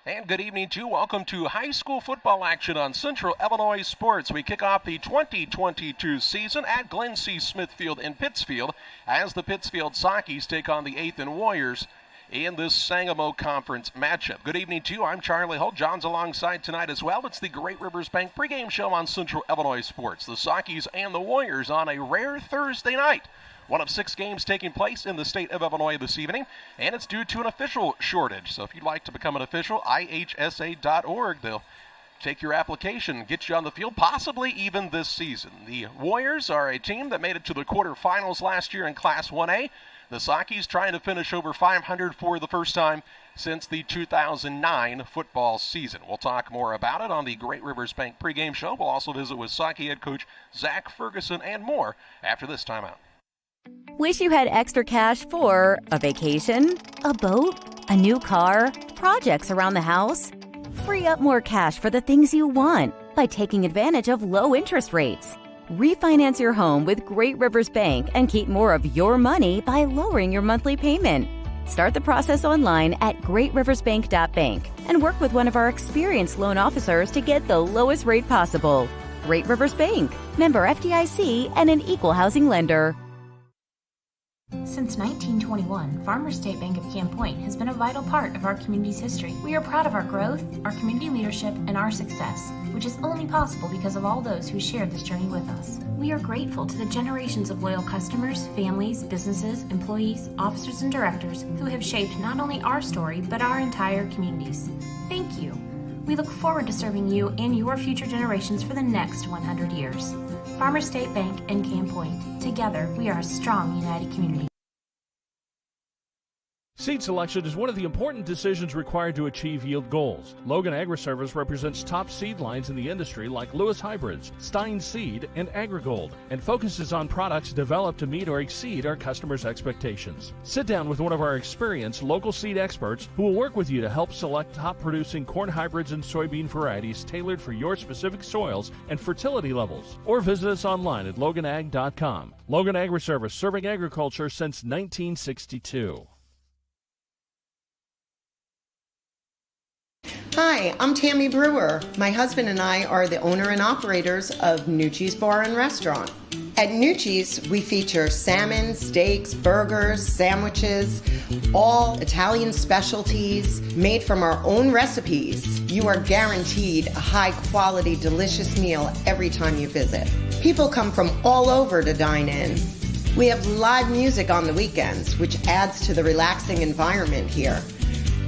And good evening to you. Welcome to high school football action on Central Illinois Sports. We kick off the 2022 season at Glen C. Smithfield in Pittsfield as the Pittsfield Saukees take on the Athens Warriors in this Sangamo Conference matchup. Good evening to you. I'm Charlie Holt. John's alongside tonight as well. It's the Great Rivers Bank pregame show on Central Illinois Sports. The Saukees and the Warriors on a rare Thursday night. One of 6 games taking place in the state of Illinois this evening, and it's due to an official shortage. So if you'd like to become an official, ihsa.org. They'll take your application and get you on the field, possibly even this season. The Warriors are a team that made it to the quarterfinals last year in Class 1A. The Saukees trying to finish over 500 for the first time since the 2009 football season. We'll talk more about it on the Great Rivers Bank pregame show. We'll also visit with Saukee head coach Zach Ferguson and more after this timeout. Wish you had extra cash for a vacation, a boat, a new car, projects around the house? Free up more cash for the things you want by taking advantage of low interest rates. Refinance your home with Great Rivers Bank and keep more of your money by lowering your monthly payment. Start the process online at greatriversbank.bank and work with one of our experienced loan officers to get the lowest rate possible. Great Rivers Bank, member FDIC, and an equal housing lender. Since 1921, Farmers State Bank of Camp Point has been a vital part of our community's history. We are proud of our growth, our community leadership, and our success, which is only possible because of all those who shared this journey with us. We are grateful to the generations of loyal customers, families, businesses, employees, officers, and directors who have shaped not only our story, but our entire communities. Thank you. We look forward to serving you and your future generations for the next 100 years. Farmers State Bank and Camp Point. Together, we are a strong, united community. Seed selection is one of the important decisions required to achieve yield goals. Logan Agri-Service represents top seed lines in the industry like Lewis Hybrids, Stein Seed, and AgriGold, and focuses on products developed to meet or exceed our customers' expectations. Sit down with one of our experienced local seed experts who will work with you to help select top-producing corn hybrids and soybean varieties tailored for your specific soils and fertility levels. Or visit us online at loganag.com. Logan Agri-Service, serving agriculture since 1962. Hi, I'm Tammy Brewer. My husband and I are the owner and operators of Nucci's Bar and Restaurant. At Nucci's, we feature salmon, steaks, burgers, sandwiches, all Italian specialties made from our own recipes. You are guaranteed a high-quality, delicious meal every time you visit. People come from all over to dine in. We have live music on the weekends, which adds to the relaxing environment here.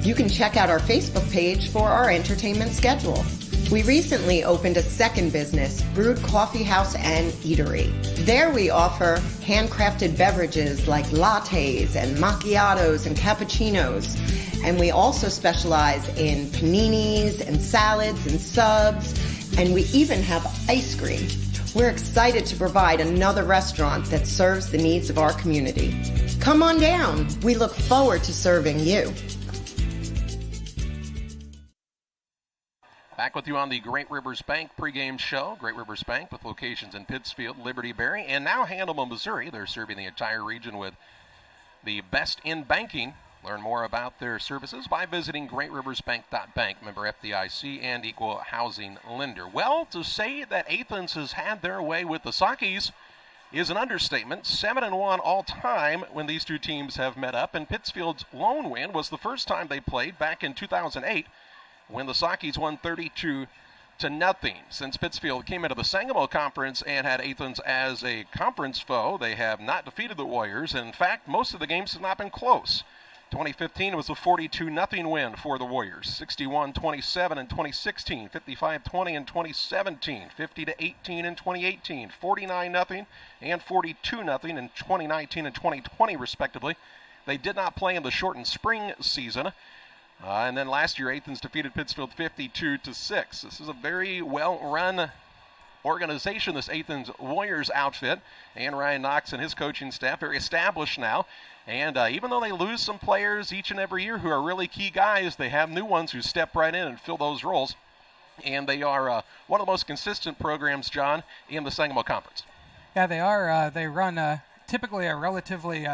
You can check out our Facebook page for our entertainment schedule. We recently opened a second business, Brewed Coffee House and Eatery. There we offer handcrafted beverages like lattes and macchiatos and cappuccinos. And we also specialize in paninis and salads and subs. And we even have ice cream. We're excited to provide another restaurant that serves the needs of our community. Come on down. We look forward to serving you. Back with you on the Great Rivers Bank pregame show. Great Rivers Bank with locations in Pittsfield, Liberty Berry, and now Hannibal, Missouri. They're serving the entire region with the best in banking. Learn more about their services by visiting greatriversbank.bank, member FDIC and equal housing lender. Well, to say that Athens has had their way with the Saukees is an understatement. 7-1 all time when these two teams have met up, and Pittsfield's lone win was the first time they played back in 2008. When the Saukees won 32-0. Since Pittsfield came into the Sangamo Conference and had Athens as a conference foe, they have not defeated the Warriors. In fact, most of the games have not been close. 2015 was a 42-0 win for the Warriors. 61-27 in 2016, 55-20 in 2017, 50-18 in 2018, 49-0 and 42-0 in 2019 and 2020, respectively. They did not play in the shortened spring season. And then last year, Athens defeated Pittsfield 52-6. This is a very well-run organization, this Athens Warriors outfit. And Ryan Knox and his coaching staff, very established now. And even though they lose some players each and every year who are really key guys, they have new ones who step right in and fill those roles. And they are one of the most consistent programs, John, in the Sangamo Conference. Yeah, they are. They run typically a relatively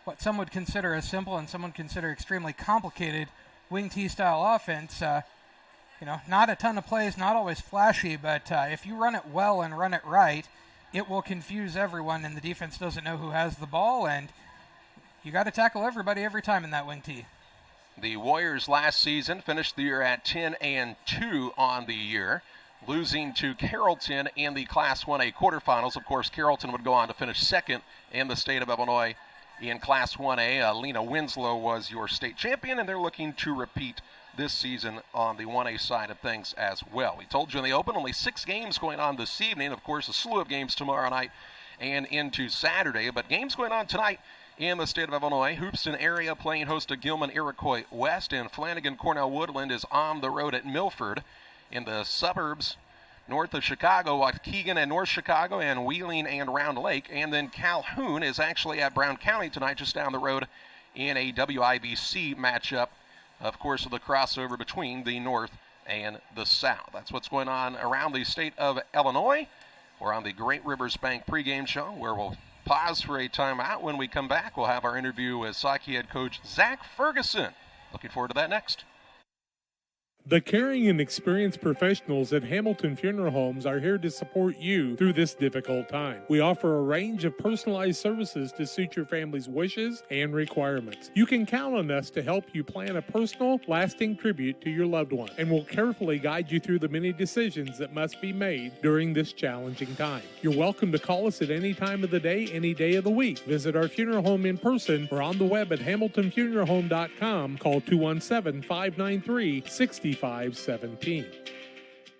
what some would consider a simple and some would consider extremely complicated wing T style offense. Not a ton of plays, not always flashy, but if you run it well and run it right, it will confuse everyone, and the defense doesn't know who has the ball, and you got to tackle everybody every time in that wing T. The Warriors last season finished the year at 10-2 on the year, losing to Carrollton in the Class 1A quarterfinals. Of course, Carrollton would go on to finish second in the state of Illinois in Class 1A. Lena Winslow was your state champion, and they're looking to repeat this season on the 1A side of things as well. We told you in the open, only 6 games going on this evening. Of course, a slew of games tomorrow night and into Saturday. But games going on tonight in the state of Illinois. Hoopston area playing host to Gilman Iroquois West, and Flanagan Cornell Woodland is on the road at Milford. In the suburbs north of Chicago, Waukegan and North Chicago, and Wheeling and Round Lake. And then Calhoun is actually at Brown County tonight, just down the road in a WIBC matchup. Of course, with the crossover between the North and the South. That's what's going on around the state of Illinois. We're on the Great Rivers Bank pregame show, where we'll pause for a timeout. When we come back, we'll have our interview with Saukee head coach Zach Ferguson. Looking forward to that next. The caring and experienced professionals at Hamilton Funeral Homes are here to support you through this difficult time. We offer a range of personalized services to suit your family's wishes and requirements. You can count on us to help you plan a personal, lasting tribute to your loved one, and we'll carefully guide you through the many decisions that must be made during this challenging time. You're welcome to call us at any time of the day, any day of the week. Visit our funeral home in person or on the web at hamiltonfuneralhome.com. Call 217-593-6517.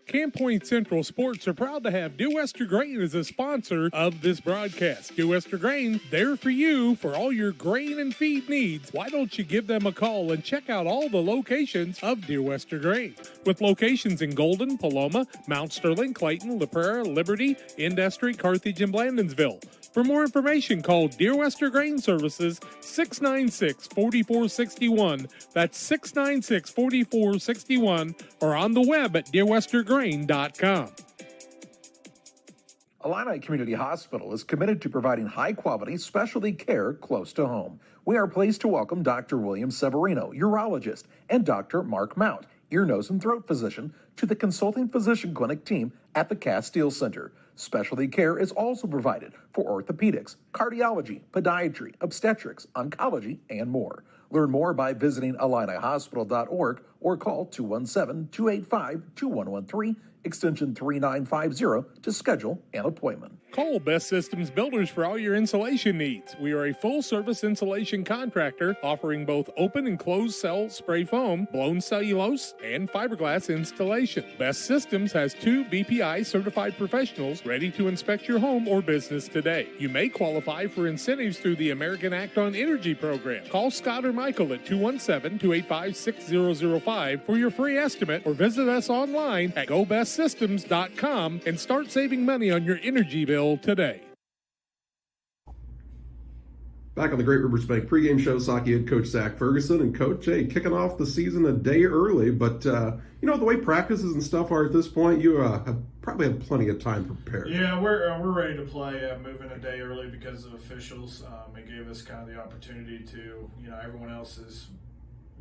Camp Point Central Sports are proud to have Dear Wester Grain as a sponsor of this broadcast. Dear Wester Grain, there for you for all your grain and feed needs. Why don't you give them a call and check out all the locations of Dear Wester Grain? With locations in Golden, Paloma, Mount Sterling, Clayton, La Prairie, Liberty, Industry, Carthage, and Blandonsville. For more information, call Dear Wester Grain Services 696-4461. That's 696-4461, or on the web at dearwestergrain.com. Illini Community Hospital is committed to providing high-quality specialty care close to home. We are pleased to welcome Dr. William Severino, urologist, and Dr. Mark Mount, ear, nose, and throat physician, to the consulting physician clinic team at the Castile Center. Specialty care is also provided for orthopedics, cardiology, podiatry, obstetrics, oncology, and more. Learn more by visiting IlliniHospital.org or call 217-285-2113, extension 3950 to schedule an appointment. Call Best Systems Builders for all your insulation needs. We are a full-service insulation contractor offering both open and closed cell spray foam, blown cellulose, and fiberglass installation. Best Systems has 2 BPI certified professionals ready to inspect your home or business today. You may qualify for incentives through the American Act on Energy program. Call Scott or Michael at 217-285-6005 for your free estimate, or visit us online at GoBestSystems.com and start saving money on your energy bill today. Back on the Great Rivers Bank pregame show, Saukee head coach Zach Ferguson. And Coach, hey, kicking off the season a day early, but the way practices and stuff are at this point, you have probably had plenty of time to prepare. Yeah, we're ready to play. Moving a day early because of officials. It gave us kind of the opportunity to, everyone else is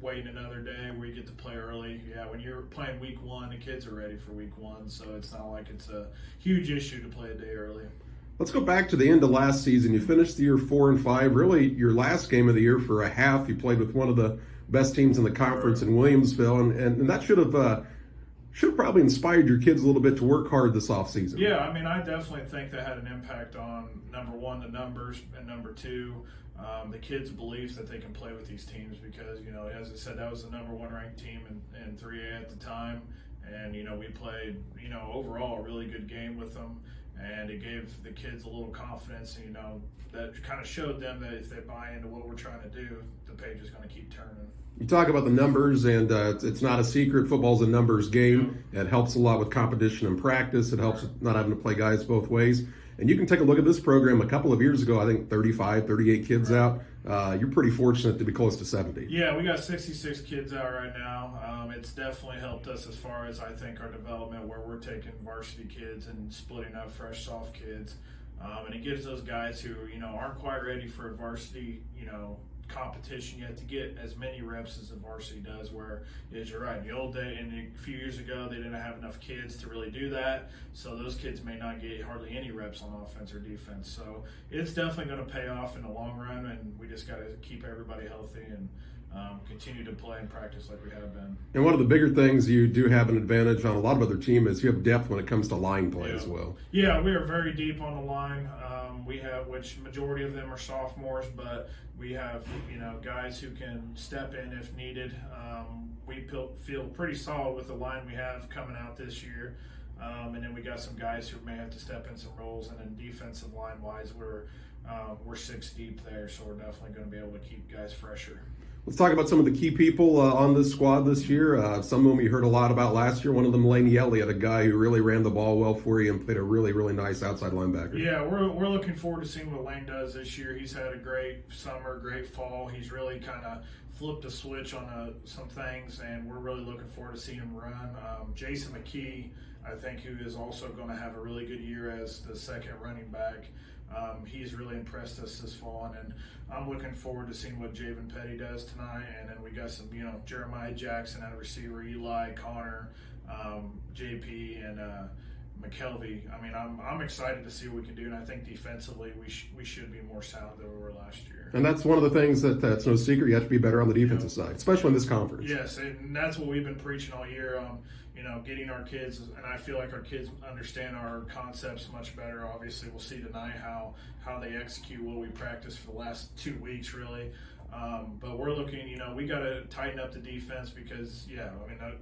waiting another day. We get to play early. Yeah, when you're playing week 1, the kids are ready for week 1, so it's not like it's a huge issue to play a day early. Let's go back to the end of last season. You finished the year 4-5. Really, your last game of the year for a half, you played with one of the best teams in the conference in Williamsville, and that should have probably inspired your kids a little bit to work hard this offseason. Yeah, I definitely think that had an impact on, number 1, the numbers, and number 2, the kids' beliefs that they can play with these teams because, as I said, that was the number 1 ranked team in 3A at the time. And, we played, overall a really good game with them. And it gave the kids a little confidence, and, that kind of showed them that if they buy into what we're trying to do, the page is going to keep turning. You talk about the numbers, and it's not a secret. Football's a numbers game. It helps a lot with competition and practice. It helps with not having to play guys both ways. And you can take a look at this program. A couple of years ago, I think 35, 38 kids out. You're pretty fortunate to be close to 70. Yeah, we got 66 kids out right now. It's definitely helped us as far as, I think, our development, where we're taking varsity kids and splitting up fresh, soft kids. And it gives those guys who, aren't quite ready for a varsity, competition. You have to get as many reps as the varsity does, where is you're right. In the old day, and a few years ago, they didn't have enough kids to really do that. So those kids may not get hardly any reps on offense or defense. So it's definitely going to pay off in the long run, and we just got to keep everybody healthy and continue to play and practice like we have been. And one of the bigger things you do have an advantage on a lot of other teams is you have depth when it comes to line play as well. Yeah, we are very deep on the line. We have, which majority of them are sophomores, but we have, guys who can step in if needed. We feel pretty solid with the line we have coming out this year. And then we got some guys who may have to step in some roles. And then defensive line-wise, we're 6 deep there, so we're definitely going to be able to keep guys fresher. Let's talk about some of the key people on this squad this year. Some of them you heard a lot about last year. One of them, Laney Elliott, a guy who really ran the ball well for you and played a really, really nice outside linebacker. Yeah, we're looking forward to seeing what Lane does this year. He's had a great summer, great fall. He's really kind of flipped a switch on some things, and we're really looking forward to seeing him run. Jason McKee, I think, who is also going to have a really good year as the second running back. He's really impressed us this fall, and I'm looking forward to seeing what Javen Petty does tonight. And then we got some, Jeremiah Jackson at a receiver, Eli, Connor, JP, and McKelvey. I mean, I'm excited to see what we can do, and I think defensively we should be more sound than we were last year. And that's one of the things that's no secret. You have to be better on the defensive side, especially in this conference. Yes, and that's what we've been preaching all year. Getting our kids, and I feel like our kids understand our concepts much better. Obviously, we'll see tonight how they execute what we practiced for the last 2 weeks, really. But we're looking, we got to tighten up the defense because,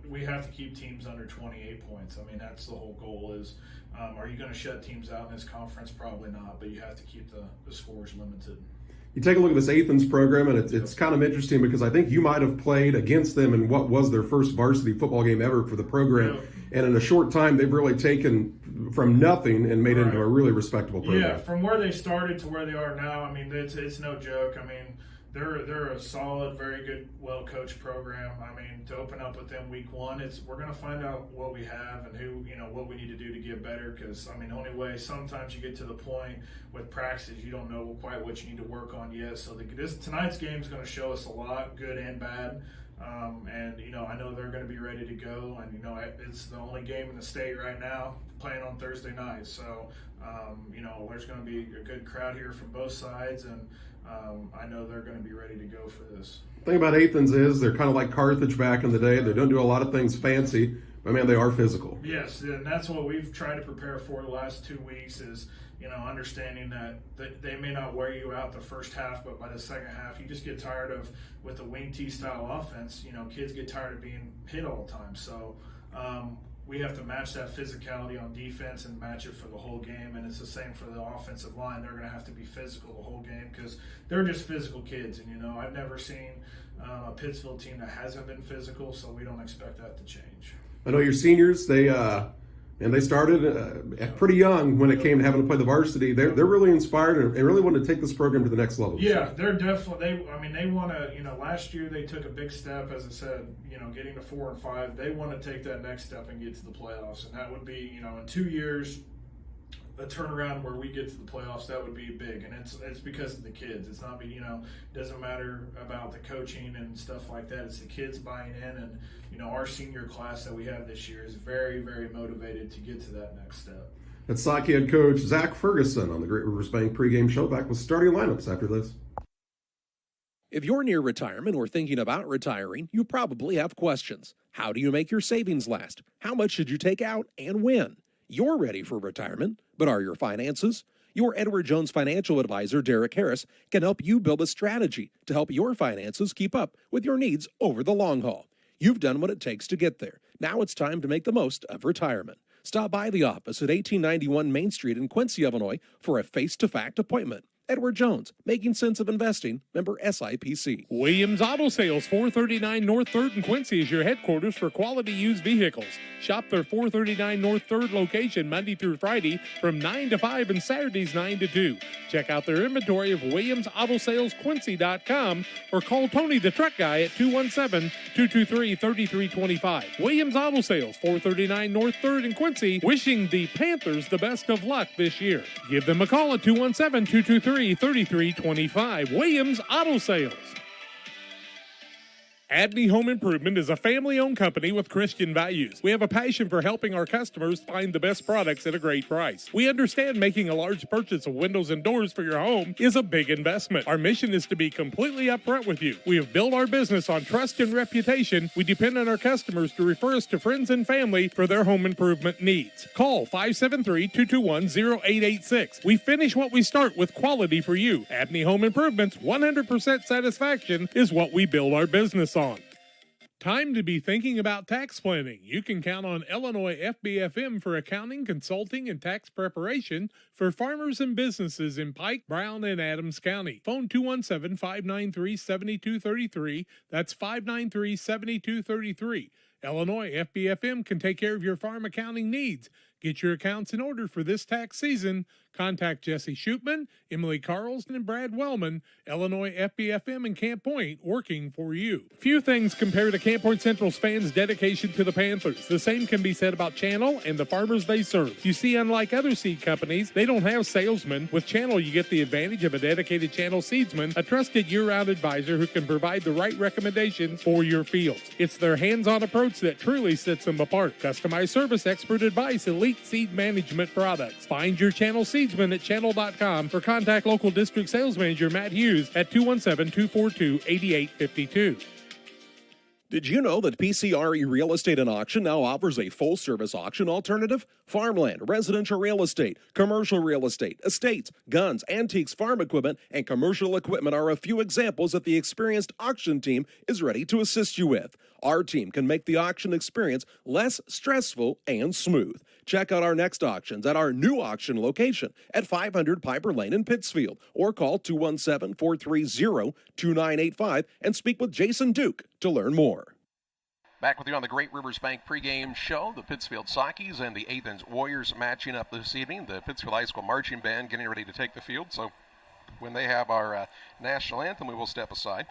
we have to keep teams under 28 points. I mean, that's the whole goal is, are you going to shut teams out in this conference? Probably not, but you have to keep the scores limited. You take a look at this Athens program, and it's kind of interesting because I think you might have played against them in what was their first varsity football game ever for the program. Yeah. And in a short time, they've really taken from nothing and made it into a really respectable program. Yeah, from where they started to where they are now, I mean, it's no joke. I mean, they're a solid, very good, well-coached program. I mean, to open up with them week one, we're going to find out what we have and what we need to do to get better. Because the only way sometimes you get to the point with practices you don't know quite what you need to work on yet. So tonight's game is going to show us a lot, good and bad. I know they're going to be ready to go. And it's the only game in the state right now playing on Thursday night. So there's going to be a good crowd here from both sides, and I know they're going to be ready to go for this. The thing about Athens is they're kind of like Carthage back in the day. They don't do a lot of things fancy, but, man, they are physical. Yes, and that's what we've tried to prepare for the last 2 weeks is, understanding that they may not wear you out the first half, but by the second half, you just get tired of, with the wing T style offense, kids get tired of being hit all the time. So we have to match that physicality on defense and match it for the whole game, and it's the same for the offensive line. They're going to have to be physical the whole game because they're just physical kids, and I've never seen a Pittsfield team that hasn't been physical, so we don't expect that to change. I know your seniors, they started pretty young when it came to having to play the varsity. They're really inspired and really want to take this program to the next level. Yeah, they're definitely. They want to. Last year they took a big step, as I said. Getting to 4 and 5. They want to take that next step and get to the playoffs, and that would be, in 2 years, a turnaround where we get to the playoffs. That would be big, and it's because of the kids. It's not, it doesn't matter about the coaching and stuff like that. It's the kids buying in, and our senior class that we have this year is very, very motivated to get to that next step. That's Saukee head coach Zach Ferguson on the Great Rivers Bank pregame show. Back with starting lineups after this. If you're near retirement or thinking about retiring, you probably have questions. How do you make your savings last? How much should you take out and when? You're ready for retirement, but are your finances? Your Edward Jones financial advisor, Derek Harris, can help you build a strategy to help your finances keep up with your needs over the long haul. You've done what it takes to get there. Now it's time to make the most of retirement. Stop by the office at 1891 Main Street in Quincy, Illinois for a face-to-face appointment. Edward Jones, making sense of investing, member SIPC. Williams Auto Sales, 439 North 3rd in Quincy is your headquarters for quality used vehicles. Shop their 439 North 3rd location Monday through Friday from 9 to 5 and Saturdays 9 to 2. Check out their inventory of WilliamsAutosalesQuincy.com or call Tony the Truck Guy at 217-223-3325. Williams Auto Sales, 439 North 3rd in Quincy, wishing the Panthers the best of luck this year. Give them a call at 217-223-3325. 573-3325. Williams Auto Sales. Abney Home Improvement is a family-owned company with Christian values. We have a passion for helping our customers find the best products at a great price. We understand making a large purchase of windows and doors for your home is a big investment. Our mission is to be completely upfront with you. We have built our business on trust and reputation. We depend on our customers to refer us to friends and family for their home improvement needs. Call 573-221-0886. We finish what we start with quality for you. Abney Home Improvement's 100% satisfaction is what we build our business on. Time to be thinking about tax planning. You can count on Illinois FBFM for accounting, consulting, and tax preparation for farmers and businesses in Pike, Brown, and Adams County. Phone 217-593-7233. That's 593-7233. Illinois FBFM can take care of your farm accounting needs. Get your accounts in order for this tax season. Contact Jesse Shootman, Emily Carlson, and Brad Wellman. Illinois FBFM in Camp Point, working for you. Few things compare to Camp Point Central's fans' dedication to the Panthers. The same can be said about Channel and the farmers they serve. You see, unlike other seed companies, they don't have salesmen. With Channel, you get the advantage of a dedicated Channel seedsman, a trusted year-round advisor who can provide the right recommendations for your fields. It's their hands-on approach that truly sets them apart. Customized service, expert advice, elite seed management products. Find your Channel seedsman at channel.com or contact local district sales manager Matt Hughes at 217-242-8852. Did you know that PCRE Real Estate and Auction now offers a full-service auction alternative? Farmland, residential real estate, commercial real estate, estates, guns, antiques, farm equipment, and commercial equipment are a few examples that the experienced auction team is ready to assist you with. Our team can make the auction experience less stressful and smooth. Check out our next auctions at our new auction location at 500 Piper Lane in Pittsfield, or call 217-430-2985 and speak with Jason Duke to learn more. Back with you on the Great Rivers Bank pregame show. The Pittsfield Saukees and the Athens Warriors matching up this evening. The Pittsfield High School Marching Band getting ready to take the field. So when they have our national anthem, we will step aside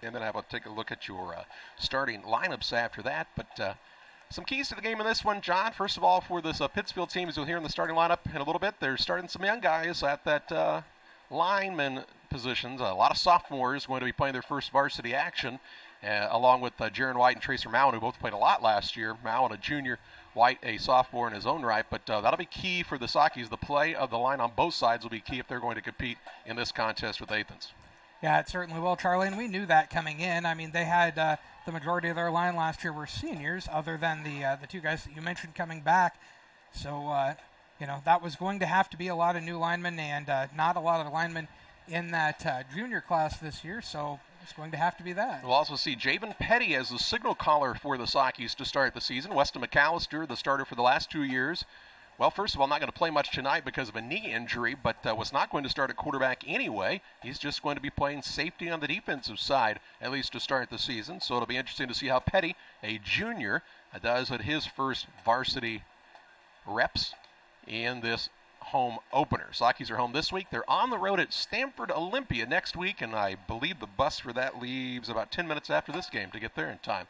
and then take a look at your starting lineups after that. But some keys to the game in this one, John. First of all, for this Pittsfield team, as you'll hear in the starting lineup in a little bit, they're starting some young guys at that lineman positions. A lot of sophomores going to be playing their first varsity action, along with Jaron White and Tracer Mowen, who both played a lot last year. Mowen, a junior, White, a sophomore in his own right. But that'll be key for the Saukees. The play of the line on both sides will be key if they're going to compete in this contest with Athens. Yeah, it certainly will, Charlie, and we knew that coming in. I mean, they had the majority of their line last year were seniors, other than the two guys that you mentioned coming back. So, that was going to have to be a lot of new linemen and not a lot of linemen in that junior class this year, so it's going to have to be that. We'll also see Javen Petty as the signal caller for the Saukees to start the season. Weston McAllister, the starter for the last 2 years. Well, first of all, not going to play much tonight because of a knee injury, but was not going to start at quarterback anyway. He's just going to be playing safety on the defensive side, at least to start the season. So it'll be interesting to see how Petty, a junior, does at his first varsity reps in this home opener. Saukees are home this week. They're on the road at Stamford Olympia next week, and I believe the bus for that leaves about 10 minutes after this game to get there in time.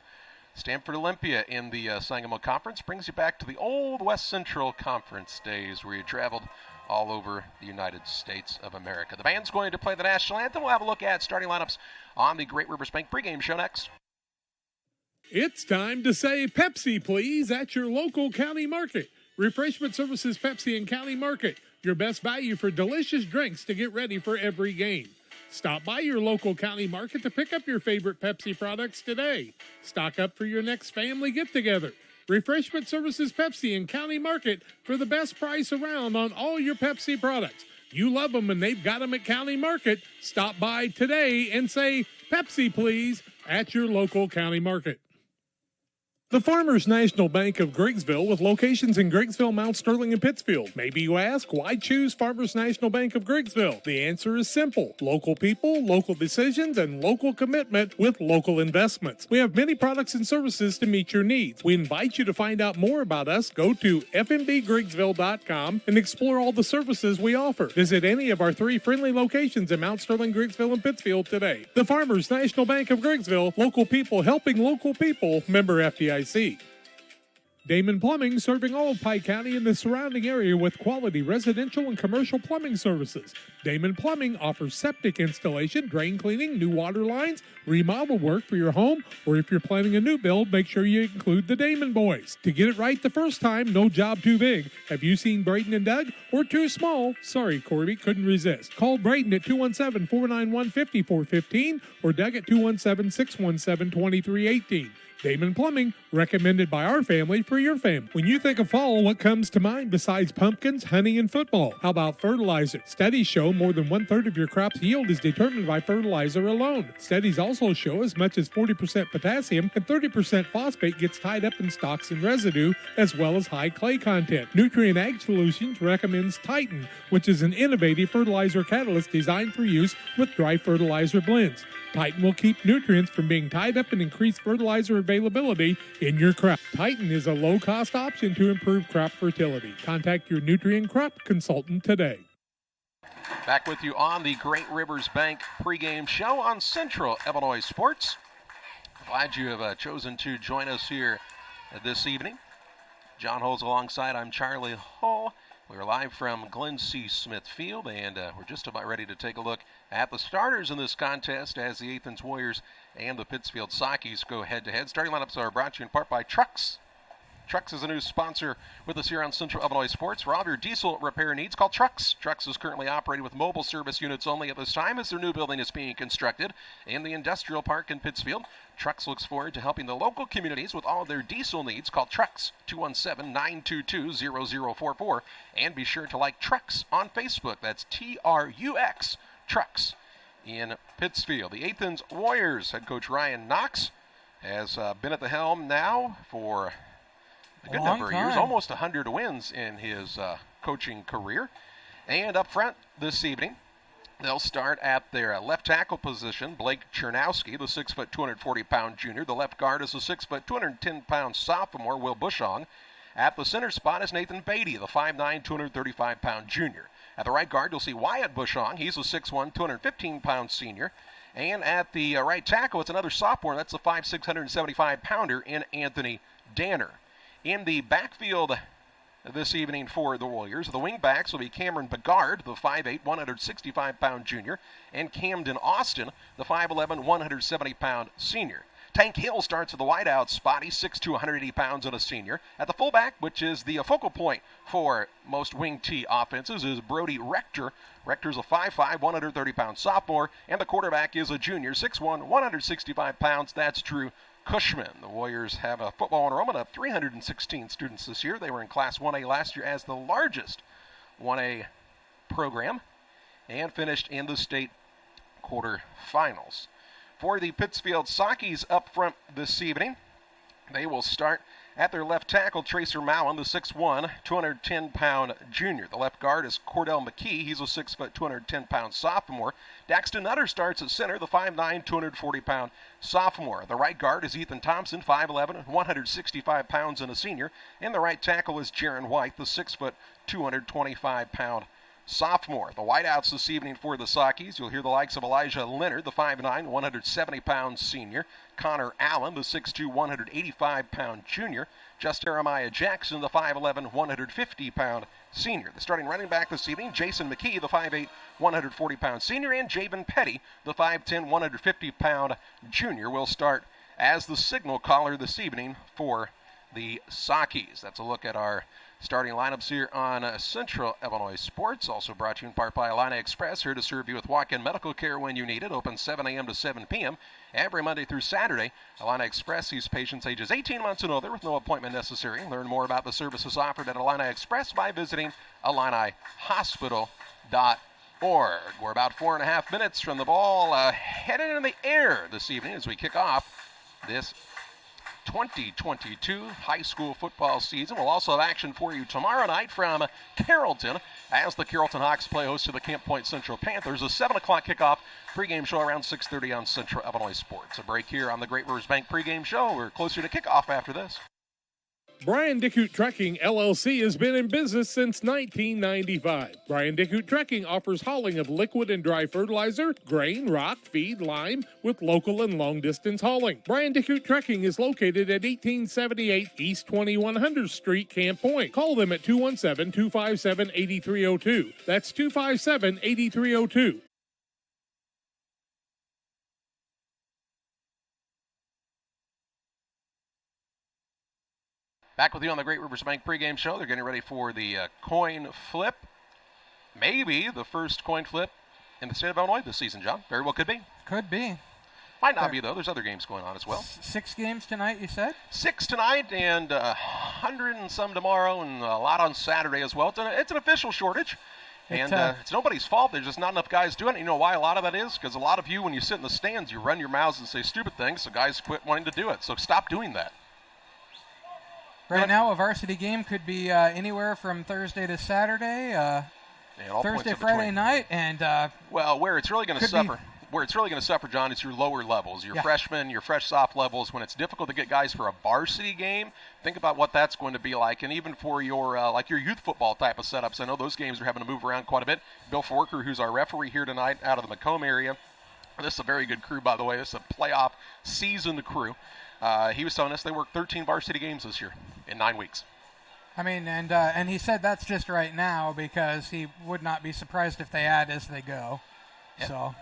Stamford Olympia in the Sangamo Conference brings you back to the old West Central Conference days where you traveled all over the United States of America. The band's going to play the national anthem. We'll have a look at starting lineups on the Great Rivers Bank pregame show next. It's time to say Pepsi, please, at your local county market. Refreshment Services Pepsi and County Market, your best value for delicious drinks to get ready for every game. Stop by your local county market to pick up your favorite Pepsi products today. Stock up for your next family get-together. Refreshment Services Pepsi and County Market for the best price around on all your Pepsi products. You love them and they've got them at County Market. Stop by today and say, Pepsi, please, at your local county market. The Farmers National Bank of Griggsville, with locations in Griggsville, Mount Sterling, and Pittsfield. Maybe you ask, why choose Farmers National Bank of Griggsville? The answer is simple. Local people, local decisions, and local commitment with local investments. We have many products and services to meet your needs. We invite you to find out more about us. Go to fmbgriggsville.com and explore all the services we offer. Visit any of our 3 friendly locations in Mount Sterling, Griggsville, and Pittsfield today. The Farmers National Bank of Griggsville, local people helping local people, member FDIC. Damon Plumbing, serving all of Pike County and the surrounding area with quality residential and commercial plumbing services. Damon Plumbing offers septic installation, drain cleaning, new water lines, remodel work for your home, or if you're planning a new build, make sure you include the Damon boys. To get it right the first time, no job too big. Have you seen Braden and Doug? Or too small? Sorry, Corby, couldn't resist. Call Braden at 217-491-5415 or Doug at 217-617-2318. Damon Plumbing, recommended by our family for your family. When you think of fall, what comes to mind besides pumpkins, honey, and football? How about fertilizer? Studies show more than 1/3 of your crop's yield is determined by fertilizer alone. Studies also show as much as 40% potassium and 30% phosphate gets tied up in stalks and residue, as well as high clay content. Nutrient Ag Solutions recommends Titan, which is an innovative fertilizer catalyst designed for use with dry fertilizer blends. Titan will keep nutrients from being tied up and increase fertilizer availability in your crop. Titan is a low-cost option to improve crop fertility. Contact your nutrient crop consultant today. Back with you on the Great Rivers Bank pregame show on Central Illinois Sports. Glad you have chosen to join us here this evening. John Holmes alongside, I'm Charlie Hull. We're live from Glenn C. Smith Field, and we're just about ready to take a look at the starters in this contest as the Athens Warriors and the Pittsfield Saukees go head-to-head. Starting lineups are brought to you in part by Trucks. Trucks is a new sponsor with us here on Central Illinois Sports. For all of your diesel repair needs, call Trucks. Trucks is currently operating with mobile service units only at this time as their new building is being constructed in the industrial park in Pittsfield. Trucks looks forward to helping the local communities with all of their diesel needs. Call Trucks, 217-922-0044. And be sure to like Trucks on Facebook. That's Trux, Trucks in Pittsfield. The Athens Warriors head coach Ryan Knox has been at the helm now for a good number of years, almost 100 wins in his coaching career. And up front this evening, they'll start at their left tackle position, Blake Chernowski, the 6', 240-pound junior. The left guard is the 6', 210-pound sophomore, Will Bushong. At the center spot is Nathan Beatty, the 5'9", 235-pound junior. At the right guard, you'll see Wyatt Bushong. He's a 6'1", 215-pound senior. And at the right tackle, it's another sophomore. That's the 5'6", 175-pounder in Anthony Danner. In the backfield this evening for the Warriors, the wing backs will be Cameron Begard, the 5'8", 165-pound junior, and Camden Austin, the 5'11", 170-pound senior. Tank Hill starts at the wideout spot. He's 6'2", 180 pounds and a senior. At the fullback, which is the focal point for most wing T offenses, is Brody Rector. Rector's a 5'5", 130-pound sophomore, and the quarterback is a junior, 6'1", 165 pounds. That's Drew Cushman. The Warriors have a football enrollment of 316 students this year. They were in Class 1A last year as the largest 1A program and finished in the state quarterfinals. For the Pittsfield Saukees up front this evening, they will start at their left tackle, Tracer Mowen, the 6'1", 210-pound junior. The left guard is Cordell McKee. He's a 6', 210-pound sophomore. Daxton Nutter starts at center, the 5'9", 240-pound sophomore. The right guard is Ethan Thompson, 5'11", 165 pounds and a senior. And the right tackle is Jaron White, the 6', 225-pound sophomore. The wideouts this evening for the Saukees, you'll hear the likes of Elijah Leonard, the 5'9", 170-pound senior. Connor Allen, the 6'2", 185-pound junior. Just Jeremiah Jackson, the 5'11", 150-pound senior. The starting running back this evening, Jason McKee, the 5'8", 140-pound senior, and Javen Petty, the 5'10", 150-pound junior, will start as the signal caller this evening for the Saukees. That's a look at our starting lineups here on Central Illinois Sports. Also brought to you in part by Illini Express, here to serve you with walk-in medical care when you need it. Open 7 a.m. to 7 p.m. every Monday through Saturday. Illini Express sees patients ages 18 months and older with no appointment necessary. Learn more about the services offered at Illini Express by visiting IlliniHospital.org. We're about 4.5 minutes from the ball headed in the air this evening as we kick off this 2022 high school football season. We'll also have action for you tomorrow night from Carrollton as the Carrollton Hawks play host to the Camp Point Central Panthers. A 7 o'clock kickoff, pregame show around 6:30 on Central Illinois Sports. A break here on the Great Rivers Bank pregame show. We're closer to kickoff after this. Brian Dickut Trekking, LLC has been in business since 1995. Brian Dickut Trekking offers hauling of liquid and dry fertilizer, grain, rock, feed, lime, with local and long-distance hauling. Brian Dickut Trekking is located at 1878 East 2100 Street, Camp Point. Call them at 217-257-8302. That's 257-8302. Back with you on the Great Rivers Bank pregame show. They're getting ready for the coin flip. Maybe the first coin flip in the state of Illinois this season, John. Very well could be. Could be. Might not be, though. There's other games going on as well. 6 games tonight, you said? 6 tonight and 100 and some tomorrow and a lot on Saturday as well. It's an official shortage. And it's nobody's fault. There's just not enough guys doing it. You know why a lot of that is? Because a lot of you, when you sit in the stands, you run your mouths and say stupid things, so guys quit wanting to do it. So stop doing that. Right now, a varsity game could be anywhere from Thursday to Saturday, Thursday, Friday night, and where it's really going to suffer. Where it's really going to suffer, John, is your lower levels, your freshmen, your fresh soft levels. When it's difficult to get guys for a varsity game, think about what that's going to be like. And even for your like your youth football type of setups, I know those games are having to move around quite a bit. Bill Forker, who's our referee here tonight out of the Macomb area, this is a very good crew, by the way. This is a playoff seasoned crew. He was telling us they worked 13 varsity games this year in 9 weeks. I mean, and he said that's just right now because he would not be surprised if they add as they go. Yep. So,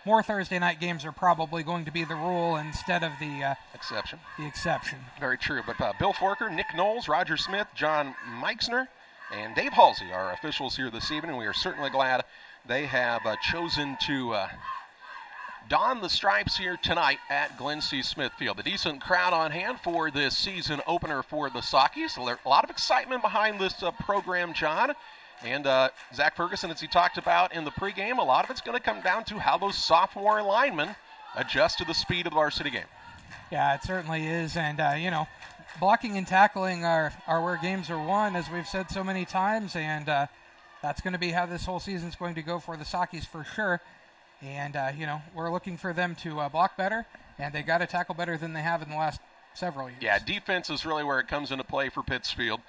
more Thursday night games are probably going to be the rule instead of the exception. The exception. Very true. But Bill Forker, Nick Knowles, Roger Smith, John Meixner, and Dave Halsey are officials here this evening. We are certainly glad they have chosen to don the stripes here tonight at Glenn C. Smith Field. A decent crowd on hand for this season opener for the Saukees. A lot of excitement behind this program, John. And Zach Ferguson, as he talked about in the pregame, a lot of it's going to come down to how those sophomore linemen adjust to the speed of the varsity game. Yeah, it certainly is. And, blocking and tackling are where games are won, as we've said so many times. And that's going to be how this whole season's going to go for the Saukees for sure. And, we're looking for them to block better, and they got to tackle better than they have in the last several years. Yeah, defense is really where it comes into play for Pittsfield.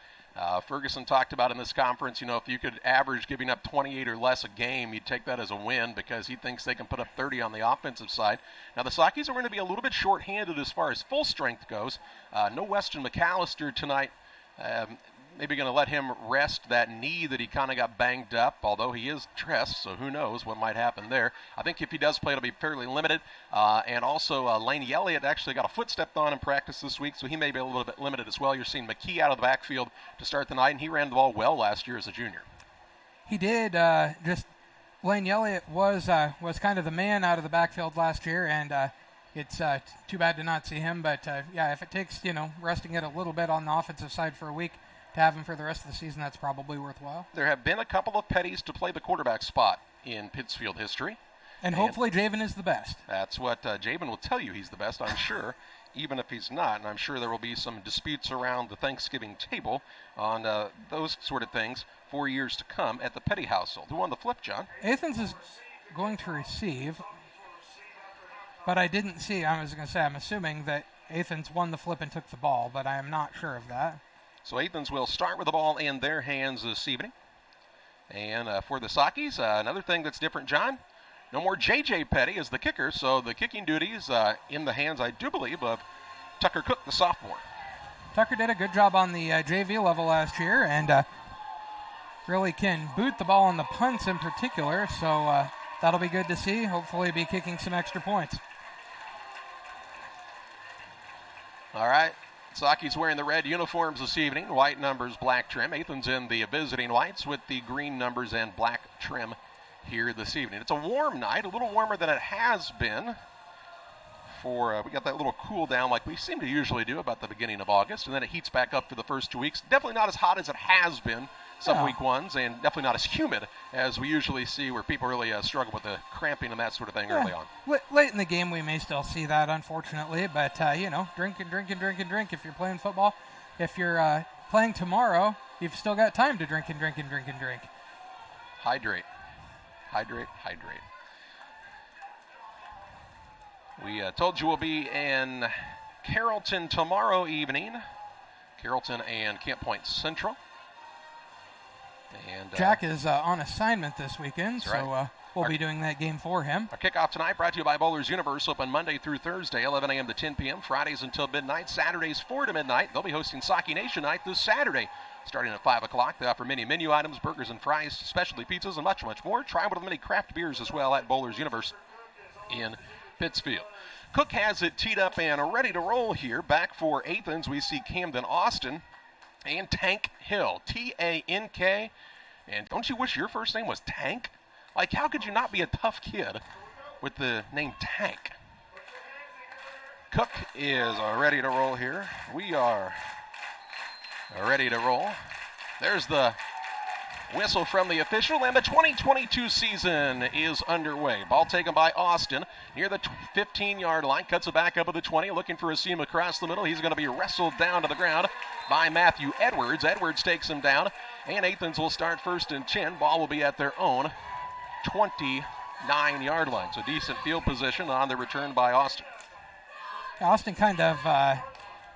Ferguson talked about in this conference, if you could average giving up 28 or less a game, you'd take that as a win because he thinks they can put up 30 on the offensive side. Now, the Saukees are going to be a little bit short-handed as far as full strength goes. No Weston McAllister tonight. Maybe going to let him rest that knee that he kind of got banged up, although he is dressed, so who knows what might happen there. I think if he does play, it'll be fairly limited. And also, Laney Elliott actually got a foot stepped on in practice this week, so he may be a little bit limited as well. You're seeing McKee out of the backfield to start the night, and he ran the ball well last year as a junior. He did. Laney Elliott was kind of the man out of the backfield last year, and it's too bad to not see him. But, if it takes, resting it a little bit on the offensive side for a week, to have him for the rest of the season, that's probably worthwhile. There have been a couple of petties to play the quarterback spot in Pittsfield history. And hopefully Javen is the best. That's what Javen will tell you he's the best, I'm sure, even if he's not. And I'm sure there will be some disputes around the Thanksgiving table on those sort of things for years to come at the Petty household. Who on the flip, John? Athens is going to receive, but I didn't see. I was going to say, I'm assuming that Athens won the flip and took the ball, but I am not sure of that. So Athens will start with the ball in their hands this evening. And for the Saukees, another thing that's different, John, no more J.J. Petty as the kicker, so the kicking duties in the hands, I do believe, of Tucker Cook, the sophomore. Tucker did a good job on the JV level last year and really can boot the ball on the punts in particular, so that'll be good to see. Hopefully be kicking some extra points. All right. Saukees wearing the red uniforms this evening, white numbers, black trim. Athens in the visiting whites with the green numbers and black trim here this evening. It's a warm night, a little warmer than it has been. We got that little cool down like we seem to usually do about the beginning of August, and then it heats back up for the first 2 weeks. Definitely not as hot as it has been some week ones, and definitely not as humid as we usually see where people really struggle with the cramping and that sort of thing early on. Late in the game, we may still see that, unfortunately, but, drink if you're playing football. If you're playing tomorrow, you've still got time to drink. Hydrate. We told you we'll be in Carrollton tomorrow evening Carrollton and Camp Point Central. And Jack is on assignment this weekend, that's right. We'll be doing that game for him. Our kickoff tonight brought to you by Bowlers Universe, open Monday through Thursday, 11 a.m. to 10 p.m., Fridays until midnight, Saturdays 4 to midnight. They'll be hosting Saukee Nation Night this Saturday, starting at 5 o'clock. They offer many menu items, burgers and fries, specialty pizzas, and much, much more. Try one of the many craft beers as well at Bowlers Universe in Pittsfield. Cook has it teed up and ready to roll here. Back for Athens, we see Camden Austin and Tank Hill, T-A-N-K. And don't you wish your first name was Tank? Like, how could you not be a tough kid with the name Tank? Cook is ready to roll here. We are ready to roll. There's the whistle from the official, and the 2022 season is underway. Ball taken by Austin near the 15-yard line. Cuts it back up at the 20, looking for a seam across the middle. He's going to be wrestled down to the ground by Matthew Edwards. Edwards takes him down, and Athens will start 1st and 10. Ball will be at their own 29-yard line. So decent field position on the return by Austin. Austin kind of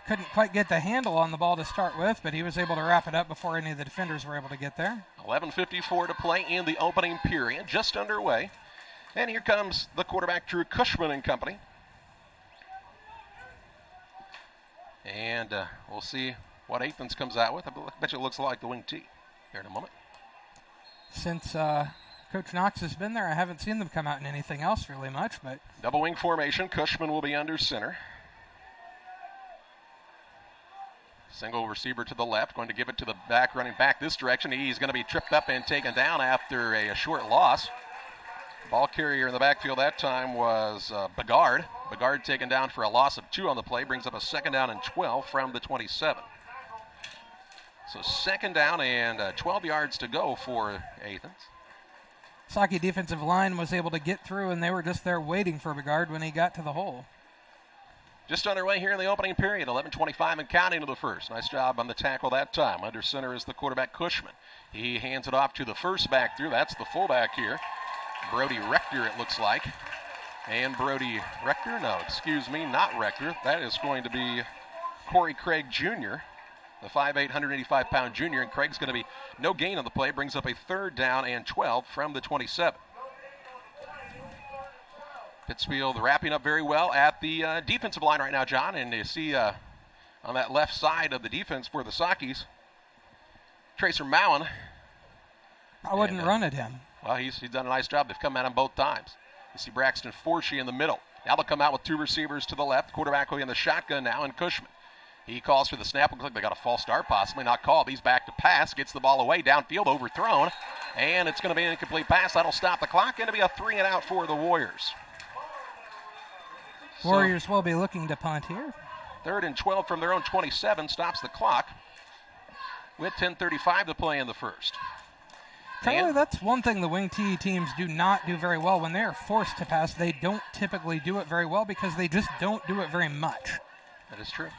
couldn't quite get the handle on the ball to start with, but he was able to wrap it up before any of the defenders were able to get there. 11:54 to play in the opening period, just underway. And here comes the quarterback, Drew Cushman and company. And we'll see what Athens comes out with. I bet you it looks like the wing T here in a moment. Since Coach Knox has been there, I haven't seen them come out in anything else really much. But double wing formation. Cushman will be under center. Single receiver to the left, going to give it to the back, running back this direction. He's going to be tripped up and taken down after a short loss. Ball carrier in the backfield that time was Begard. Begard taken down for a loss of 2 on the play, brings up a 2nd down and 12 from the 27. So 2nd down and 12 yards to go for Athens. Saukee defensive line was able to get through, and they were just there waiting for Begard when he got to the hole. Just underway here in the opening period, 11:25 and counting to the first. Nice job on the tackle that time. Under center is the quarterback, Cushman. He hands it off to the first back through. That's the fullback here, Brody Rector, it looks like. And Brody Rector, no, excuse me, not Rector. That is going to be Corey Craig Jr., the 5'8", 185-pound junior. And Craig's going to be no gain on the play. Brings up a 3rd down and 12 from the 27. Pittsfield wrapping up very well at the defensive line right now, John. And you see on that left side of the defense for the Saukees, Tracer Mowen. I wouldn't run at him. Well, he's done a nice job. They've come at him both times. You see Braxton Forshee in the middle. Now they'll come out with 2 receivers to the left. Quarterback will be in the shotgun now, and Cushman. He calls for the snap. Looks like they got a false start, possibly not called. He's back to pass. Gets the ball away, downfield, overthrown. And it's going to be an incomplete pass. That'll stop the clock. Going to be a 3-and-out for the Warriors. Warriors will be looking to punt here. 3rd and 12 from their own 27. Stops the clock with 10:35 to play in the first. Tyler, that's one thing the wing T teams do not do very well. When they are forced to pass, they don't typically do it very well because they just don't do it very much. That is true.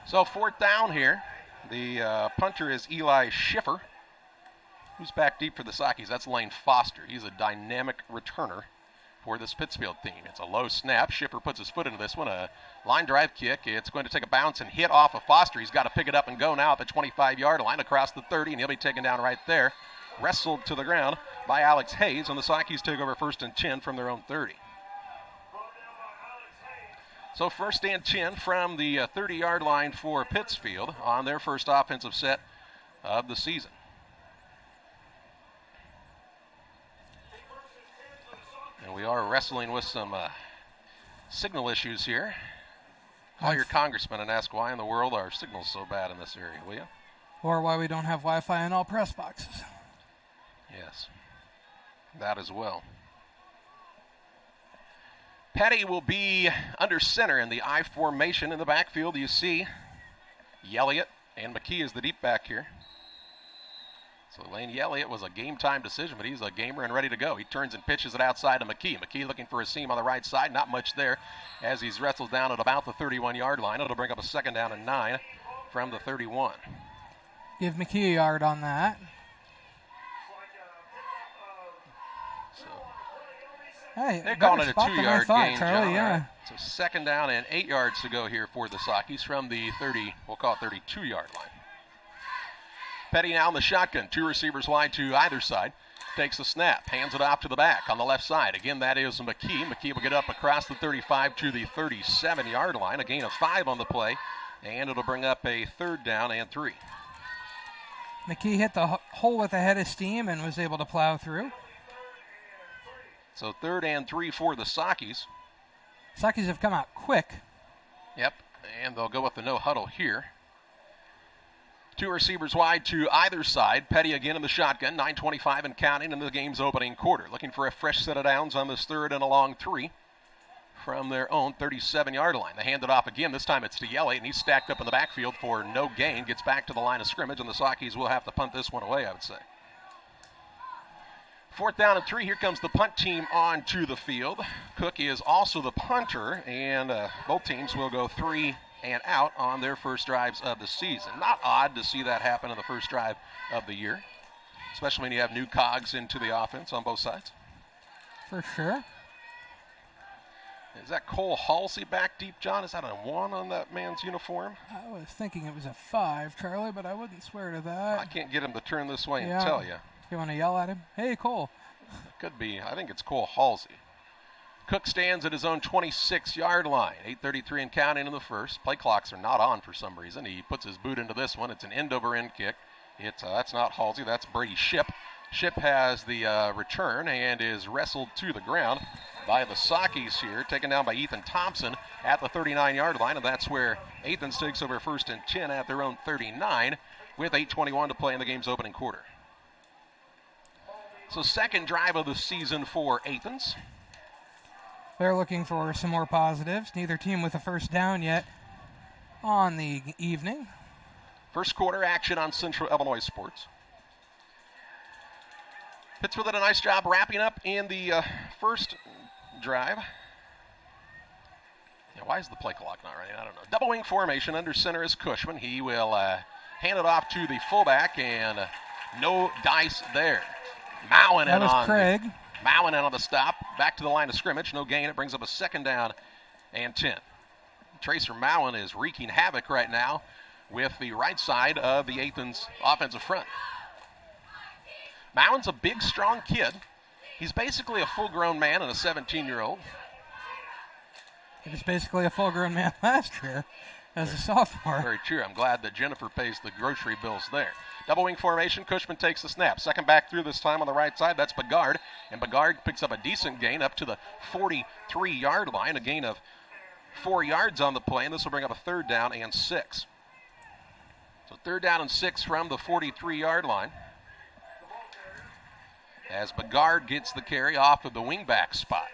So 4th down here. The punter is Eli Schiffer, who's back deep for the Saukees. That's Lane Foster. He's a dynamic returner for this Pittsfield team. It's a low snap. Schiffer puts his foot into this one. A line drive kick. It's going to take a bounce and hit off of Foster. He's got to pick it up and go now at the 25-yard line across the 30, and he'll be taken down right there. Wrestled to the ground by Alex Hayes, and the Saukees take over 1st and 10 from their own 30. So 1st and 10 from the 30-yard line for Pittsfield on their first offensive set of the season. And we are wrestling with some signal issues here. Call your congressman and ask why in the world our signal's so bad in this area, will you? Or why we don't have Wi-Fi in all press boxes. Yes, that as well. Petty will be under center in the I formation in the backfield. You see Yelliott and McKee is the deep back here. So Lane Yelliott was a game-time decision, but he's a gamer and ready to go. He turns and pitches it outside to McKee. McKee looking for a seam on the right side. Not much there as he's wrestled down at about the 31-yard line. It'll bring up a 2nd down and 9 from the 31. Give McKee a yard on that. So hey, they're calling it a 2-yard gain, Charlie, John, yeah. right? So second down and 8 yards to go here for the Saukees from the 30, we'll call it 32-yard line. Petty now in the shotgun. 2 receivers wide to either side. Takes the snap, hands it off to the back on the left side. Again, that is McKee. McKee will get up across the 35 to the 37-yard line. A gain of 5 on the play, and it'll bring up a 3rd down and 3. McKee hit the hole with a head of steam and was able to plow through. So 3rd and 3 for the Saukees. Saukees have come out quick. Yep, and they'll go with the no huddle here. 2 receivers wide to either side. Petty again in the shotgun, 9:25 and counting in the game's opening quarter. Looking for a fresh set of downs on this 3rd and a long 3 from their own 37-yard line. They hand it off again. This time it's to Yelly, and he's stacked up in the backfield for no gain. Gets back to the line of scrimmage, and the Saukees will have to punt this one away, I would say. 4th down and 3. Here comes the punt team onto the field. Cook is also the punter, and both teams will go 3 and out on their first drives of the season. Not odd to see that happen in the first drive of the year, especially when you have new cogs into the offense on both sides. For sure. Is that Cole Halsey back deep, John? Is that a 1 on that man's uniform? I was thinking it was a 5, Charlie, but I wouldn't swear to that. I can't get him to turn this way and tell you. You want to yell at him? Hey, Cole. Could be. I think it's Cole Halsey. Cook stands at his own 26-yard line. 8:33 and counting in the first. Play clocks are not on for some reason. He puts his boot into this one. It's an end-over-end kick. That's not Halsey. That's Brady Shipp. Shipp has the return and is wrestled to the ground by the Saukees here, taken down by Ethan Thompson at the 39-yard line, and that's where Athens takes over 1st and 10 at their own 39 with 8:21 to play in the game's opening quarter. So 2nd drive of the season for Athens. They're looking for some more positives. Neither team with a first down yet on the evening. First quarter action on Central Illinois Sports. Pittsfield did a nice job wrapping up in the first drive. Yeah, why is the play clock not running? I don't know. Double wing formation. Under center is Cushman. He will hand it off to the fullback, and no dice there. Mowen that was Craig. Mowen in on the stop. Back to the line of scrimmage. No gain. It brings up a 2nd down and 10. Tracer Mowen is wreaking havoc right now with the right side of the Athens offensive front. Mowen's a big, strong kid. He's basically a full-grown man and a 17-year-old. He was basically a full-grown man last year as a sophomore. Very true. I'm glad that Jennifer pays the grocery bills there. Double wing formation. Cushman takes the snap. Second back through this time on the right side. That's Begard. And Begard picks up a decent gain up to the 43-yard line. A gain of 4 yards on the play. And this will bring up a 3rd down and 6. So 3rd down and 6 from the 43-yard line. As Begard gets the carry off of the wingback spot.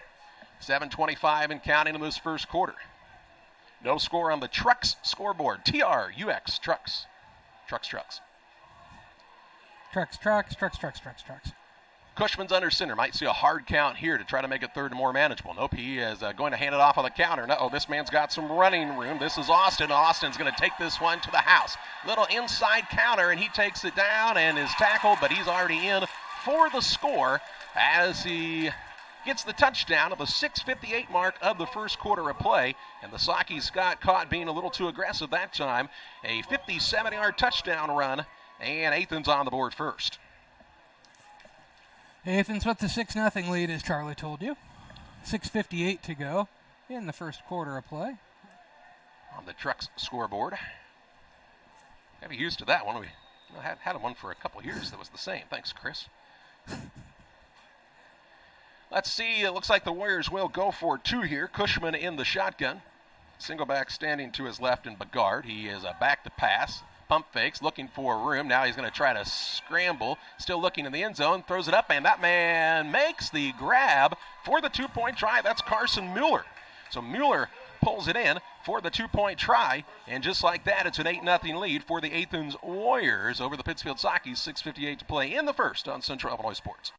7:25 and counting in this first quarter. No score on the Trucks scoreboard. TRUX, Trucks. Trucks. Trucks. Cushman's under center. Might see a hard count here to try to make it 3rd and more manageable. Nope, he is going to hand it off on the counter. No, this man's got some running room. This is Austin. Austin's going to take this one to the house. Little inside counter, and he takes it down and is tackled, but he's already in for the score as he gets the touchdown at the 6:58 mark of the first quarter of play. And the Saukees got caught being a little too aggressive that time. A 57-yard touchdown run, and Athens on the board first. Athens with the 6-0 lead, as Charlie told you. 6:58 to go in the first quarter of play. On the Trucks scoreboard. Got to be used to that one. We had one for a couple years that was the same. Thanks, Chris. Let's see. It looks like the Warriors will go for 2 here. Cushman in the shotgun. Single back standing to his left in Begard. He is back to pass. Pump fakes, looking for room. Now he's going to try to scramble. Still looking in the end zone. Throws it up, and that man makes the grab for the 2-point try. That's Carson Mueller. So Mueller pulls it in for the 2-point try. And just like that, it's an 8-0 lead for the Athens Warriors over the Pittsfield Saukees. 6:58 to play in the first on Central Illinois Sports.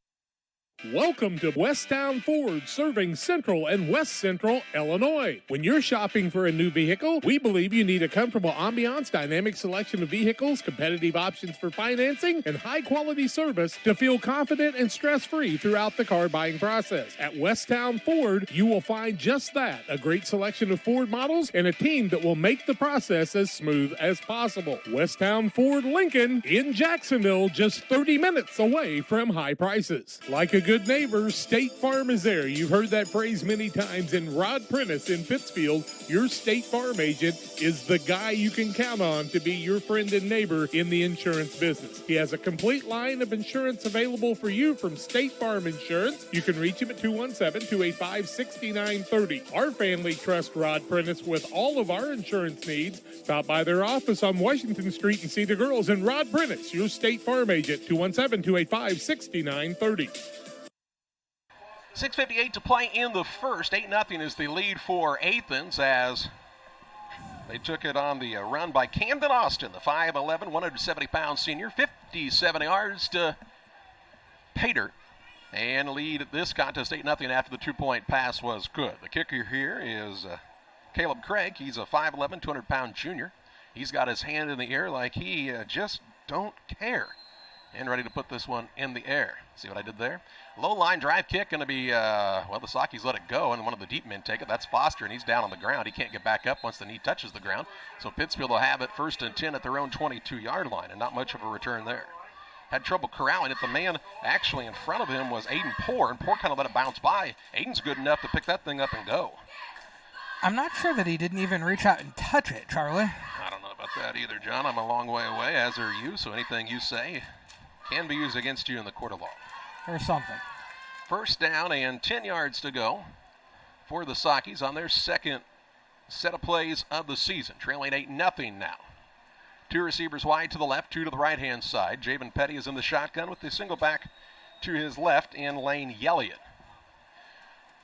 Welcome to Westtown Ford, serving Central and West Central Illinois. When you're shopping for a new vehicle, we believe you need a comfortable ambiance, dynamic selection of vehicles, competitive options for financing, and high-quality service to feel confident and stress-free throughout the car buying process. At Westtown Ford, you will find just that, a great selection of Ford models and a team that will make the process as smooth as possible. Westtown Ford Lincoln in Jacksonville, just 30 minutes away from high prices. Like a good neighbor, State Farm is there. You've heard that phrase many times. And Rod Prentice in Pittsfield, your State Farm agent, is the guy you can count on to be your friend and neighbor in the insurance business. He has a complete line of insurance available for you from State Farm Insurance. You can reach him at 217-285-6930. Our family trusts Rod Prentice with all of our insurance needs. Stop by their office on Washington Street and see the girls. And Rod Prentice, your State Farm agent, 217-285-6930. 6:58 to play in the first. 8-0 is the lead for Athens as they took it on the run by Camden Austin, the 5'11", 170-pound senior, 57 yards to Pater, and lead this contest 8-0 after the 2-point pass was good. The kicker here is Caleb Craig. He's a 5'11", 200-pound junior. He's got his hand in the air like he just don't care, and ready to put this one in the air. See what I did there? Low line drive kick going to be, the Saukees let it go, and one of the deep men take it. That's Foster, and he's down on the ground. He can't get back up once the knee touches the ground. So Pittsfield will have it 1st and 10 at their own 22-yard line, and not much of a return there. Had trouble corralling it. The man actually in front of him was Aiden Poore, and Poore kind of let it bounce by. Aiden's good enough to pick that thing up and go. I'm not sure that he didn't even reach out and touch it, Charlie. I don't know about that either, John. I'm a long way away, as are you, so anything you say can be used against you in the court of law. Or something. 1st down and 10 yards to go for the Saukees on their second set of plays of the season. Trailing 8-0 now. 2 receivers wide to the left, 2 to the right-hand side. Javen Petty is in the shotgun with the single back to his left in Lane Yelliot.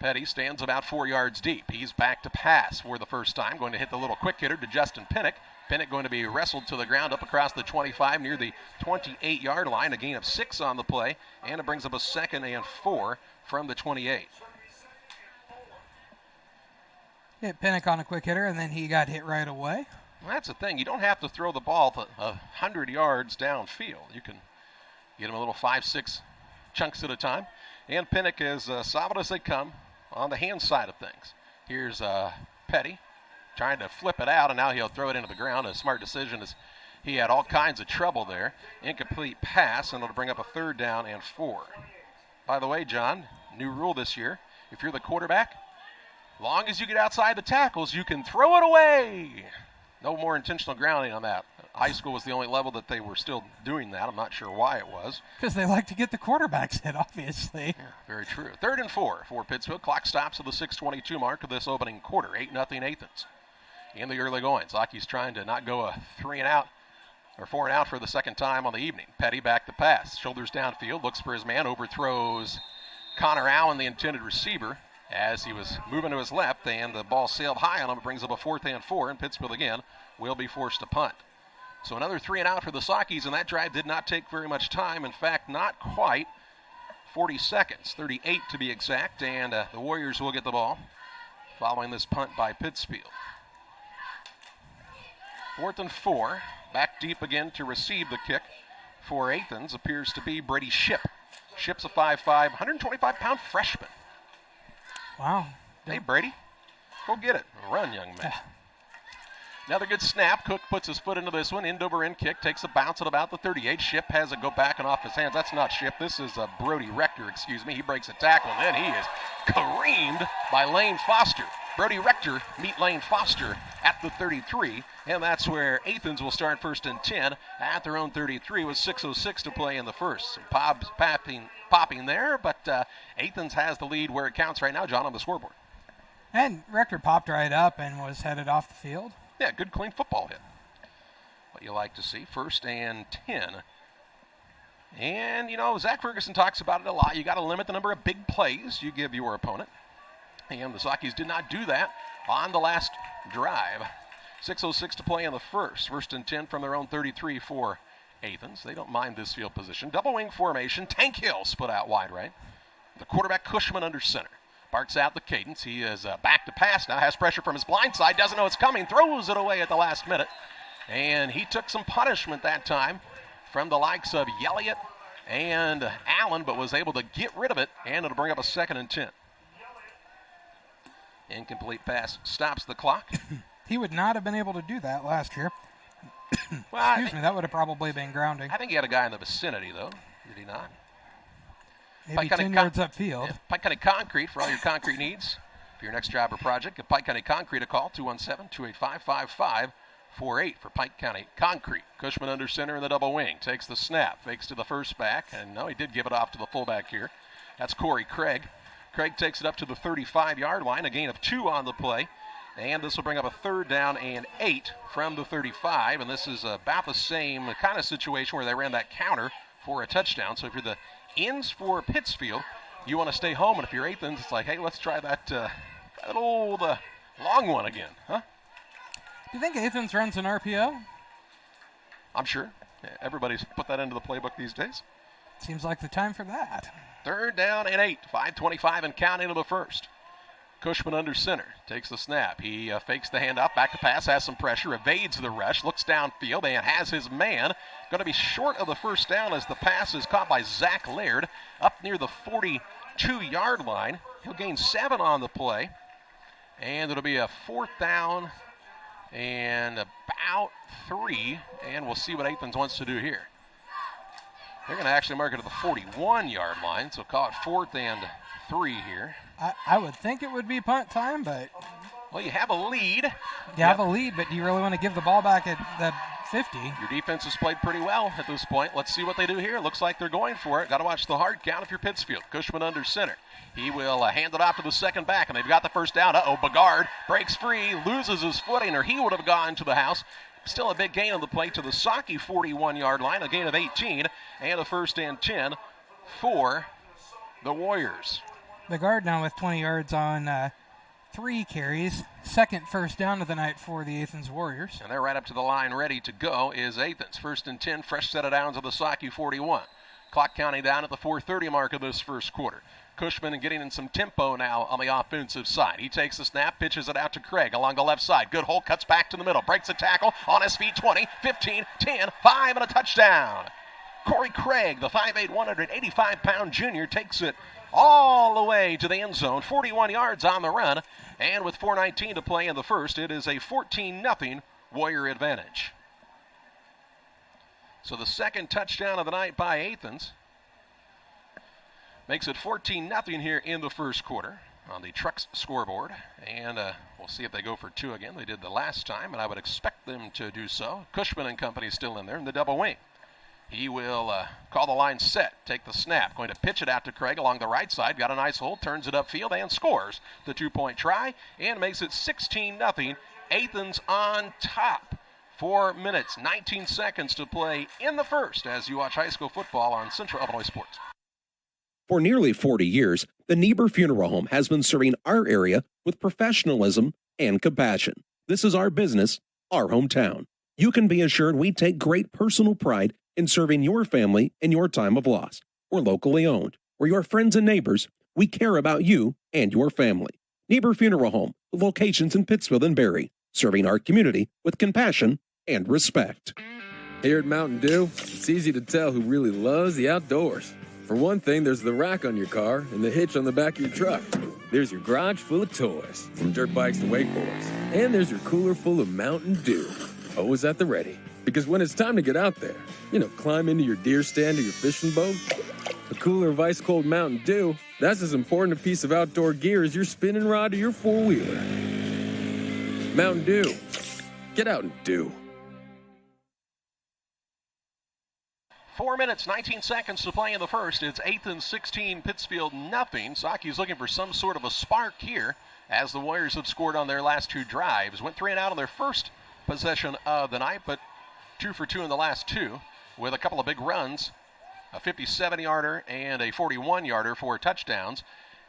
Petty stands about 4 yards deep. He's back to pass for the first time. Going to hit the little quick hitter to Justin Pinnock. Pinnock going to be wrestled to the ground up across the 25 near the 28-yard line. A gain of 6 on the play, and it brings up a 2nd and 4 from the 28. Hit Pinnock on a quick hitter, and then he got hit right away. Well, that's the thing. You don't have to throw the ball 100 yards downfield. You can get him a little 5-6 chunks at a time. And Pinnock is solid as they come on the hand side of things. Here's Petty trying to flip it out, and now he'll throw it into the ground. A smart decision as he had all kinds of trouble there. Incomplete pass, and it'll bring up a 3rd down and 4. By the way, John, new rule this year. If you're the quarterback, long as you get outside the tackles, you can throw it away. No more intentional grounding on that. High school was the only level that they were still doing that. I'm not sure why it was. Because they like to get the quarterbacks hit, obviously. Yeah, very true. 3rd and 4 for Pittsfield. Clock stops at the 6:22 mark of this opening quarter. 8-0 Athens. In the early going, Saukees trying to not go a 4 and out for the second time on the evening. Petty back to pass. Shoulders downfield, looks for his man, overthrows Connor Allen, the intended receiver, as he was moving to his left, and the ball sailed high on him. It brings up a 4th and 4, and Pittsfield again will be forced to punt. So another 3 and out for the Saukees, and that drive did not take very much time. In fact, not quite 40 seconds, 38 to be exact, and the Warriors will get the ball following this punt by Pittsfield. 4th and 4, back deep again to receive the kick for Athens appears to be Brady Shipp. Shipp's a 5'5", 125-pound freshman. Wow. Hey, Brady, go get it. Run, young man. Another good snap. Cook puts his foot into this one. End-over-end kick. Takes a bounce at about the 38. Shipp has it go back and off his hands. That's not Shipp. This is Brody Rector, excuse me. He breaks a tackle, and then he is careened by Lane Foster. Brody Rector meet Lane Foster at the 33, and that's where Athens will start 1st and 10 at their own 33 with 6:06 to play in the first. Some popping there, but Athens has the lead where it counts right now, John, on the scoreboard. And Rector popped right up and was headed off the field. Yeah, good clean football hit. What you like to see. 1st and 10. And, Zach Ferguson talks about it a lot. You got to limit the number of big plays you give your opponent. And the Saukees did not do that on the last drive. 6:06 to play in the first. 1st and 10 from their own 33 for Athens. They don't mind this field position. Double wing formation. Tank Hill split out wide right. The quarterback, Cushman, under center. Barks out the cadence. He is back to pass now. Has pressure from his blind side. Doesn't know it's coming. Throws it away at the last minute. And he took some punishment that time from the likes of Elliott and Allen, but was able to get rid of it. And it'll bring up a 2nd and 10. Incomplete pass stops the clock. He would not have been able to do that last year. Well, Excuse me, that would have probably been grounding. I think he had a guy in the vicinity, though. Did he not? Maybe 10 yards upfield. Yeah, Pike County Concrete for all your concrete needs. For your next job or project, give Pike County Concrete a call, 217-285-5548 for Pike County Concrete. Cushman under center in the double wing. Takes the snap, fakes to the first back, and no, he did give it off to the fullback here. That's Corey Craig. Craig takes it up to the 35-yard line, a gain of 2 on the play. And this will bring up a 3rd down and 8 from the 35. And this is about the same kind of situation where they ran that counter for a touchdown. So if you're the ends for Pittsfield, you want to stay home. And if you're Athens, it's like, hey, let's try that old long one again, huh? Do you think Athens runs an RPO? I'm sure. Yeah, everybody's put that into the playbook these days. Seems like the time for that. 3rd down and 8. 5:25 and count into the first. Cushman under center, takes the snap. He fakes the handoff, back to pass, has some pressure, evades the rush, looks downfield, and has his man. Going to be short of the first down as the pass is caught by Zach Laird up near the 42-yard line. He'll gain 7 on the play, and it'll be a 4th down and about 3, and we'll see what Athens wants to do here. They're going to actually mark it at the 41-yard line, so call it 4th and 3 here. I would think it would be punt time, but... Well, you have a lead. You have a lead, but do you really want to give the ball back at the 50? Your defense has played pretty well at this point. Let's see what they do here. Looks like they're going for it. Got to watch the hard count if you're Pittsfield. Cushman under center. He will hand it off to the second back, and they've got the first down. Begard breaks free, loses his footing, or he would have gone to the house. Still a big gain on the play to the Saukees 41-yard line, a gain of 18, and a 1st and 10 for the Warriors. Begard now with 20 yards on 3 carries. 2nd first down of the night for the Athens Warriors. And they're right up to the line, ready to go is Athens. 1st and 10, fresh set of downs of the Saukees 41. Clock counting down at the 4:30 mark of this first quarter. Cushman getting in some tempo now on the offensive side. He takes the snap, pitches it out to Craig along the left side. Good hole, cuts back to the middle, breaks a tackle on his feet, 20, 15, 10, 5, and a touchdown. Corey Craig, the 5'8", 185-pound junior, takes it all the way to the end zone, 41 yards on the run, and with 4:19 to play in the first, it is a 14-0 Warrior advantage. So the second touchdown of the night by Athens makes it 14-0 here in the first quarter on the Trucks scoreboard, and we'll see if they go for 2 again. They did the last time, and I would expect them to do so. Cushman and company still in there in the double wing. He will call the line set, take the snap, going to pitch it out to Craig along the right side, got a nice hole, turns it upfield, and scores the 2-point try, and makes it 16-0. Athens on top. 4 minutes, 19 seconds to play in the first as you watch high school football on Central Illinois Sports. For nearly 40 years, the Niebuhr Funeral Home has been serving our area with professionalism and compassion. This is our business, our hometown. You can be assured we take great personal pride in serving your family in your time of loss. We're locally owned. We're your friends and neighbors. We care about you and your family. Niebuhr Funeral Home, with locations in Pittsfield and Barry, serving our community with compassion and respect. Here at Mountain Dew, it's easy to tell who really loves the outdoors. For one thing, there's the rack on your car and the hitch on the back of your truck. There's your garage full of toys, from dirt bikes to wakeboards. And there's your cooler full of Mountain Dew, always at the ready. Because when it's time to get out there, climb into your deer stand or your fishing boat, a cooler of ice-cold Mountain Dew, that's as important a piece of outdoor gear as your spinning rod or your four-wheeler. Mountain Dew. Get out and do. 4 minutes, 19 seconds to play in the first. It's Athens 16, Pittsfield nothing. Saukees looking for some sort of a spark here as the Warriors have scored on their last 2 drives. Went 3 and out on their first possession of the night, but 2 for 2 in the last 2 with a couple of big runs, a 57-yarder and a 41-yarder for touchdowns.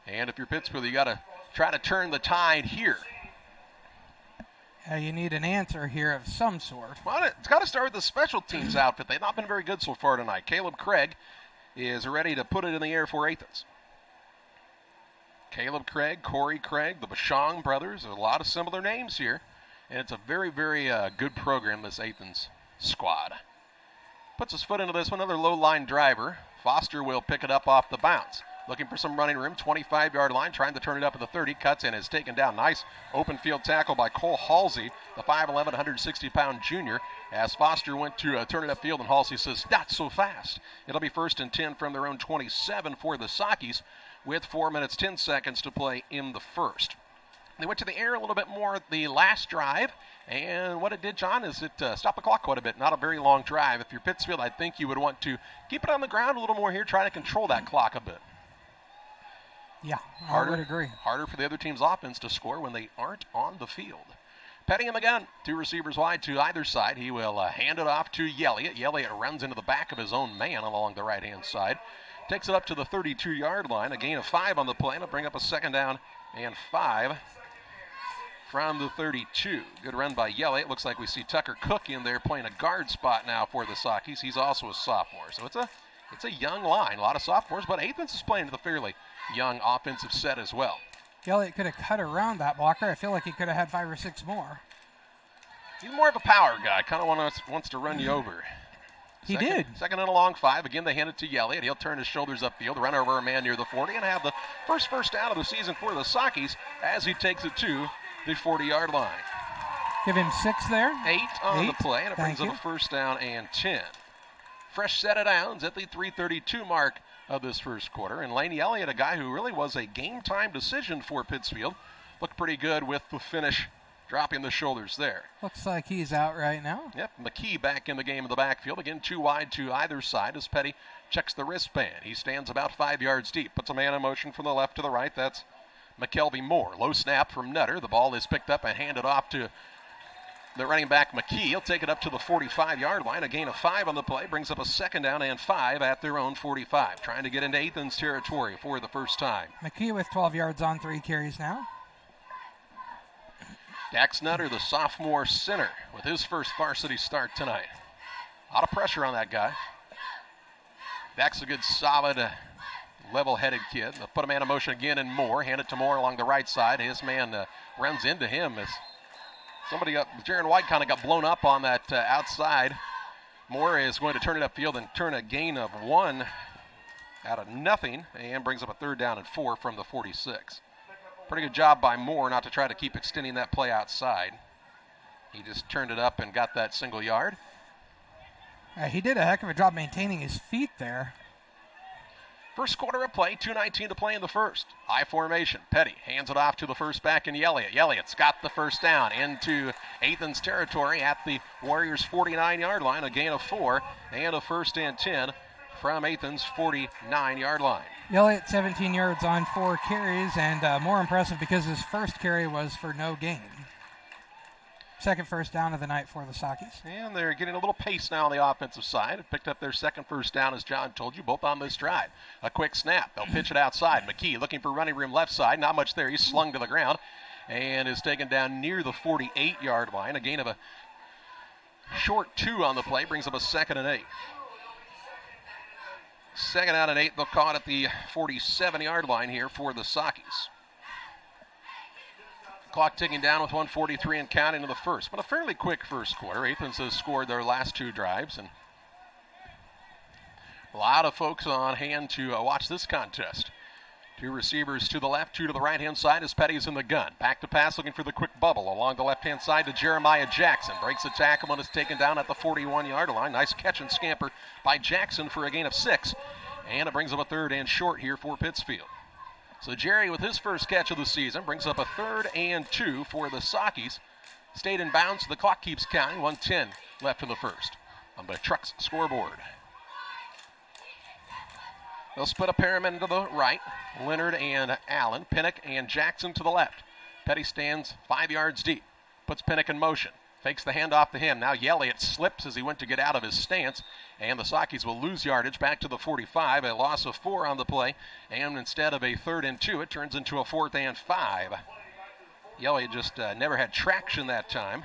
And if you're Pittsfield, you got to try to turn the tide here. You need an answer here of some sort. Well, it's got to start with the special teams outfit. They've not been very good so far tonight. Caleb Craig is ready to put it in the air for Athens. Caleb Craig, Corey Craig, the Bashong brothers. There's a lot of similar names here. And it's a very, very good program, this Athens squad. Puts his foot into this one, another low-line driver. Foster will pick it up off the bounce. Looking for some running room, 25-yard line, trying to turn it up at the 30. Cuts and is taken down. Nice open field tackle by Cole Halsey, the 5'11", 160-pound junior. As Foster went to turn it upfield, and Halsey says, not so fast. It'll be 1st and 10 from their own 27 for the Saukees with 4 minutes, 10 seconds to play in the first. They went to the air a little bit more the last drive, and what it did, John, is it stopped the clock quite a bit. Not a very long drive. If you're Pittsfield, I think you would want to keep it on the ground a little more here, try to control that clock a bit. Yeah, I would agree. Harder for the other team's offense to score when they aren't on the field. Petty in the gun, 2 receivers wide to either side. He will hand it off to Yelliot. Yelliot runs into the back of his own man along the right-hand side. Takes it up to the 32-yard line. A gain of 5 on the play. It'll bring up a 2nd down and 5 from the 32. Good run by Yelliot. Looks like we see Tucker Cook in there playing a guard spot now for the Saukees. He's also a sophomore. So it's a young line. A lot of sophomores, but Athens is playing with a fairly young offensive set as well. Elliott could have cut around that blocker. I feel like he could have had 5 or 6 more. He's more of a power guy. Kind of wants to run you over. He did. 2nd and a long 5. Again, they hand it to Elliott. He'll turn his shoulders upfield, run over a man near the 40, and have the first down of the season for the Saukees as he takes it to the 40-yard line. Give him 6 there. 8 on the play, and it brings up a 1st down and 10. Fresh set of downs at the 3:32 mark of this first quarter. And Laney Elliott, a guy who really was a game-time decision for Pittsfield, looked pretty good with the finish, dropping the shoulders there. Looks like he's out right now. Yep, McKee back in the game in the backfield. Again, 2 wide to either side as Petty checks the wristband. He stands about 5 yards deep, puts a man in motion from the left to the right. That's McKelvey Moore. Low snap from Nutter. The ball is picked up and handed off to the running back McKee. He'll take it up to the 45-yard line. A gain of 5 on the play. Brings up a 2nd down and 5 at their own 45. Trying to get into Athens territory for the first time. McKee with 12 yards on 3 carries now. Dax Nutter, the sophomore center, with his first varsity start tonight. A lot of pressure on that guy. Dax a good, solid, level-headed kid. They'll put a man in motion again and Moore. Hand it to Moore along the right side. His man runs into him as Jaron White kind of got blown up on that outside. Moore is going to turn it upfield and turn a gain of 1 out of nothing and brings up a 3rd down and 4 from the 46. Pretty good job by Moore not to try to keep extending that play outside. He just turned it up and got that single yard. He did a heck of a job maintaining his feet there. First quarter of play, 2:19 to play in the first. High formation. Petty hands it off to the first back in Yelliot. Yelliott's got the 1st down into Athens territory at the Warriors' 49-yard line. A gain of 4 and a 1st and 10 from Athens' 49-yard line. Yelliott 17 yards on 4 carries, and more impressive because his first carry was for no gain. Second 1st down of the night for the Saukees. And they're getting a little pace now on the offensive side. It picked up their second 1st down, as John told you, both on this drive. A quick snap. They'll pitch it outside. McKee looking for running room left side. Not much there. He's slung to the ground and is taken down near the 48-yard line. A gain of a short 2 on the play. Brings up a 2nd and 8. 2nd out and 8. They'll call it at the 47-yard line here for the Saukees. Clock ticking down with 1:43 and counting in the first. But a fairly quick first quarter. Athens has scored their last 2 drives. And a lot of folks on hand to watch this contest. 2 receivers to the left, 2 to the right-hand side as Petty's in the gun. Back to pass, looking for the quick bubble along the left-hand side to Jeremiah Jackson. Breaks the tackle and is taken down at the 41-yard line. Nice catch and scamper by Jackson for a gain of 6. And it brings up a 3rd and short here for Pittsfield. So Jerry, with his first catch of the season, brings up a 3rd and 2 for the Saukees. Stayed in bounds. The clock keeps counting. 1:10 left in the first on the Trucks scoreboard. They'll split a pair of men to the right. Leonard and Allen. Pinnock and Jackson to the left. Petty stands 5 yards deep. Puts Pinnock in motion. Fakes the handoff to him. Now Yelliott slips as he went to get out of his stance. And the Saukees will lose yardage back to the 45. A loss of 4 on the play. And instead of a 3rd and 2, it turns into a 4th and 5. Yelliott just never had traction that time.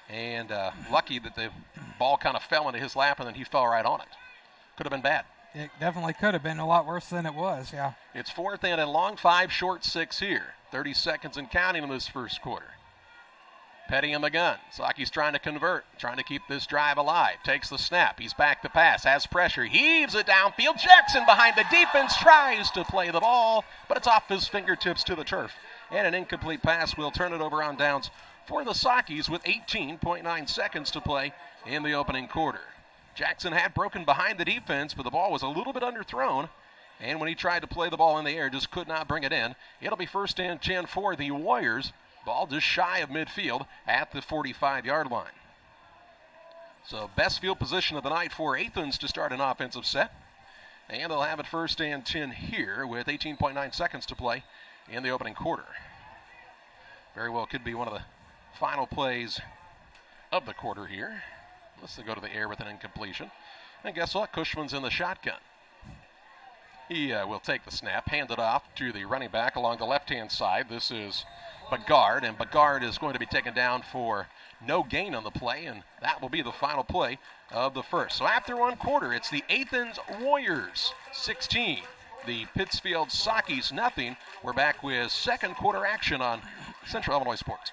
And lucky that the ball kind of fell into his lap and then he fell right on it. Could have been bad. It definitely could have been a lot worse than it was, yeah. It's 4th and a long, 5 short 6 here. 30 seconds and counting in this first quarter. Petty in the gun. Saukees trying to convert, trying to keep this drive alive. Takes the snap. He's back to pass, has pressure, heaves it downfield. Jackson behind the defense tries to play the ball, but it's off his fingertips to the turf. And an incomplete pass will turn it over on downs for the Saukees with 18.9 seconds to play in the opening quarter. Jackson had broken behind the defense, but the ball was a little bit underthrown. And when he tried to play the ball in the air, just could not bring it in. It'll be 1st and 10 for the Warriors. Ball just shy of midfield at the 45-yard line. So best field position of the night for Athens to start an offensive set. And they'll have it 1st and 10 here with 18.9 seconds to play in the opening quarter. Very well could be one of the final plays of the quarter here. Unless they go to the air with an incompletion. And guess what? Cushman's in the shotgun. He will take the snap, hand it off to the running back along the left-hand side. This is Begard, and Begard is going to be taken down for no gain on the play, and that will be the final play of the first. So after one quarter, it's the Athens Warriors 16, the Pittsfield Saukees nothing. We're back with second quarter action on Central Illinois Sports.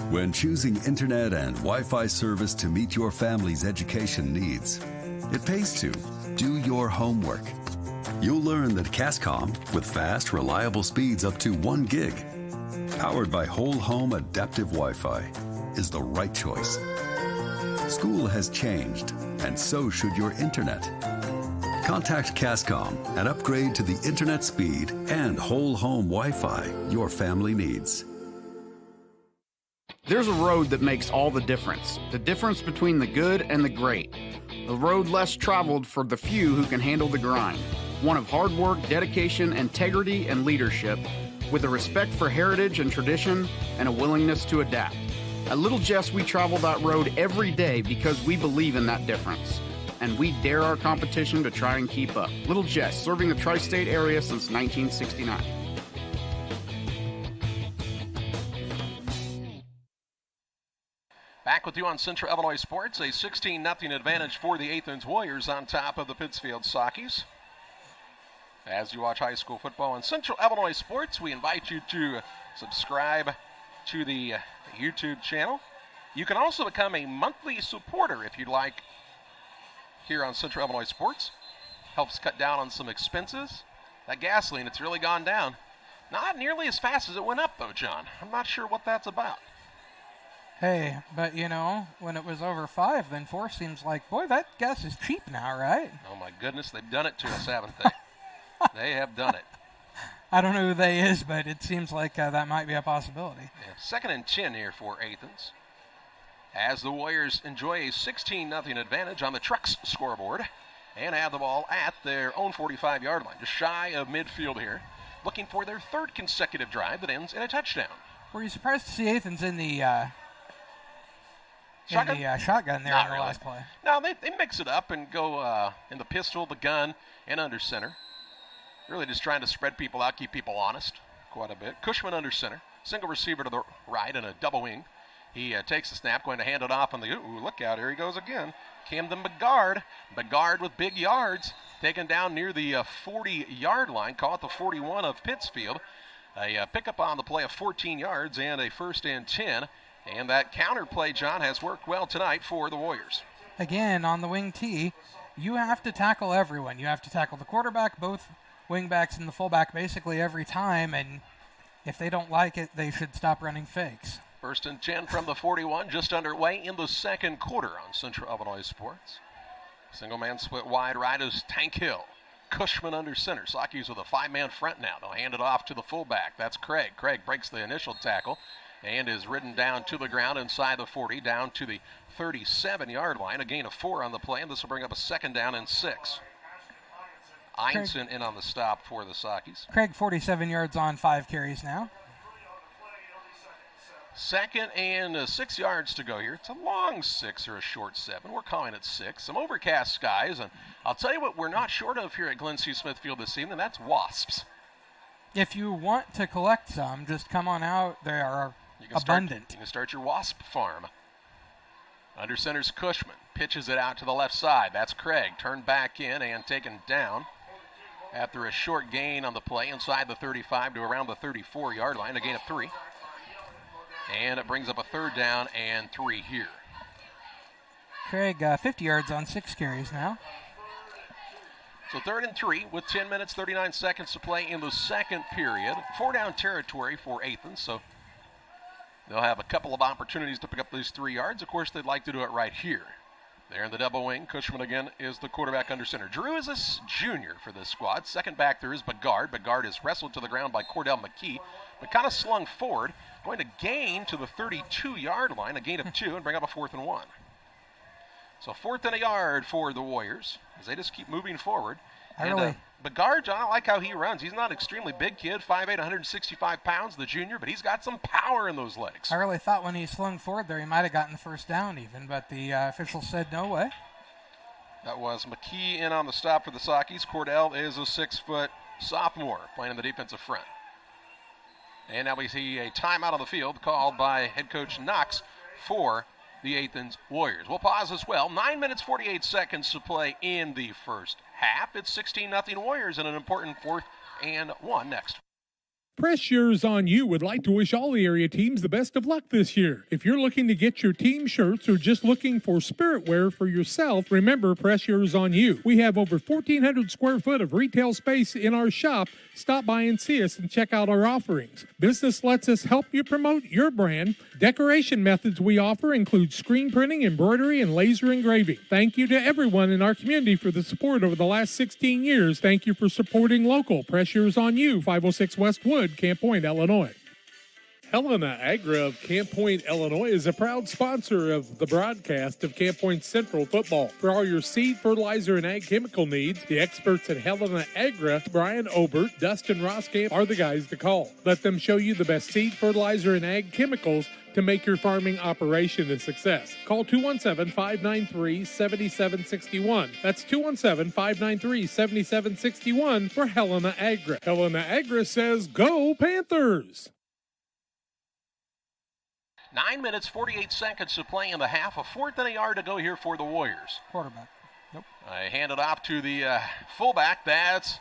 When choosing internet and Wi-Fi service to meet your family's education needs, it pays to do your homework. You'll learn that Cascom, with fast, reliable speeds up to 1 gig, powered by whole home adaptive Wi-Fi, is the right choice. School has changed, and so should your internet. Contact Cascom and upgrade to the internet speed and whole home Wi-Fi your family needs. There's a road that makes all the difference between the good and the great. A road less traveled for the few who can handle the grind. One of hard work, dedication, integrity, and leadership, with a respect for heritage and tradition and a willingness to adapt. At Little Jess, we travel that road every day because we believe in that difference. And we dare our competition to try and keep up. Little Jess, serving the tri-state area since 1969. Back with you on Central Illinois Sports, a 16-0 advantage for the Athens Warriors on top of the Pittsfield Saukees. As you watch high school football on Central Illinois Sports, we invite you to subscribe to the YouTube channel. You can also become a monthly supporter if you'd like here on Central Illinois Sports. Helps cut down on some expenses. That gasoline, it's really gone down. Not nearly as fast as it went up, though, John. I'm not sure what that's about. Hey, but you know, when it was over 5, then 4 seems like, boy, that gas is cheap now, right? Oh, my goodness, they've done it to us, haven't they? They have done it. I don't know who they is, but it seems like that might be a possibility. Yeah, 2nd and 10 here for Athens, as the Warriors enjoy a 16-0 advantage on the Trucks scoreboard and have the ball at their own 45-yard line, just shy of midfield here, looking for their 3rd consecutive drive that ends in a touchdown. Were you surprised to see Athens in the shotgun there on the last play? No, they mix it up and go in the pistol, the gun, and under center. Really just trying to spread people out, keep people honest quite a bit. Cushman under center. Single receiver to the right and a double wing. He takes the snap, going to hand it off on the, look out, here he goes again. Camden Begard. Begard with big yards. Taken down near the 40-yard line. Call it the 41 of Pittsfield. A pickup on the play of 14 yards and a 1st and 10. And that counter play, John, has worked well tonight for the Warriors. Again, on the wing tee, you have to tackle everyone. You have to tackle the quarterback, both wingbacks and the fullback basically every time, and if they don't like it, they should stop running fakes. 1st and 10 from the 41, just underway in the second quarter on Central Illinois Sports. Single man split wide right is Tank Hill. Cushman under center. Saukees with a 5-man front now. They'll hand it off to the fullback. That's Craig. Craig breaks the initial tackle and is ridden down to the ground inside the 40, down to the 37-yard line. A gain of 4 on the play, and this will bring up a 2nd down and 6. Einson in on the stop for the Saukees. Craig 47 yards on 5 carries now. 2nd and 6 yards to go here. It's a long 6 or a short 7. We're calling it 6. Some overcast skies, and I'll tell you what we're not short of here at Glen C. Smith Field this evening. That's wasps. If you want to collect some, just come on out. They are abundant. You can start your wasp farm. Under center's Cushman. pitches it out to the left side. That's Craig, turned back in and taken down after a short gain on the play inside the 35 to around the 34-yard line, a gain of 3. And it brings up a 3rd down and 3 here. Craig 50 yards on 6 carries now. So 3rd and 3 with 10 minutes, 39 seconds to play in the second period. 4-down territory for Athens, so they'll have a couple of opportunities to pick up these 3 yards. Of course, they'd like to do it right here. There in the double wing, Cushman again is the quarterback under center. Drew is a junior for this squad. Second back there is Begard. Begard is wrestled to the ground by Cordell McKee, but kind of slung forward, going to gain to the 32-yard line, a gain of 2, and bring up a 4th and 1. So 4th and a yard for the Warriors as they just keep moving forward. Begard, John, I like how he runs. He's not an extremely big kid, 5'8", 165 pounds, the junior, but he's got some power in those legs. I really thought when he slung forward there he might have gotten the 1st down even, but the official said no way. That was McKee in on the stop for the Saukees. Cordell is a 6-foot sophomore playing in the defensive front. And now we see a timeout on the field called by head coach Knox for the Athens Warriors. We'll pause as well. 9 minutes, 48 seconds to play in the first half. It's 16-0 Warriors and an important 4th and 1 next. Pressures on You would like to wish all the area teams the best of luck this year. If you're looking to get your team shirts or just looking for spirit wear for yourself, remember Pressures on You. We have over 1,400 square foot of retail space in our shop. Stop by and see us and check out our offerings. Business lets us help you promote your brand. Decoration methods we offer include screen printing, embroidery, and laser engraving. Thank you to everyone in our community for the support over the last 16 years. Thank you for supporting local. Pressures on You, 506 West Wood, Camp Point, Illinois. Helena Agra of Camp Point, Illinois is a proud sponsor of the broadcast of Camp Point Central football. For all your seed, fertilizer, and ag chemical needs, the experts at Helena Agra, Brian Obert, Dustin Roskamp, are the guys to call. Let them show you the best seed, fertilizer, and ag chemicals to make your farming operation a success. Call 217-593-7761. That's 217-593-7761 for Helena Agra. Helena Agra says, go Panthers! 9 minutes, 48 seconds to play in the half. A 4th and a yard to go here for the Warriors. Quarterback. Nope. I hand it off to the fullback. That's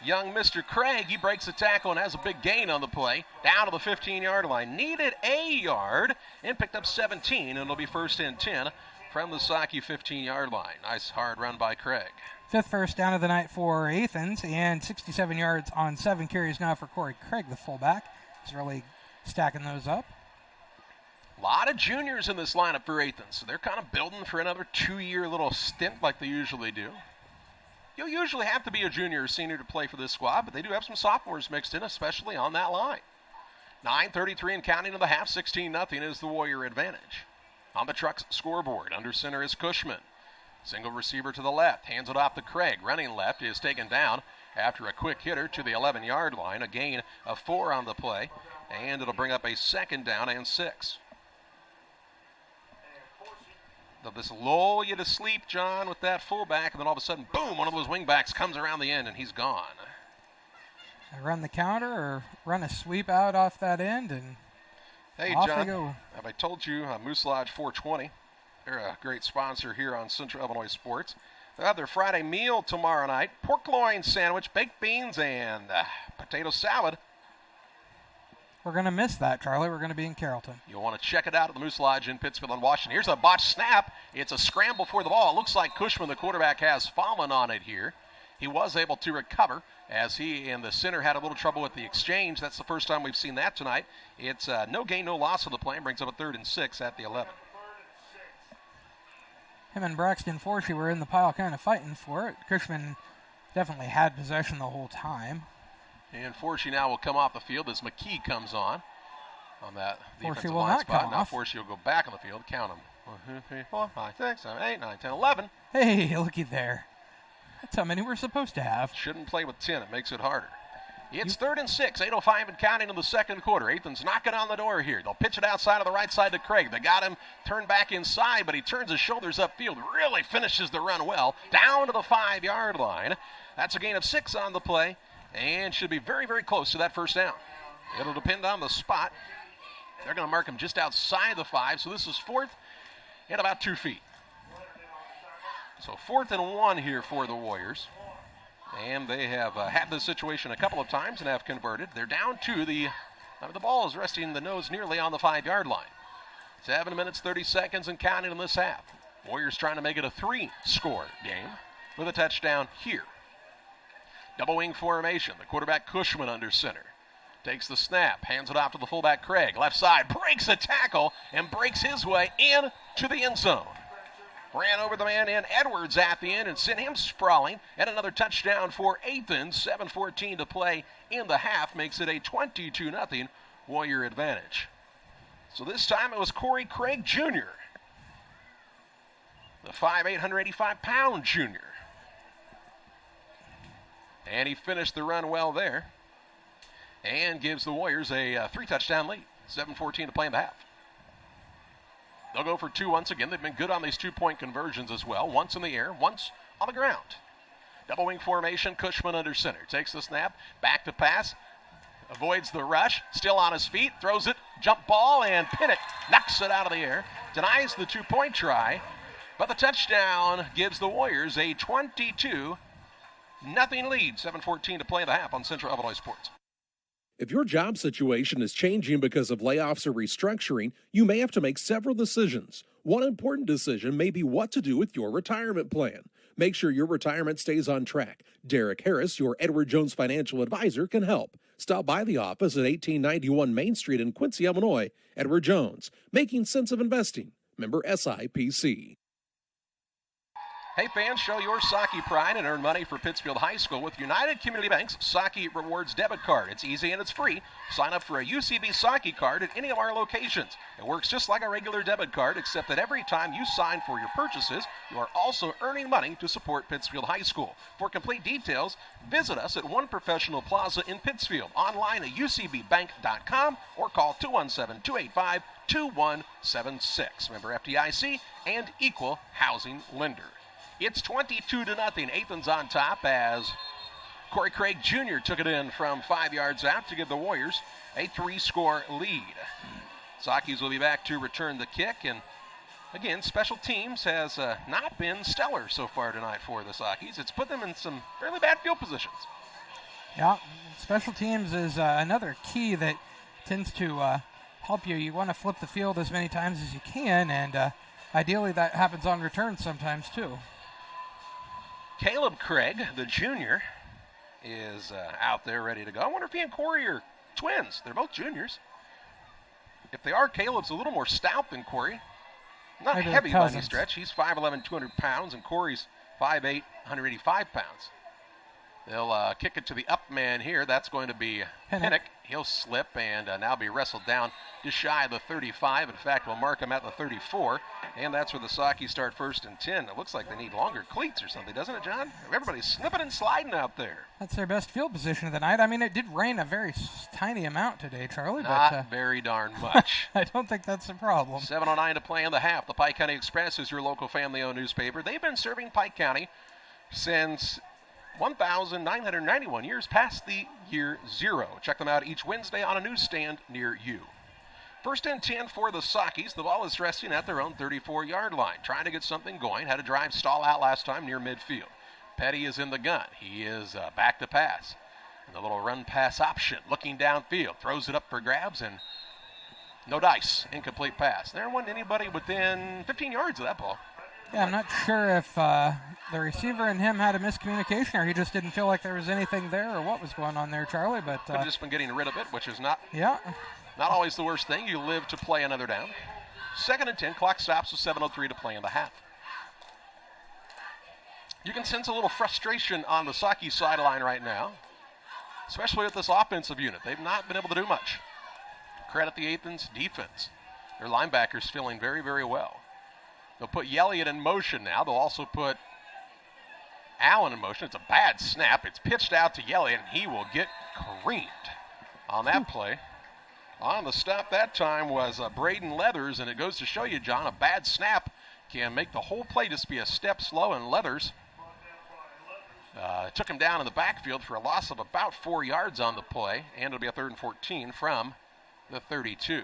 young Mr. Craig. He breaks the tackle and has a big gain on the play. Down to the 15-yard line. Needed a yard and picked up 17. And it'll be 1st and 10 from the Saukee 15-yard line. Nice hard run by Craig. 5th first down of the night for Athens and 67 yards on 7 carries now for Corey Craig, the fullback. He's really stacking those up. A lot of juniors in this lineup for Athens, so they're kind of building for another 2-year little stint like they usually do. You'll usually have to be a junior or senior to play for this squad, but they do have some sophomores mixed in, especially on that line. 9:33 and counting to the half, 16-0 is the Warrior advantage. On the Trucks scoreboard, under center is Cushman. Single receiver to the left, hands it off to Craig. Running left is taken down after a quick hitter to the 11-yard line, a gain of 4 on the play, and it'll bring up a 2nd down and 6. They'll just lull you to sleep, John, with that fullback, and then all of a sudden, boom, one of those wingbacks comes around the end, and he's gone. Run the counter or run a sweep out off that end, and hey, off John, they go. Have I told you, Moose Lodge 420, they're a great sponsor here on Central Illinois Sports. They'll have their Friday meal tomorrow night, pork loin sandwich, baked beans, and potato salad. We're going to miss that, Charlie. We're going to be in Carrollton. You'll want to check it out at the Moose Lodge in Pittsfield and Washington. Here's a botched snap. It's a scramble for the ball. It looks like Cushman, the quarterback, has fallen on it here. He was able to recover as he and the center had a little trouble with the exchange. That's the first time we've seen that tonight. It's no gain, no loss on the play, and brings up a 3rd and 6 at the 11. Him and Braxton Forshee were in the pile kind of fighting for it. Cushman definitely had possession the whole time. And Forshee now will come off the field as McKee comes on that defensive will line not spot. come Now off. Forshee will go back on the field. Count them. 1, 2, 3, 4, 5, 6, 7, 8, 9, 10, 11. Hey, looky there. That's how many we're supposed to have. Shouldn't play with 10. It makes it harder. It's 3rd and 6, 8:05 and counting in the second quarter. Athens knocking on the door here. They'll pitch it outside of the right side to Craig. They got him turned back inside, but he turns his shoulders upfield. Really finishes the run well. Down to the 5-yard line. That's a gain of 6 on the play and should be very, very close to that 1st down. It'll depend on the spot. They're going to mark him just outside the 5, so this is 4th and about 2 feet. So 4th and 1 here for the Warriors. And they have had this situation a couple of times and have converted. They're down 2. The ball is resting the nose nearly on the 5-yard line. 7 minutes, 30 seconds and counting in this half. Warriors trying to make it a 3-score game with a touchdown here. Double wing formation. The quarterback Cushman under center. Takes the snap, hands it off to the fullback Craig. Left side, breaks a tackle and breaks his way into the end zone. Ran over the man in Edwards at the end and sent him sprawling. And another touchdown for Athens. 7:14 to play in the half makes it a 22-0 Warrior advantage. So this time it was Corey Craig Jr., the 5'8", 185-pound junior. And he finished the run well there and gives the Warriors a 3-touchdown lead. 7:14 to play in the half. They'll go for 2 once again. They've been good on these 2-point conversions as well. Once in the air, once on the ground. Double wing formation, Cushman under center. Takes the snap, back to pass, avoids the rush, still on his feet, throws it, jump ball, and Pinnock knocks it out of the air. Denies the 2-point try, but the touchdown gives the Warriors a 22-0 lead. 7:14 to play in the half on Central Illinois Sports. If your job situation is changing because of layoffs or restructuring, you may have to make several decisions. One important decision may be what to do with your retirement plan. Make sure your retirement stays on track. Derek Harris, your Edward Jones financial advisor, can help. Stop by the office at 1891 Main Street in Quincy, Illinois. Edward Jones, making sense of investing. Member SIPC. Hey fans, show your Saukee pride and earn money for Pittsfield High School with United Community Bank's Saukee Rewards debit card. It's easy and it's free. Sign up for a UCB Saukee card at any of our locations. It works just like a regular debit card, except that every time you sign for your purchases, you are also earning money to support Pittsfield High School. For complete details, visit us at One Professional Plaza in Pittsfield, online at ucbbank.com, or call 217-285-2176. Member FDIC and equal housing lender. It's 22-0. Athens on top as Corey Craig Jr. took it in from 5 yards out to give the Warriors a 3-score lead. Saukees will be back to return the kick. And again, special teams has not been stellar so far tonight for the Saukees. It's put them in some fairly bad field positions. Yeah, special teams is another key that tends to help you. You want to flip the field as many times as you can, and ideally that happens on return sometimes too. Caleb Craig, the junior, is out there ready to go. I wonder if he and Corey are twins. They're both juniors. If they are, Caleb's a little more stout than Corey. Not Maybe heavy by any stretch. He's 5'11", 200 pounds, and Corey's 5'8", 185 pounds. They'll kick it to the up man here. That's going to be Pinnock. He'll slip and now be wrestled down just shy of the 35. In fact, we'll mark him at the 34. And that's where the Saukees start 1st and 10. It looks like they need longer cleats or something, doesn't it, John? Everybody's slipping and sliding out there. That's their best field position of the night. I mean, it did rain a very tiny amount today, Charlie. Not very darn much. I don't think that's the problem. 7:09 to play in the half. The Pike County Express is your local family-owned newspaper. They've been serving Pike County since 1,991 years past the year 0. Check them out each Wednesday on a newsstand near you. 1st and 10 for the Saukees. The ball is resting at their own 34-yard line. Trying to get something going. Had a drive stall out last time near midfield. Petty is in the gun. He is back to pass. And the little run pass option. Looking downfield. Throws it up for grabs and no dice. Incomplete pass. There wasn't anybody within 15 yards of that ball. Yeah, I'm not sure if the receiver and him had a miscommunication or he just didn't feel like there was anything there or what was going on there, Charlie. But could have just been getting rid of it, which is not always the worst thing. You live to play another down. 2nd and 10. Clock stops with 7:03 to play in the half. You can sense a little frustration on the Saukees sideline right now, especially with this offensive unit. They've not been able to do much. Credit the Athens defense. Their linebackers feeling very, very well. They'll put Yelliott in motion now. They'll also put Allen in motion. It's a bad snap. It's pitched out to Yelliott, and he will get creamed on that play. On the stop that time was Braden Leathers, and it goes to show you, John, a bad snap can make the whole play just be a step slow, and Leathers took him down in the backfield for a loss of about 4 yards on the play, and it'll be a 3rd and 14 from the 32.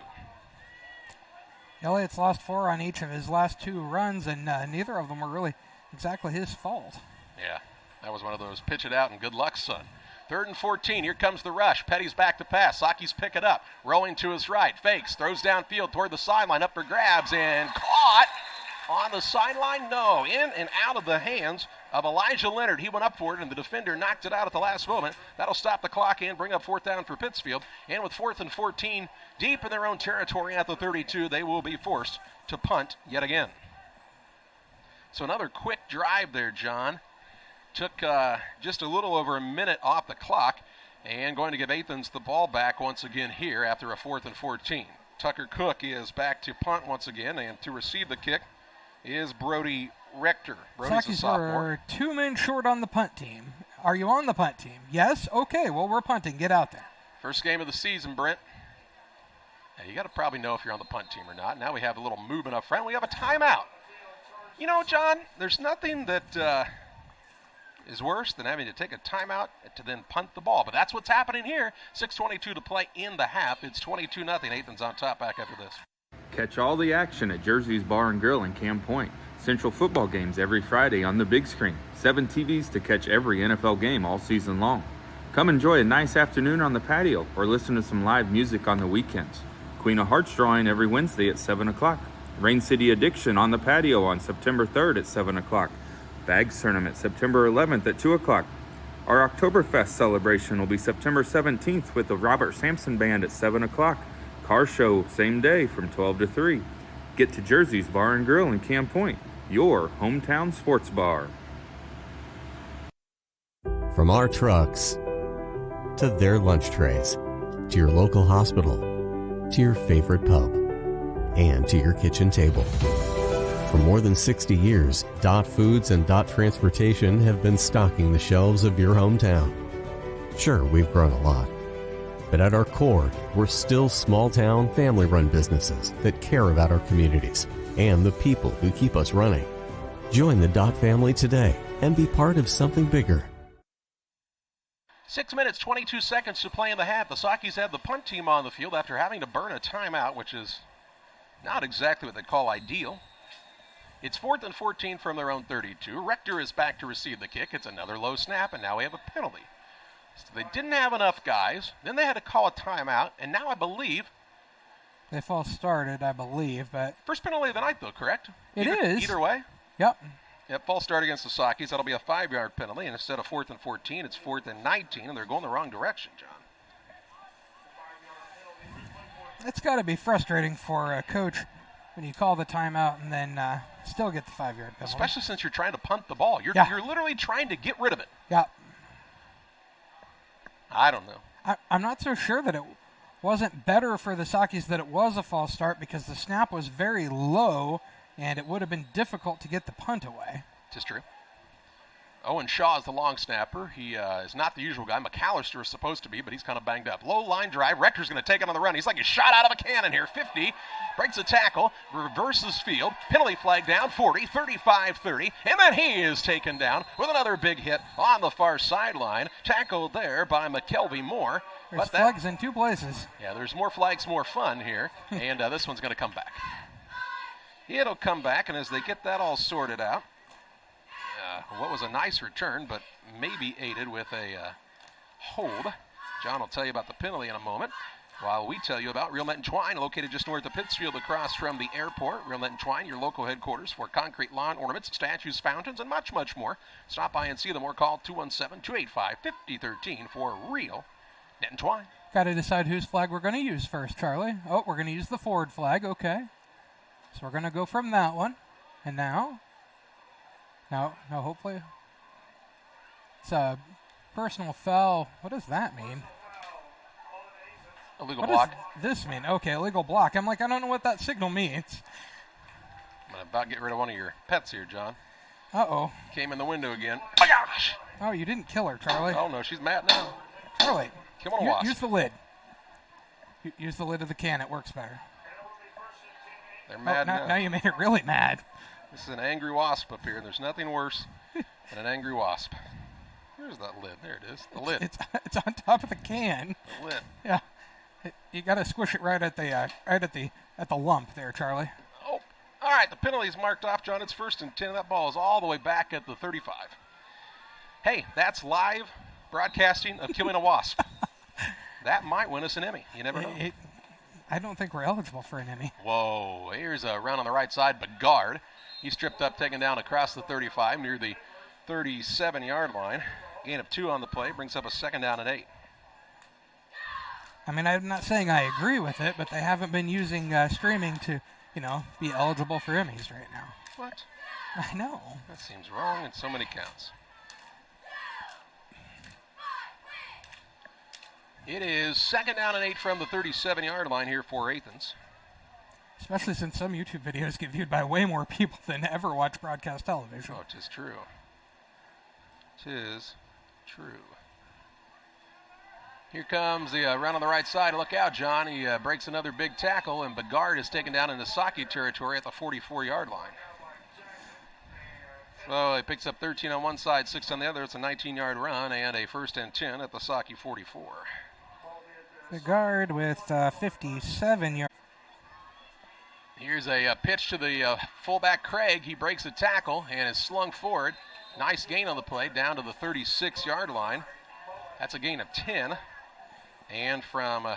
Elliott's lost 4 on each of his last 2 runs, and neither of them were really exactly his fault. Yeah, that was one of those pitch it out and good luck, son. 3rd and 14. Here comes the rush. Petty's back to pass. Saukees pick it up. Rolling to his right. Fakes. Throws downfield toward the sideline. Up for grabs and caught on the sideline. No. In and out of the hands of Elijah Leonard. He went up for it, and the defender knocked it out at the last moment. That'll stop the clock and bring up 4th down for Pittsfield. And with 4th and 14 deep in their own territory at the 32, they will be forced to punt yet again. So another quick drive there, John. Took just a little over a minute off the clock, and going to give Athens the ball back once again here after a 4th and 14. Tucker Cook is back to punt once again, and to receive the kick is Brody Rector. Brody's a sophomore. We're 2 men short on the punt team. Are you on the punt team? Yes? Okay, well, we're punting. Get out there. First game of the season, Brent. Now, you got to probably know if you're on the punt team or not. Now we have a little movement up front. We have a timeout. You know, John, there's nothing that is worse than having to take a timeout to then punt the ball. But that's what's happening here. 6:22 to play in the half. It's 22-0. Athens on top back after this. Catch all the action at Jersey's Bar and Grill in Camp Point. Central football games every Friday on the big screen. 7 TVs to catch every NFL game all season long. Come enjoy a nice afternoon on the patio or listen to some live music on the weekends. Queen of Hearts drawing every Wednesday at 7 o'clock. Rain City Addiction on the patio on September 3rd at 7 o'clock. Bags Tournament September 11th at 2 o'clock. Our Oktoberfest celebration will be September 17th with the Robert Sampson Band at 7 o'clock. Car show same day from 12 to 3. Get to Jersey's Bar and Grill in Camp Point, your hometown sports bar. From our trucks to their lunch trays, to your local hospital, to your favorite pub, and to your kitchen table. For more than 60 years, Dot Foods and Dot Transportation have been stocking the shelves of your hometown. Sure, we've grown a lot, but at our core, we're still small-town, family-run businesses that care about our communities and the people who keep us running. Join the Dot family today and be part of something bigger. 6 minutes, 22 seconds to play in the half. The Saukees have the punt team on the field after having to burn a timeout, which is not exactly what they call ideal. It's 4th and 14 from their own 32. Rector is back to receive the kick. It's another low snap, and now we have a penalty. So they didn't have enough guys. Then they had to call a timeout, and now I believe they false started, I believe, but first penalty of the night, though, correct? It is. Either way? Yep. Yep, false start against the Saukees. That'll be a 5-yard penalty, and instead of 4th and 14, it's 4th and 19, and they're going the wrong direction, John. It's got to be frustrating for a coach when you call the timeout and then still get the 5-yard penalty. Especially since you're trying to punt the ball. You're literally trying to get rid of it. Yeah. I don't know. I'm not so sure that it wasn't better for the Saukees that it was a false start because the snap was very low and it would have been difficult to get the punt away. It's true. Owen Shaw is the long snapper. He is not the usual guy. McAllister is supposed to be, but he's kind of banged up. Low line drive. Rector's going to take it on the run. He's like a shot out of a cannon here. 50. Breaks a tackle. Reverses field. Penalty flag down. 40. 35-30. And then he is taken down with another big hit on the far sideline. Tackled there by McKelvey Moore. There's flags in 2 places. Yeah, there's more flags, more fun here. And this one's going to come back. It'll come back, and as they get that all sorted out, what was a nice return, but maybe aided with a hold. John will tell you about the penalty in a moment, while we tell you about Real Net and Twine, located just north of Pittsfield across from the airport. Real Net and Twine, your local headquarters for concrete lawn ornaments, statues, fountains, and much, much more. Stop by and see them or call 217-285-5013 for Real Net and Twine. Got to decide whose flag we're going to use first, Charlie. Oh, we're going to use the forward flag, okay. So we're going to go from that one. And now, hopefully, it's a personal foul. What does that mean? Illegal block. What does this mean? Okay, illegal block. I'm like, I don't know what that signal means. I'm going to about get rid of one of your pets here, John. Uh-oh. Came in the window again. Oh, gosh. Oh, you didn't kill her, Charlie. Oh, no, she's mad now. Charlie. Come on, wasp. Use the lid. Use the lid of the can. It works better. They're mad now. Now you made it really mad. This is an angry wasp up here, and there's nothing worse than an angry wasp. Where's that lid? There it is. The lid. It's on top of the can. The lid. Yeah. You got to squish it right at the lump there, Charlie. Oh, All right, the penalty's marked off, John. It's 1st and 10. That ball is all the way back at the 35. Hey, that's live broadcasting of killing a wasp. That might win us an Emmy. You never know. I don't think we're eligible for an Emmy. Whoa, here's a run on the right side, Begard. He's stripped up, taken down across the 35 near the 37-yard line. Gain of 2 on the play, brings up a 2nd down and 8. I mean, I'm not saying I agree with it, but they haven't been using streaming to, be eligible for Emmys right now. What? I know. That seems wrong in so many counts. It is 2nd down and 8 from the 37-yard line here for Athens. Especially since some YouTube videos get viewed by way more people than ever watch broadcast television. Oh, 'tis true. 'Tis true. Here comes the run on the right side. Look out, John. He breaks another big tackle, and Begard is taken down into Saukees territory at the 44-yard line. So he picks up 13 on one side, 6 on the other. It's a 19-yard run and a 1st and 10 at the Saukees 44. Begard with 57 yards. Here's a pitch to the fullback, Craig. He breaks a tackle and is slung forward. Nice gain on the play down to the 36-yard line. That's a gain of 10. And from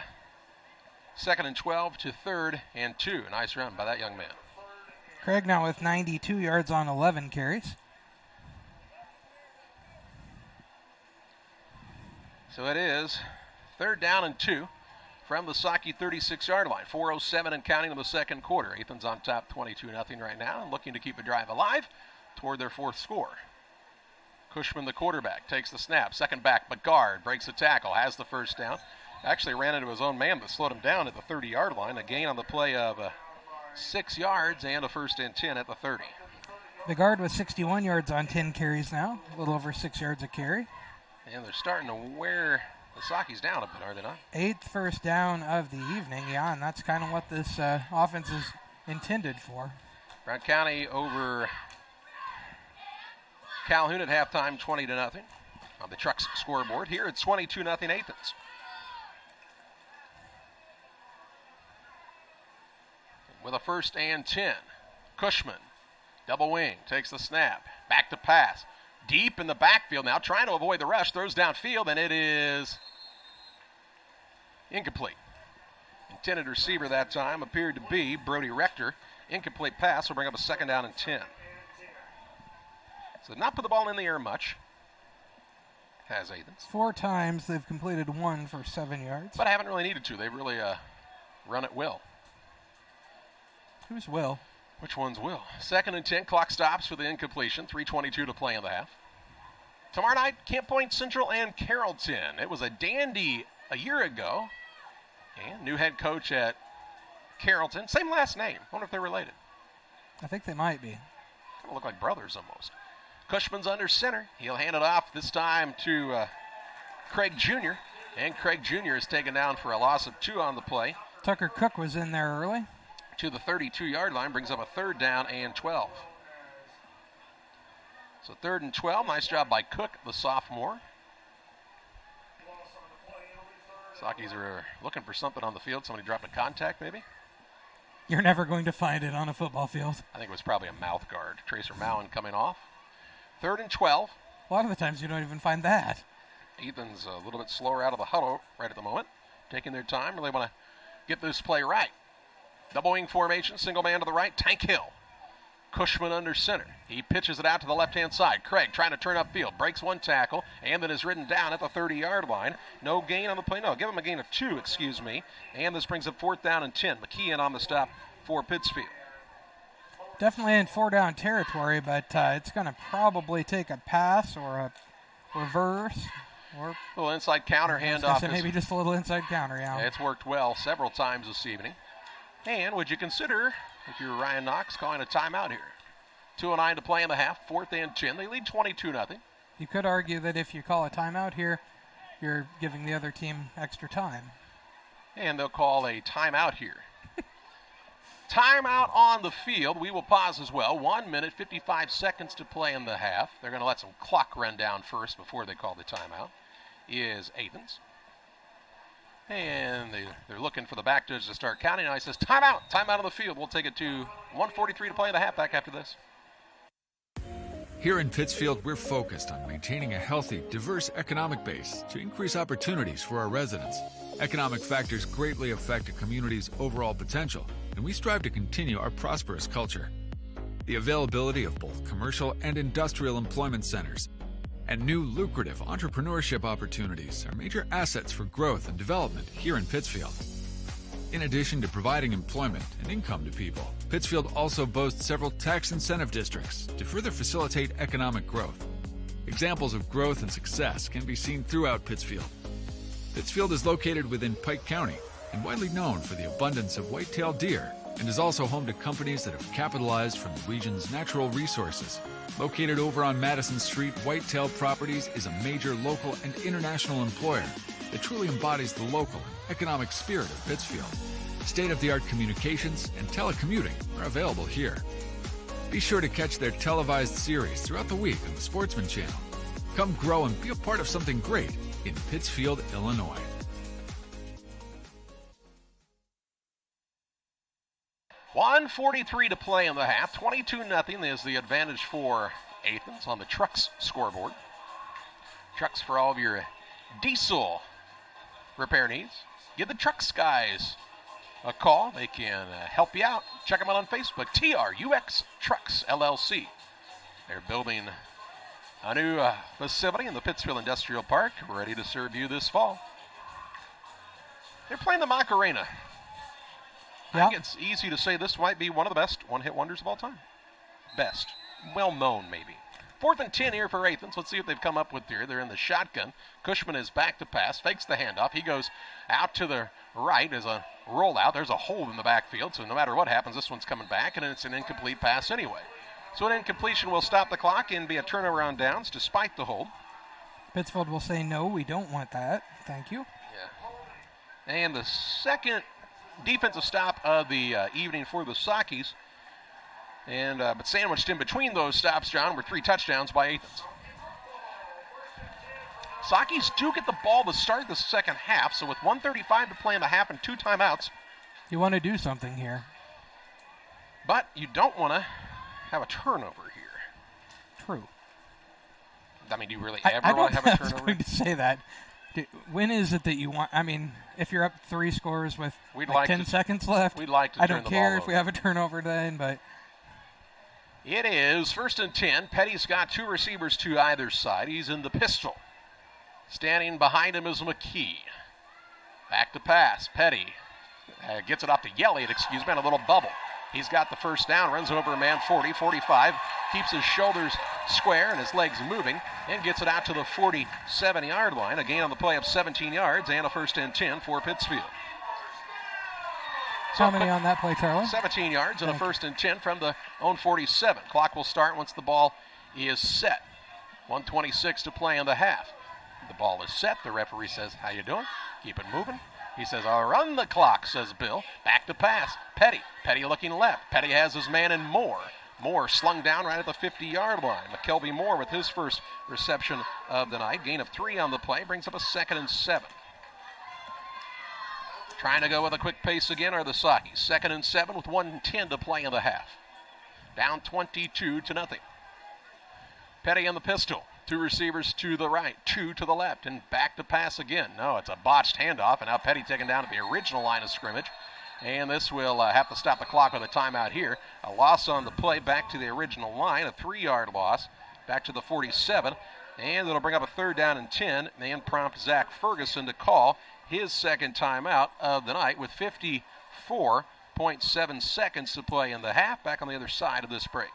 2nd and 12 to 3rd and 2. Nice run by that young man. Craig now with 92 yards on 11 carries. So it is 3rd down and 2 from the Saukees 36-yard line. 4:07 and counting in the second quarter. Athens on top 22-0 right now and looking to keep a drive alive toward their 4th score. Cushman, the quarterback, takes the snap. Second back, Begard breaks a tackle, has the 1st down. Actually ran into his own man, but slowed him down at the 30-yard line. A gain on the play of 6 yards and a 1st and 10 at the 30. Begard with 61 yards on 10 carries now, a little over 6 yards a carry. And they're starting to wear the Saukees down a bit, are they not? 8th first down of the evening, yeah, and that's kind of what this offense is intended for. Brown County over Calhoun at halftime, 20-0 on the Trucks scoreboard. Here it's 22-0 Athens. With a 1st and 10. Cushman, double wing, takes the snap. Back to pass. Deep in the backfield now, trying to avoid the rush. Throws downfield, and it is incomplete. Intended receiver that time appeared to be Brody Rector. Incomplete pass will bring up a 2nd down and 10. So not put the ball in the air much. Has Athens. 4 times they've completed 1 for 7 yards. But I haven't really needed to. They really run at will. Who's Will? Which one's Will? 2nd and 10. Clock stops for the incompletion. 3:22 to play in the half. Tomorrow night, Camp Point Central and Carrollton. It was a dandy a year ago. And new head coach at Carrollton. Same last name. Wonder if they're related. I think they might be. Kind of look like brothers almost. Cushman's under center. He'll hand it off this time to Craig Jr. And Craig Jr. is taken down for a loss of 2 on the play. Tucker Cook was in there early. To the 32-yard line, brings up a 3rd down and 12. So 3rd and 12, nice job by Cook, the sophomore. Saukees are looking for something on the field. Somebody dropped a contact, maybe? You're never going to find it on a football field. I think it was probably a mouth guard. Tracer Mowen coming off. 3rd and 12. A lot of the times you don't even find that. Athens a little bit slower out of the huddle right at the moment. Taking their time. Really want to get this play right. Double wing formation, single man to the right, Tank Hill. Cushman under center. He pitches it out to the left-hand side. Craig trying to turn upfield, breaks 1 tackle, and then is ridden down at the 30-yard line. No gain on the play. No, give him a gain of 2, excuse me. And this brings up 4th down and 10. McKeon on the stop for Pittsfield. Definitely in 4-down territory, but it's going to probably take a pass or a reverse. Or a little inside counter handoff. Maybe just a little inside counter, yeah. It's worked well several times this evening. And would you consider, if you're Ryan Knox, calling a timeout here? 2:09 to play in the half, 4th and 10. They lead 22-0. You could argue that if you call a timeout here, you're giving the other team extra time. And they'll call a timeout here. Timeout on the field. We will pause as well. 1 minute, 55 seconds to play in the half. They're going to let some clock run down first before they call the timeout. Is Athens. And they're looking for the back judge to start counting. Now he says, timeout on the field. We'll take it to 1:43 to play in the half. Back after this. Here in Pittsfield, we're focused on maintaining a healthy, diverse economic base to increase opportunities for our residents. Economic factors greatly affect a community's overall potential, and we strive to continue our prosperous culture. The availability of both commercial and industrial employment centers and new lucrative entrepreneurship opportunities are major assets for growth and development here in Pittsfield. In addition to providing employment and income to people, Pittsfield also boasts several tax incentive districts to further facilitate economic growth. Examples of growth and success can be seen throughout Pittsfield. Pittsfield is located within Pike County and widely known for the abundance of white-tailed deer, and is also home to companies that have capitalized from the region's natural resources. Located over on Madison Street, Whitetail Properties is a major local and international employer that truly embodies the local and economic spirit of Pittsfield. State-of-the-art communications and telecommuting are available here. Be sure to catch their televised series throughout the week on the Sportsman Channel. Come grow and be a part of something great in Pittsfield, Illinois. $1:43 to play in the half. 22-0 is the advantage for Athens on the Trucks scoreboard. Trucks for all of your diesel repair needs. Give the Trucks guys a call. They can help you out. Check them out on Facebook. TRUX Trucks LLC. They're building a new facility in the Pittsfield Industrial Park, ready to serve you this fall. They're playing the Macarena. I think it's easy to say this might be one of the best one-hit wonders of all time. Best. Well-known, maybe. 4th and 10 here for Athens. Let's see what they've come up with here. They're in the shotgun. Cushman is back to pass, fakes the handoff. He goes out to the right as a rollout. There's a hole in the backfield, so no matter what happens, this one's coming back, and it's an incomplete pass anyway. So an incompletion will stop the clock and be a turnover on downs despite the hold. Pittsfield will say, no, we don't want that. Thank you. Yeah. And the second defensive stop of the evening for the Saukees. And but sandwiched in between those stops, John, were 3 touchdowns by Athens. Saukees do get the ball to start the second half, so with 1:35 to play in the half and 2 timeouts. You want to do something here. But you don't want to have a turnover here. True. I mean, do you really ever want to have a turnover? I was going to say that. When is it that you want? I mean, if you're up 3 scores with 10 seconds left, we'd like to I don't care if we have a turnover then, but it is 1st and 10. Petty's got 2 receivers to either side. He's in the pistol. Standing behind him is McKee. Back to pass. Petty gets it off to Elliott, on a little bubble. He's got the first down, runs over a man 40, 45, keeps his shoulders square and his legs moving, and gets it out to the 47-yard line. A gain on the play of 17 yards and a 1st and 10 for Pittsfield. How many on that play, Charlie? 17 yards and a 1st and 10 from the own 47. Clock will start once the ball is set. 1:26 to play in the half. The ball is set. The referee says, how you doing? Keep it moving. He says, I'll run the clock, says Bill. Back to pass. Petty. Petty looking left. Petty has his man in Moore. Moore slung down right at the 50-yard line. McKelvey Moore with his first reception of the night. Gain of 3 on the play. Brings up a 2nd and 7. Trying to go with a quick pace again are the Saukees. 2nd and 7 with 1:10 to play in the half. Down 22-0. Petty in the pistol. 2 receivers to the right, 2 to the left, and back to pass again. No, it's a botched handoff, and now Petty taken down at the original line of scrimmage. And this will have to stop the clock with a timeout here. A loss on the play back to the original line, a 3-yard loss back to the 47. And it'll bring up a 3rd down and 10 and prompt Zach Ferguson to call his 2nd timeout of the night with 54.7 seconds to play in the half. Back on the other side of this break.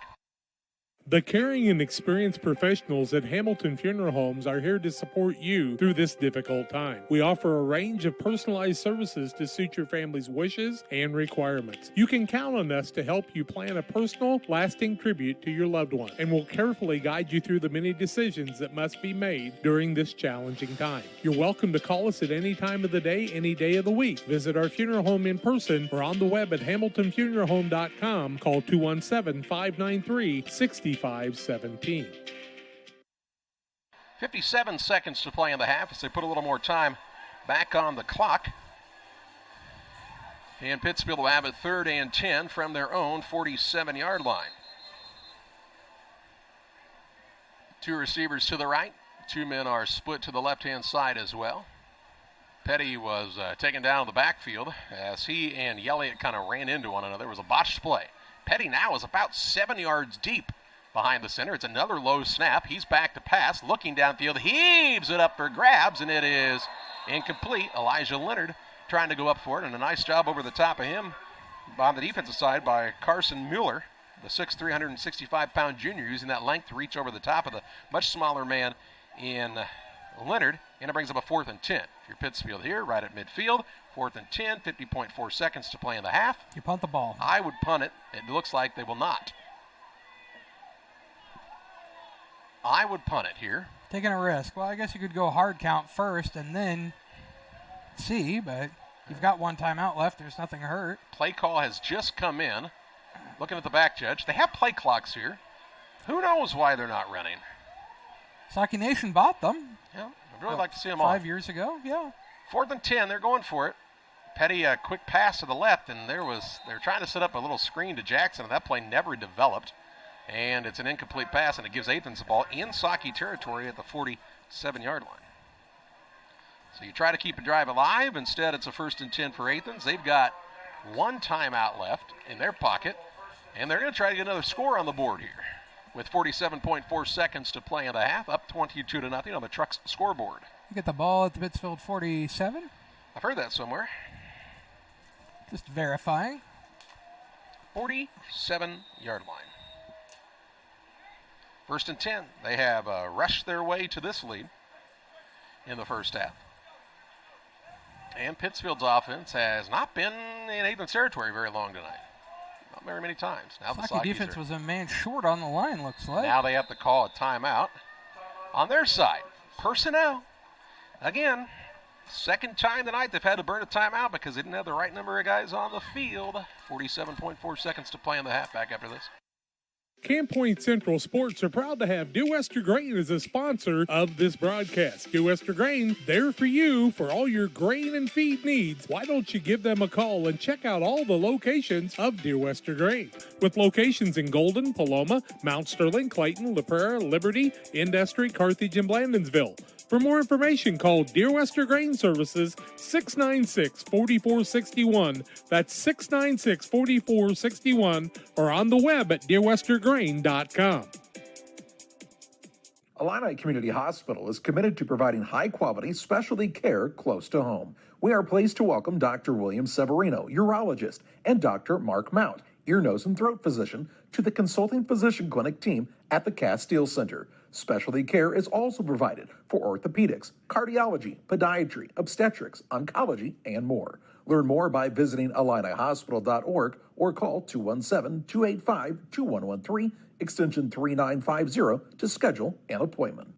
The caring and experienced professionals at Hamilton Funeral Homes are here to support you through this difficult time. We offer a range of personalized services to suit your family's wishes and requirements. You can count on us to help you plan a personal, lasting tribute to your loved one, and we'll carefully guide you through the many decisions that must be made during this challenging time. You're welcome to call us at any time of the day, any day of the week. Visit our funeral home in person or on the web at hamiltonfuneralhome.com. Call 217-593-6517. 57 seconds back on the clock. And Pittsfield will have it 3rd and 10 from their own 47-yard line. 2 receivers to the right. 2 men are split to the left-hand side as well. Petty was taken down in the backfield as he and Elliott kind of ran into one another. It was a botched play. Petty now is about 7 yards deep behind the center. It's another low snap. He's back to pass, looking downfield, heaves it up for grabs, and it is incomplete. Elijah Leonard trying to go up for it, and a nice job over the top of him on the defensive side by Carson Mueller, the 6'3", 365-pound junior, using that length to reach over the top of the much smaller man in Leonard, and it brings up a 4th and 10. If you're Pittsfield here, right at midfield, 4th and 10, 50.4 seconds to play in the half. You punt the ball. I would punt it. It looks like they will not. I would punt it here. Taking a risk. Well, I guess you could go hard count first and then see, but you've got 1 timeout left. There's nothing hurt. Play call has just come in. Looking at the back judge. They have play clocks here. Who knows why they're not running? Saukee Nation bought them. Yeah, I'd really like to see them 5 years ago, yeah. 4th and 10, they're going for it. Petty, a quick pass to the left, and they're trying to set up a little screen to Jackson, and that play never developed. And it's an incomplete pass, and it gives Athens the ball in Saukee territory at the 47-yard line. So you try to keep a drive alive. Instead, it's a 1st and 10 for Athens. They've got 1 timeout left in their pocket, and they're going to try to get another score on the board here with 47.4 seconds to play in the half, up 22-0 on the Trucks scoreboard. You get the ball at the Pittsfield 47? I've heard that somewhere. Just verifying. 47-yard line. 1st and 10. They have rushed their way to this lead in the first half. And Pittsfield's offense has not been in Athens territory very long tonight. Not very many times. Now the Saukee defense was a man short on the line, looks like. Now they have to call a timeout on their side. Personnel. Again, second time tonight they've had to burn a timeout because they didn't have the right number of guys on the field. 47.4 seconds to play in the half back after this. Camp Point Central Sports are proud to have Dew Wester Grain as a sponsor of this broadcast. Dew Wester Grain, there for you for all your grain and feed needs. Why don't you give them a call and check out all the locations of Dew Wester Grain? With locations in Golden, Paloma, Mount Sterling, Clayton, La Prairie, Liberty, Industry, Carthage, and Blandonsville. For more information, call Deer Wester Grain Services 696-4461. That's 696-4461, or on the web at deerwestergrain.com. Illini Community Hospital is committed to providing high-quality specialty care close to home. We are pleased to welcome Dr. William Severino, urologist, and Dr. Mark Mount, ear, nose, and throat physician, to the consulting physician clinic team at the Castile Center. Specialty care is also provided for orthopedics, cardiology, podiatry, obstetrics, oncology, and more. Learn more by visiting IlliniHospital.org or call 217-285-2113, extension 3950 to schedule an appointment.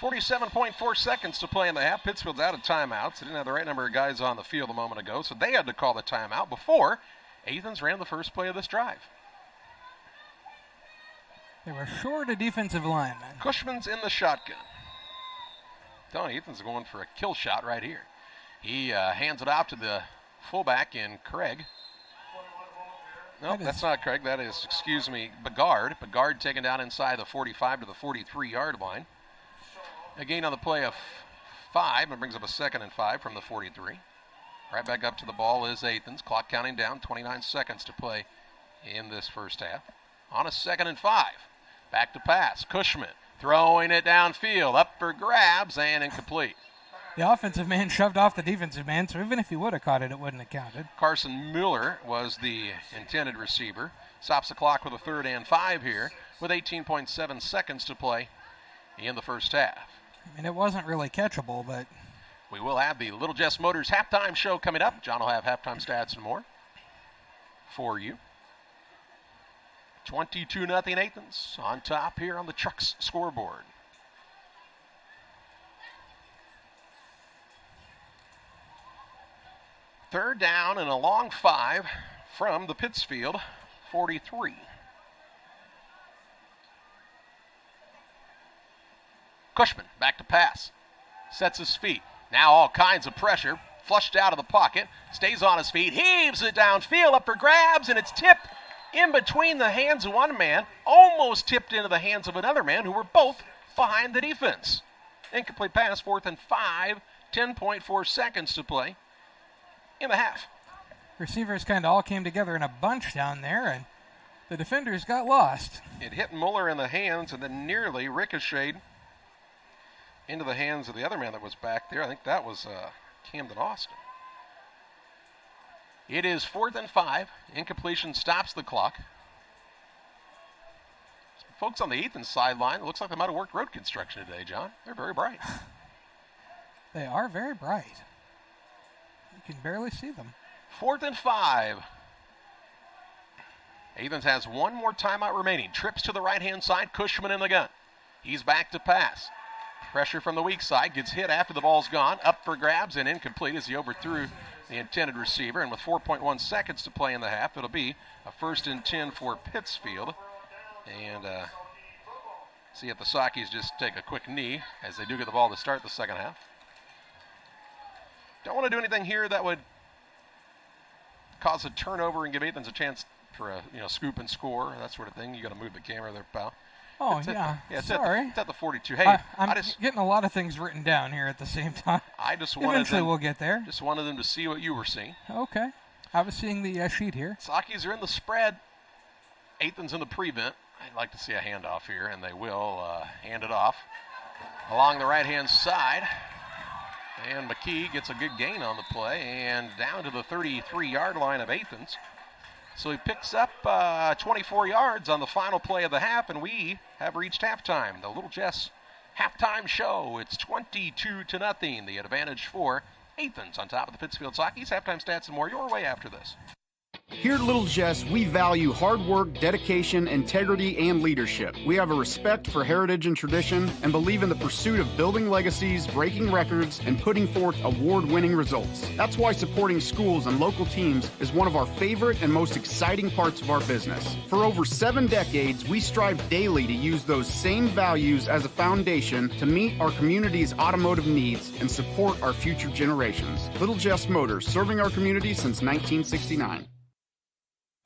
47.4 seconds to play in the half. Pittsfield's out of timeouts. They didn't have the right number of guys on the field a moment ago, so they had to call the timeout before Athens ran the first play of this drive. They were short a defensive lineman. Cushman's in the shotgun. Tony Athens is going for a kill shot right here. He hands it out to the fullback in Craig. No, that's not Craig. That is, Begard. Begard taken down inside the 45 to the 43-yard line. A gain on the play of 5, and brings up a 2nd and 5 from the 43. Right back up to the ball is Athens. Clock counting down, 29 seconds to play in this first half. On a 2nd and 5. Back to pass. Cushman throwing it downfield. Up for grabs and incomplete. The offensive man shoved off the defensive man, so even if he would have caught it, it wouldn't have counted. Carson Mueller was the intended receiver. Stops the clock with a 3rd and 5 here with 18.7 seconds to play in the first half. I mean, it wasn't really catchable, but... We will have the Little Jess Motors halftime show coming up. John will have halftime stats and more for you. 22-0 Athens on top here on the Trucks scoreboard. Third down and a long 5 from the Pittsfield 43. Cushman back to pass. Sets his feet. Now all kinds of pressure. Flushed out of the pocket. Stays on his feet. Heaves it downfield. Up for grabs. And it's tipped in between the hands of one man. Almost tipped into the hands of another man who were both behind the defense. Incomplete pass. 4th and 5. 10.4 seconds to play in the half. Receivers kind of all came together in a bunch down there, and the defenders got lost. It hit Muller in the hands and then nearly ricocheted into the hands of the other man that was back there. I think that was Camden Austin. It is 4th and 5. Incompletion stops the clock. Some folks on the Athens sideline, it looks like they might have worked road construction today, John. They're very bright. They are very bright. You can barely see them. 4th and 5. Athens has one more timeout remaining. Trips to the right-hand side. Cushman in the gun. He's back to pass. Pressure from the weak side. Gets hit after the ball's gone. Up for grabs and incomplete as he overthrew the intended receiver. And with 4.1 seconds to play in the half, it'll be a 1st and 10 for Pittsfield. And see if the Saukees just take a quick knee as they do get the ball to start the second half. Don't want to do anything here that would cause a turnover and give Athens a chance for a scoop and score, that sort of thing. You got to move the camera there, pal. Oh, it's yeah. Sorry. It's at the 42. Hey, I'm getting a lot of things written down here at the same time. I just wanted Eventually we'll get there. Just wanted them to see what you were seeing. Okay. I was seeing the sheet here. Saukees are in the spread. Athens in the prevent. I'd like to see a handoff here, and they will hand it off along the right-hand side. And McKee gets a good gain on the play and down to the 33-yard line of Athens. So he picks up 24 yards on the final play of the half, and we have reached halftime. The Little Jess halftime show. It's 22-0. The advantage for Athens on top of the Pittsfield Saukees. Halftime stats and more your way after this. Here at Little Jess, we value hard work, dedication, integrity, and leadership. We have a respect for heritage and tradition and believe in the pursuit of building legacies, breaking records, and putting forth award-winning results. That's why supporting schools and local teams is one of our favorite and most exciting parts of our business. For over 7 decades, we strive daily to use those same values as a foundation to meet our community's automotive needs and support our future generations. Little Jess Motors, serving our community since 1969.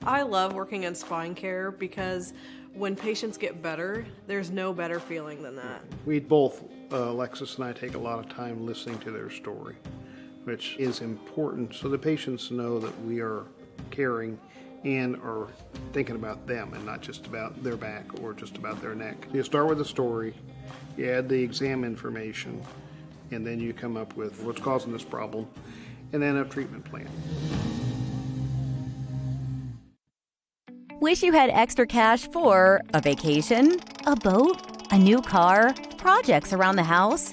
I love working in spine care because when patients get better, there's no better feeling than that. We both, Alexis and I, take a lot of time listening to their story, which is important so the patients know that we are caring and are thinking about them and not just about their back or just about their neck. You start with the story, you add the exam information, and then you come up with what's causing this problem, and then a treatment plan. Wish you had extra cash for a vacation, a boat, a new car, projects around the house?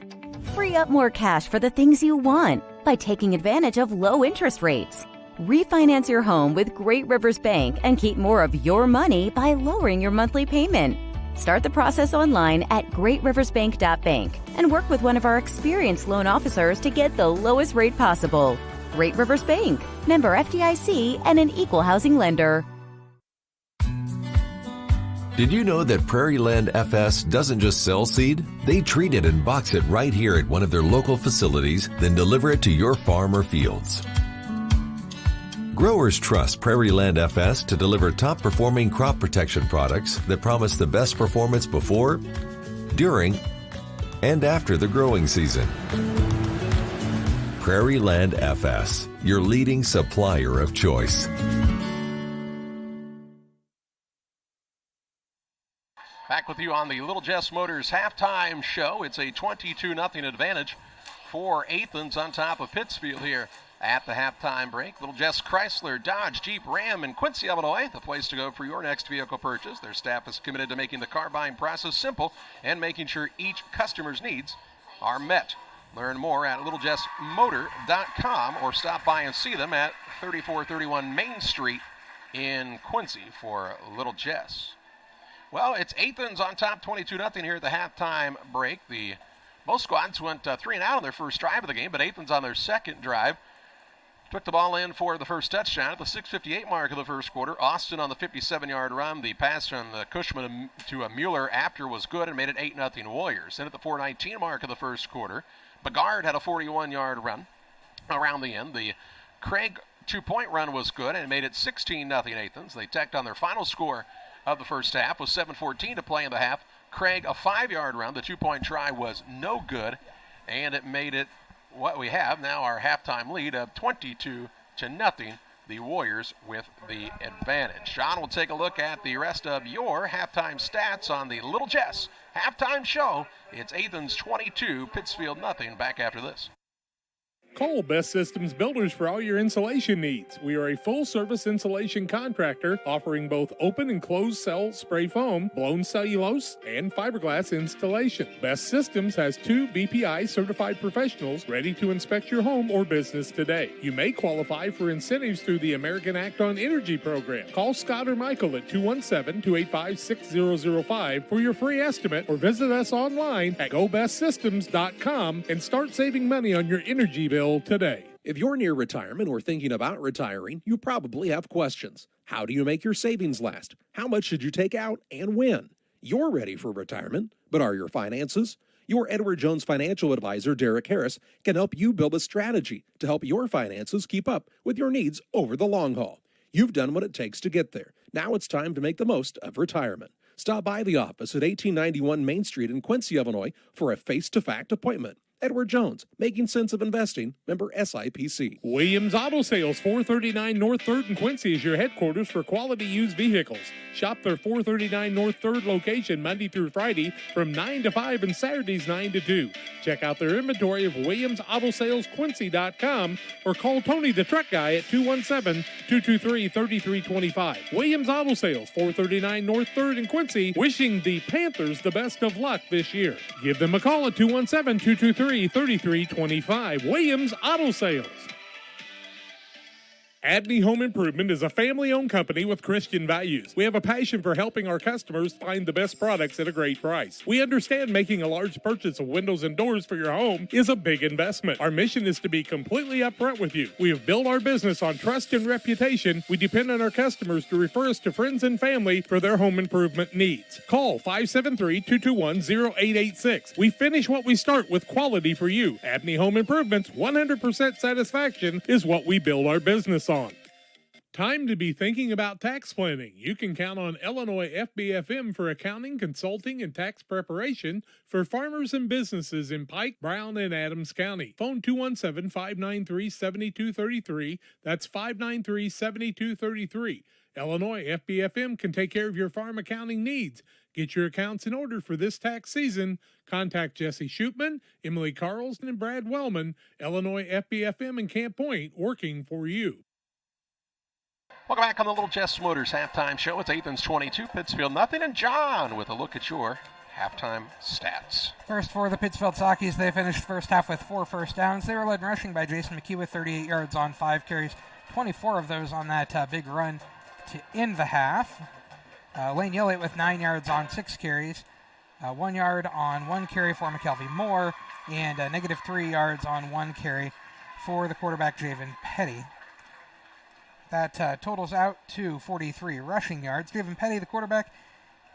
Free up more cash for the things you want by taking advantage of low interest rates. Refinance your home with Great Rivers Bank and keep more of your money by lowering your monthly payment. Start the process online at greatriversbank.bank and work with one of our experienced loan officers to get the lowest rate possible. Great Rivers Bank, member FDIC, and an equal housing lender. Did you know that Prairie Land FS doesn't just sell seed? They treat it and box it right here at one of their local facilities, then deliver it to your farm or fields. Growers trust Prairie Land FS to deliver top-performing crop protection products that promise the best performance before, during, and after the growing season. Prairie Land FS, your leading supplier of choice. Back with you on the Little Jess Motors halftime show. It's a 22-0 advantage for Athens on top of Pittsfield here at the halftime break. Little Jess Chrysler, Dodge, Jeep, Ram, and Quincy, Illinois, the place to go for your next vehicle purchase. Their staff is committed to making the car buying process simple and making sure each customer's needs are met. Learn more at littlejessmotor.com or stop by and see them at 3431 Main Street in Quincy for Little Jess. Well, it's Athens on top 22-0 here at the halftime break. Both squads went 3 and out on their first drive of the game, but Athens on their second drive took the ball in for the first touchdown at the 6:58 mark of the first quarter. Austin on the 57-yard run. The pass from Cushman to Mueller after was good and made it 8-0 Warriors. Then at the 4:19 mark of the first quarter, Begard had a 41-yard run around the end. The Craig two-point run was good, and it made it 16-0 Athens. They tacked on their final score of the first half with 7:14 to play in the half. Craig, a 5-yard run. The two-point try was no good, and it made it what we have now, our halftime lead of 22-0. The Warriors with the advantage. John will take a look at the rest of your halftime stats on the Little Jess halftime show. It's Athens 22, Pittsfield nothing. Back after this. Call Best Systems Builders for all your insulation needs. We are a full-service insulation contractor offering both open and closed cell spray foam, blown cellulose, and fiberglass installation. Best Systems has 2 BPI certified professionals ready to inspect your home or business today. You may qualify for incentives through the American Act on Energy program. Call Scott or Michael at 217-285-6005 for your free estimate, or visit us online at gobestsystems.com and start saving money on your energy bill today. If you're near retirement or thinking about retiring, you probably have questions. How do you make your savings last? How much should you take out and when? You're ready for retirement, but are your finances? Your Edward Jones financial advisor, Derek Harris, can help you build a strategy to help your finances keep up with your needs over the long haul. You've done what it takes to get there. Now it's time to make the most of retirement. Stop by the office at 1891 Main Street in Quincy, Illinois for a face-to-fact appointment. Edward Jones, making sense of investing, member SIPC. Williams Auto Sales, 439 North 3rd in Quincy is your headquarters for quality used vehicles. Shop their 439 North 3rd location Monday through Friday from 9 to 5 and Saturdays 9 to 2. Check out their inventory of WilliamsAutoSalesQuincy.com or call Tony the Truck Guy at 217-223-3325. Williams Auto Sales, 439 North 3rd in Quincy, wishing the Panthers the best of luck this year. Give them a call at 217-223-3325. Williams Auto Sales. Adney Home Improvement is a family-owned company with Christian values. We have a passion for helping our customers find the best products at a great price. We understand making a large purchase of windows and doors for your home is a big investment. Our mission is to be completely upfront with you. We have built our business on trust and reputation. We depend on our customers to refer us to friends and family for their home improvement needs. Call 573-221-0886. We finish what we start with quality for you. Adney Home Improvements, 100% satisfaction is what we build our business on. Time to be thinking about tax planning. You can count on Illinois FBFM for accounting, consulting, and tax preparation for farmers and businesses in Pike, Brown, and Adams County. Phone 217-593-7233. That's 593-7233. Illinois FBFM can take care of your farm accounting needs. Get your accounts in order for this tax season. Contact Jesse Shootman, Emily Carlson, and Brad Wellman. Illinois FBFM in Camp Point, working for you. Welcome back on the Little Jess Motors halftime show. It's Athens 22, Pittsfield nothing, and John with a look at your halftime stats. First for the Pittsfield Saukees, they finished first half with 4 first downs. They were led in rushing by Jason McKee with 38 yards on 5 carries, 24 of those on that big run to end the half. Lane Elliott with 9 yards on 6 carries, 1 yard on 1 carry for McKelvey Moore, and negative 3 yards on 1 carry for the quarterback Javen Petty. That totals out to 43 rushing yards. Javen Petty, the quarterback,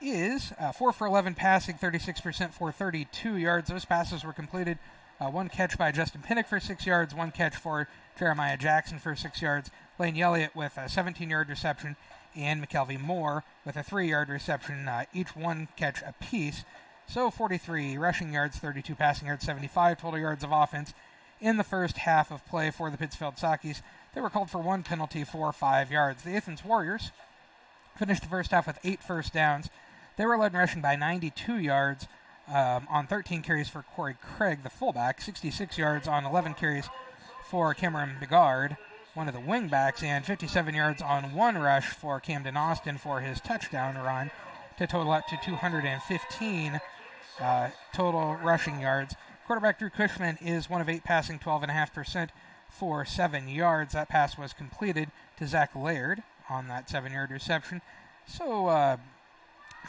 is 4 for 11 passing, 36% for 32 yards. Those passes were completed. 1 catch by Justin Pinnock for 6 yards, 1 catch for Jeremiah Jackson for 6 yards. Lane Elliott with a 17-yard reception, and McKelvey Moore with a 3-yard reception, each 1 catch apiece. So 43 rushing yards, 32 passing yards, 75 total yards of offense in the first half of play for the Pittsfield Saukees. They were called for 1 penalty for 5 yards. The Athens Warriors finished the first half with 8 first downs. They were led in rushing by 92 yards on 13 carries for Corey Craig, the fullback, 66 yards on 11 carries for Cameron Begard, one of the wingbacks, and 57 yards on 1 rush for Camden Austin for his touchdown run, to total up to 215 total rushing yards. Quarterback Drew Cushman is 1 of 8 passing, 12.5% for 7 yards. That pass was completed to Zach Laird on that 7-yard reception. So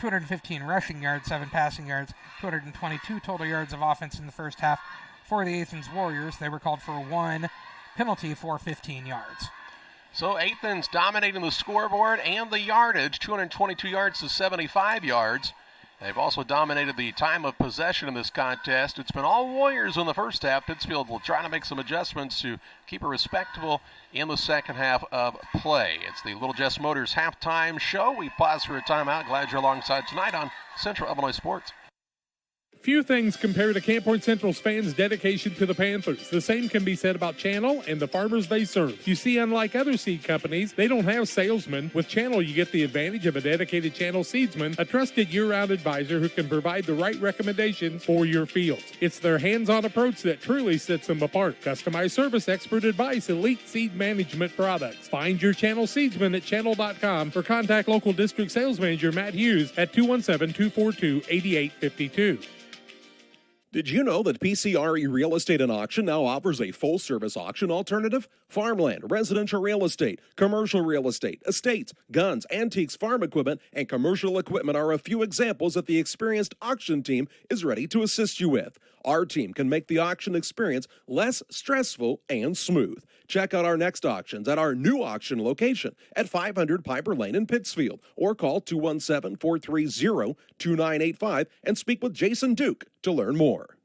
215 rushing yards, 7 passing yards, 222 total yards of offense in the first half for the Athens Warriors. They were called for 1 penalty for 15 yards. So Athens dominating the scoreboard and the yardage, 222 yards to 75 yards. They've also dominated the time of possession in this contest. It's been all Warriors in the first half. Pittsfield will try to make some adjustments to keep it respectable in the second half of play. It's the Little Jess Motors halftime show. We pause for a timeout. Glad you're alongside tonight on Central Illinois Sports. Few things compare to Camp Point Central's fans' dedication to the Panthers. The same can be said about Channel and the farmers they serve. You see, unlike other seed companies, they don't have salesmen. With Channel, you get the advantage of a dedicated Channel seedsman, a trusted year-round advisor who can provide the right recommendations for your fields. It's their hands-on approach that truly sets them apart. Customized service, expert advice, elite seed management products. Find your Channel seedsman at channel.com or contact local district sales manager Matt Hughes at 217-242-8852. Did you know that PCRE Real Estate and Auction now offers a full-service auction alternative? Farmland, residential real estate, commercial real estate, estates, guns, antiques, farm equipment, and commercial equipment are a few examples that the experienced auction team is ready to assist you with. Our team can make the auction experience less stressful and smooth. Check out our next auctions at our new auction location at 500 Piper Lane in Pittsfield, or call 217-430-2985 and speak with Jason Duke to learn more.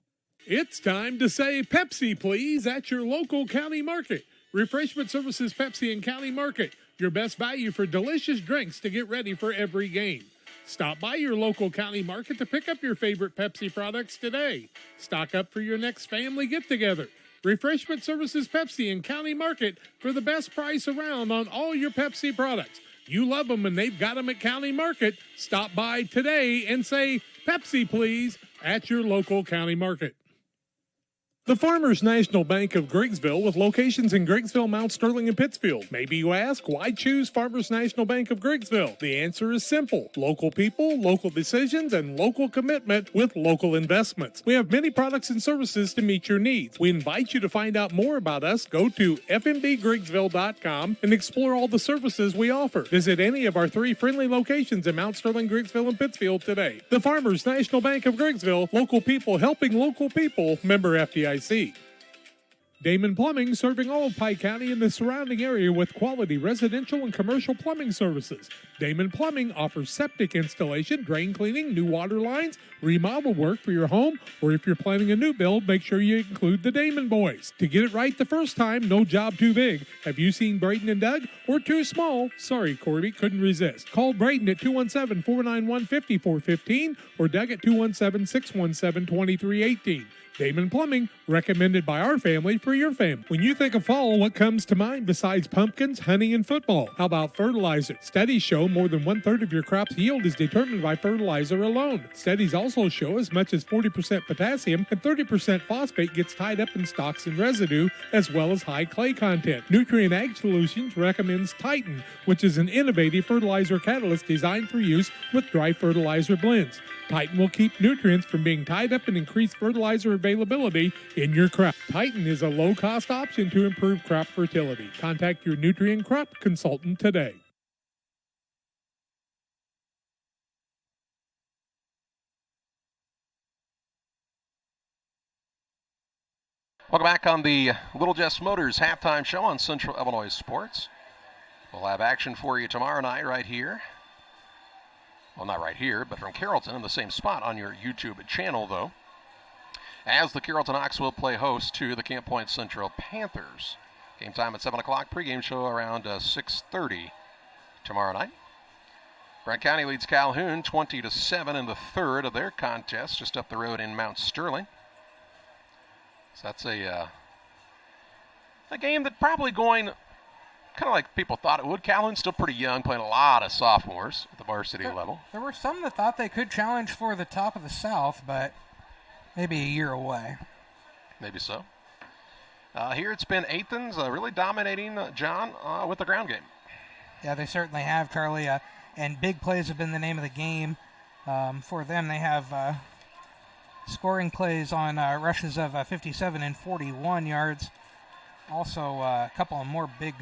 It's time to say Pepsi, please, at your local county market. Refreshment Services Pepsi and County Market, your best value for delicious drinks to get ready for every game. Stop by your local county market to pick up your favorite Pepsi products today. Stock up for your next family get-together. Refreshment Services Pepsi and County Market for the best price around on all your Pepsi products. You love them and they've got them at County Market. Stop by today and say Pepsi, please, at your local county market. The Farmers National Bank of Griggsville with locations in Griggsville, Mount Sterling, and Pittsfield. Maybe you ask, why choose Farmers National Bank of Griggsville? The answer is simple. Local people, local decisions, and local commitment with local investments. We have many products and services to meet your needs. We invite you to find out more about us. Go to fmbgriggsville.com and explore all the services we offer. Visit any of our 3 friendly locations in Mount Sterling, Griggsville, and Pittsfield today. The Farmers National Bank of Griggsville, local people helping local people, member FDIC. Damon Plumbing, serving all of Pike County and the surrounding area with quality residential and commercial plumbing services. Damon Plumbing offers septic installation, drain cleaning, new water lines, remodel work for your home, or if you're planning a new build, make sure you include the Damon boys. To get it right the first time, no job too big. Have you seen Braden and Doug? Or too small? Sorry, Corby, couldn't resist. Call Braden at 217-491-5415 or Doug at 217-617-2318. Damon Plumbing, recommended by our family for your family. When you think of fall, what comes to mind besides pumpkins, honey, and football? How about fertilizer? Studies show more than 1/3 of your crop's yield is determined by fertilizer alone. Studies also show as much as 40% potassium and 30% phosphate gets tied up in stalks and residue, as well as high clay content. Nutrient Ag Solutions recommends Titan, which is an innovative fertilizer catalyst designed for use with dry fertilizer blends. Titan will keep nutrients from being tied up and increase fertilizer availability in your crop. Titan is a low-cost option to improve crop fertility. Contact your nutrient crop consultant today. Welcome back on the Little Jess Motors halftime show on Central Illinois Sports. We'll have action for you tomorrow night right here. Well, not right here, but from Carrollton in the same spot on your YouTube channel, though, as the Carrollton Ox will play host to the Camp Point Central Panthers. Game time at 7 o'clock, pregame show around 6:30 tomorrow night. Brent County leads Calhoun 20-7 in the third of their contest just up the road in Mount Sterling. So that's a game that probably going kind of like people thought it would. Calhoun's still pretty young, playing a lot of sophomores at the varsity level. There were some that thought they could challenge for the top of the South, but maybe a year away. Maybe so. Here it's been Athens really dominating, John, with the ground game. Yeah, they certainly have, Charlie. And big plays have been the name of the game. For them, they have scoring plays on rushes of 57 and 41 yards. Also, a couple of more big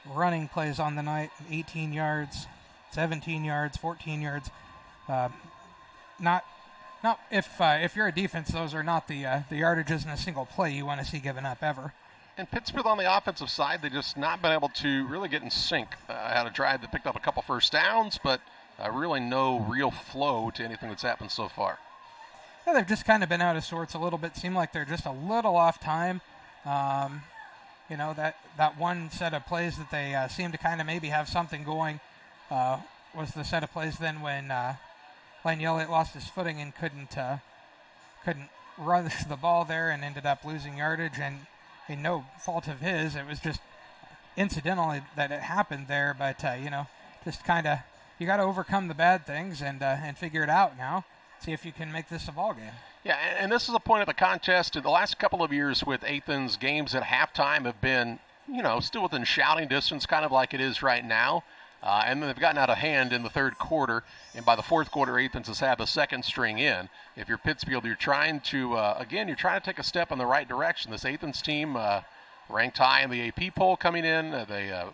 running plays on the night, 18 yards, 17 yards, 14 yards. Not if you're a defense, those are not the yardages in a single play you want to see given up ever. And Pittsfield on the offensive side, they just not been able to really get in sync. Had a drive that picked up a couple first downs, but really no real flow to anything that's happened so far. Yeah, they've just kind of been out of sorts a little bit. Seem like they're just a little off time. That one set of plays that they seem to kind of maybe have something going was the set of plays then when Lane Elliott lost his footing and couldn't rush the ball there and ended up losing yardage, and in no fault of his. It was just incidentally that it happened there, but just kind of you got to overcome the bad things and figure it out now. See if you can make this a ball game. Yeah, and this is a point of the contest. In the last couple of years with Athens, games at halftime have been, still within shouting distance, kind of like it is right now. And then they've gotten out of hand in the third quarter, and by the fourth quarter, Athens has had the second string in. If you're Pittsfield, you're trying to, take a step in the right direction. This Athens team ranked high in the AP poll coming in. They are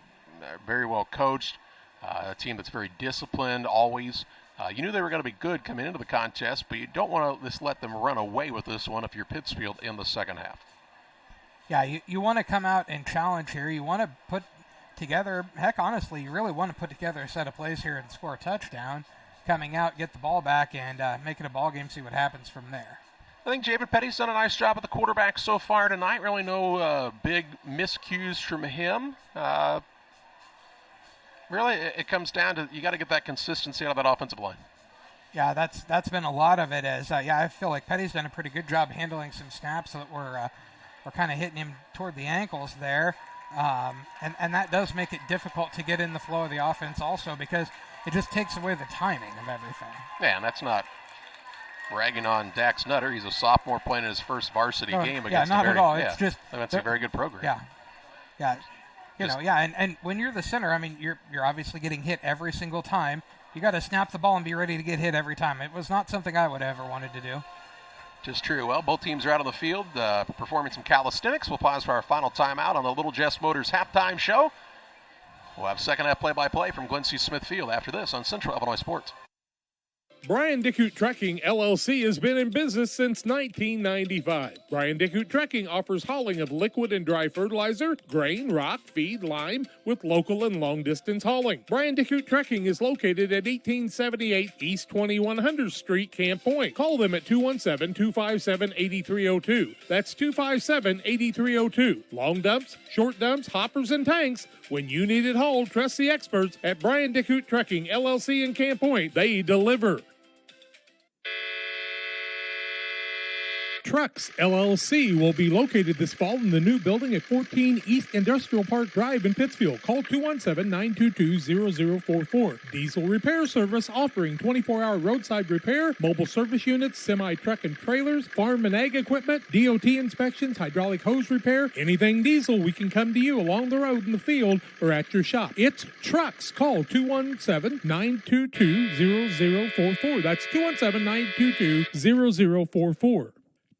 very well coached, a team that's very disciplined always. You knew they were going to be good coming into the contest, but you don't want to just let them run away with this one if you're Pittsfield in the second half. Yeah, you want to come out and challenge here. You want to put together, honestly, you really want to put together a set of plays here and score a touchdown, coming out, get the ball back, and make it a ball game, see what happens from there. I think David Petty's done a nice job at the quarterback so far tonight. Really no big miscues from him. Really, it comes down to you got to get that consistency out of that offensive line. Yeah, that's been a lot of it. I feel like Petty's done a pretty good job handling some snaps that were kind of hitting him toward the ankles there, and that does make it difficult to get in the flow of the offense also because it just takes away the timing of everything. Yeah, and that's not ragging on Dax Nutter. He's a sophomore playing in his first varsity game against at all. It's just that's a very good program. Yeah. And when you're the center, I mean, you're obviously getting hit every single time. You got to snap the ball and be ready to get hit every time. It was not something I would have ever wanted to do. Just true. Well, both teams are out on the field performing some calisthenics. We'll pause for our final timeout on the Little Jess Motors halftime show. We'll have second half play-by-play from Glen C. Smith Field after this on Central Illinois Sports. Brian Dickhout Trucking, LLC has been in business since 1995. Brian Dickhout Trucking offers hauling of liquid and dry fertilizer, grain, rock, feed, lime, with local and long-distance hauling. Brian Dickhout Trucking is located at 1878 East 2100 Street, Camp Point. Call them at 217-257-8302. That's 257-8302. Long dumps, short dumps, hoppers, and tanks. When you need it hauled, trust the experts at Brian Dickhout Trucking, LLC in Camp Point. They deliver. Trucks LLC will be located this fall in the new building at 14 East Industrial Park Drive in Pittsfield. Call 217-922-0044. Diesel repair service offering 24-hour roadside repair, mobile service units, semi-truck and trailers, farm and ag equipment, DOT inspections, hydraulic hose repair, anything diesel, we can come to you along the road in the field or at your shop. It's Trucks. Call 217-922-0044. That's 217-922-0044.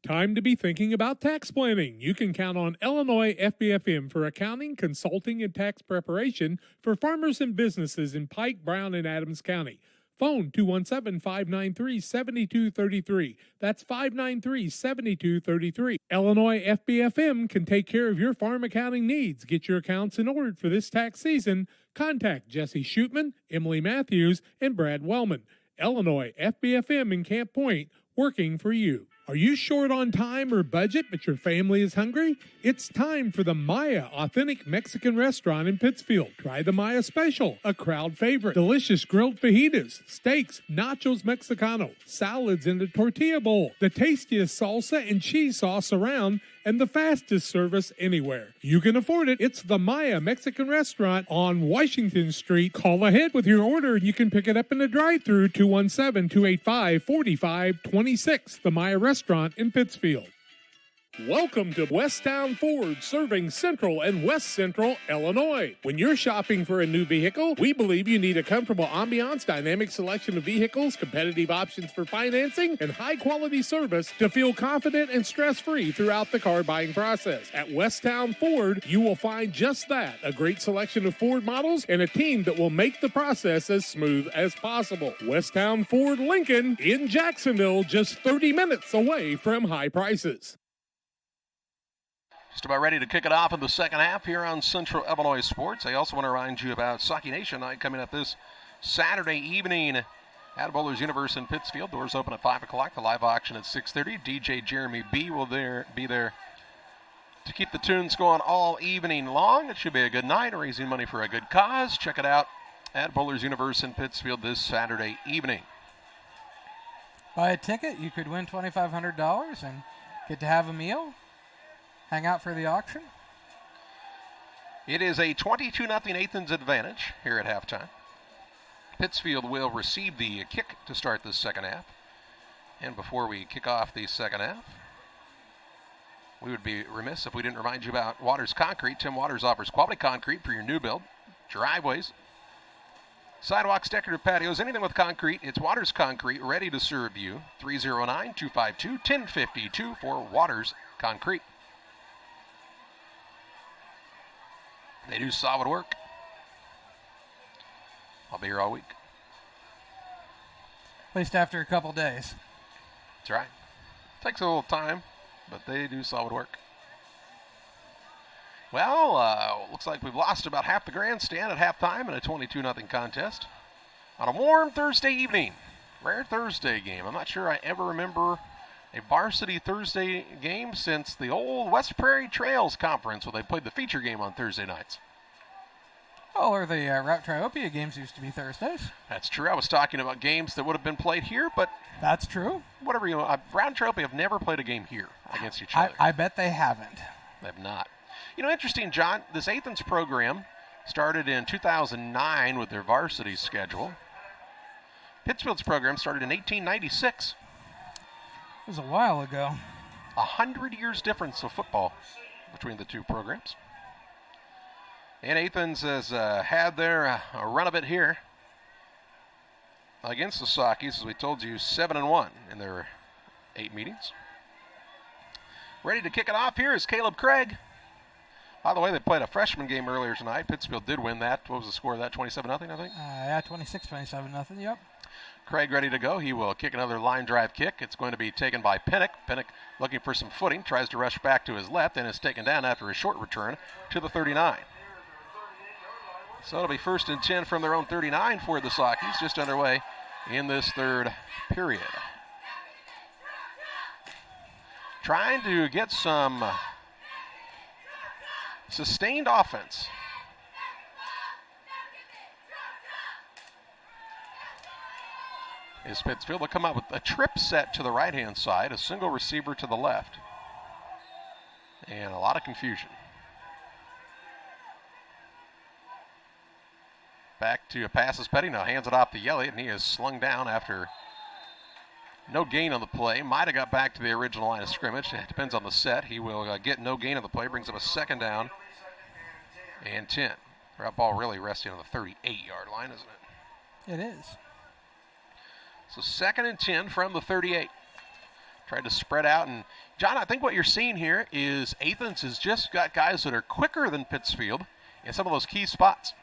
Time to be thinking about tax planning. You can count on Illinois FBFM for accounting, consulting, and tax preparation for farmers and businesses in Pike, Brown, and Adams County. Phone 217-593-7233. That's 593-7233. Illinois FBFM can take care of your farm accounting needs. Get your accounts in order for this tax season. Contact Jesse Shootman, Emily Matthews, and Brad Wellman. Illinois FBFM in Camp Point, working for you. Are you short on time or budget, but your family is hungry? It's time for the Maya Authentic Mexican Restaurant in Pittsfield. Try the Maya Special, a crowd favorite. Delicious grilled fajitas, steaks, nachos Mexicano, salads in a tortilla bowl, the tastiest salsa and cheese sauce around, and the fastest service anywhere. You can afford it. It's the Maya Mexican Restaurant on Washington Street. Call ahead with your order and you can pick it up in the drive-thru 217-285-4526. The Maya Restaurant in Pittsfield. Welcome to Westtown Ford, serving Central and West Central Illinois. When you're shopping for a new vehicle, we believe you need a comfortable ambiance, dynamic selection of vehicles, competitive options for financing, and high-quality service to feel confident and stress-free throughout the car buying process. At Westtown Ford, you will find just that, a great selection of Ford models and a team that will make the process as smooth as possible. Westtown Ford Lincoln in Jacksonville, just 30 minutes away from high prices. Just about ready to kick it off in the second half here on Central Illinois Sports. I also want to remind you about Saukee Nation Night coming up this Saturday evening at Bowlers Universe in Pittsfield. Doors open at 5 o'clock. The live auction at 6:30. DJ Jeremy B will be there to keep the tunes going all evening long. It should be a good night, raising money for a good cause. Check it out at Bowlers Universe in Pittsfield this Saturday evening. Buy a ticket, you could win $2,500 and get to have a meal, hang out for the auction. It is a 22-0 Athens advantage here at halftime. Pittsfield will receive the kick to start this second half. And before we kick off the second half, we would be remiss if we didn't remind you about Waters Concrete. Tim Waters offers quality concrete for your new build, driveways, sidewalks, decorative patios, anything with concrete. It's Waters Concrete, ready to serve you. 309-252-1052 for Waters Concrete. They do solid work. I'll be here all week. At least after a couple days. That's right. Takes a little time, but they do solid work. Well, looks like we've lost about half the grandstand at halftime in a 22-0 contest on a warm Thursday evening. Rare Thursday game. I'm not sure I ever remember a varsity Thursday game since the old West Prairie Trails Conference, where they played the feature game on Thursday nights. Oh, or the Route Triopia games used to be Thursdays. That's true. I was talking about games that would have been played here, but that's true. Whatever you know, Route Triopia have never played a game here against each other. I bet they haven't. They have not. You know, interesting, John, this Athens program started in 2009 with their varsity schedule. Pittsfield's program started in 1896. It was a while ago. 100 years difference of football between the two programs. And Athens has had their run of it here against the Saukees, as we told you, 7-1 in their 8 meetings. Ready to kick it off here is Caleb Craig. By the way, they played a freshman game earlier tonight. Pittsfield did win that. What was the score of that? 27-0, I think? Yeah, 26-27, yep. Craig ready to go. He will kick another line drive kick. It's going to be taken by Pinnock. Pinnock looking for some footing, tries to rush back to his left, and is taken down after a short return to the 39. So it'll be 1st and 10 from their own 39 for the Saukees, just underway in this third period. Trying to get some sustained offense. Is Pittsfield will come out with a trip set to the right-hand side, a single receiver to the left, and a lot of confusion. Back to passes Petty, now hands it off to Elliott, and he is slung down after no gain on the play. Might have got back to the original line of scrimmage. It depends on the set. He will get no gain on the play, brings up a 2nd down and 10. That ball really resting on the 38-yard line, isn't it? It is. So 2nd and 10 from the 38. Tried to spread out. And, John, I think what you're seeing here is Athens has just got guys that are quicker than Pittsfield in some of those key spots.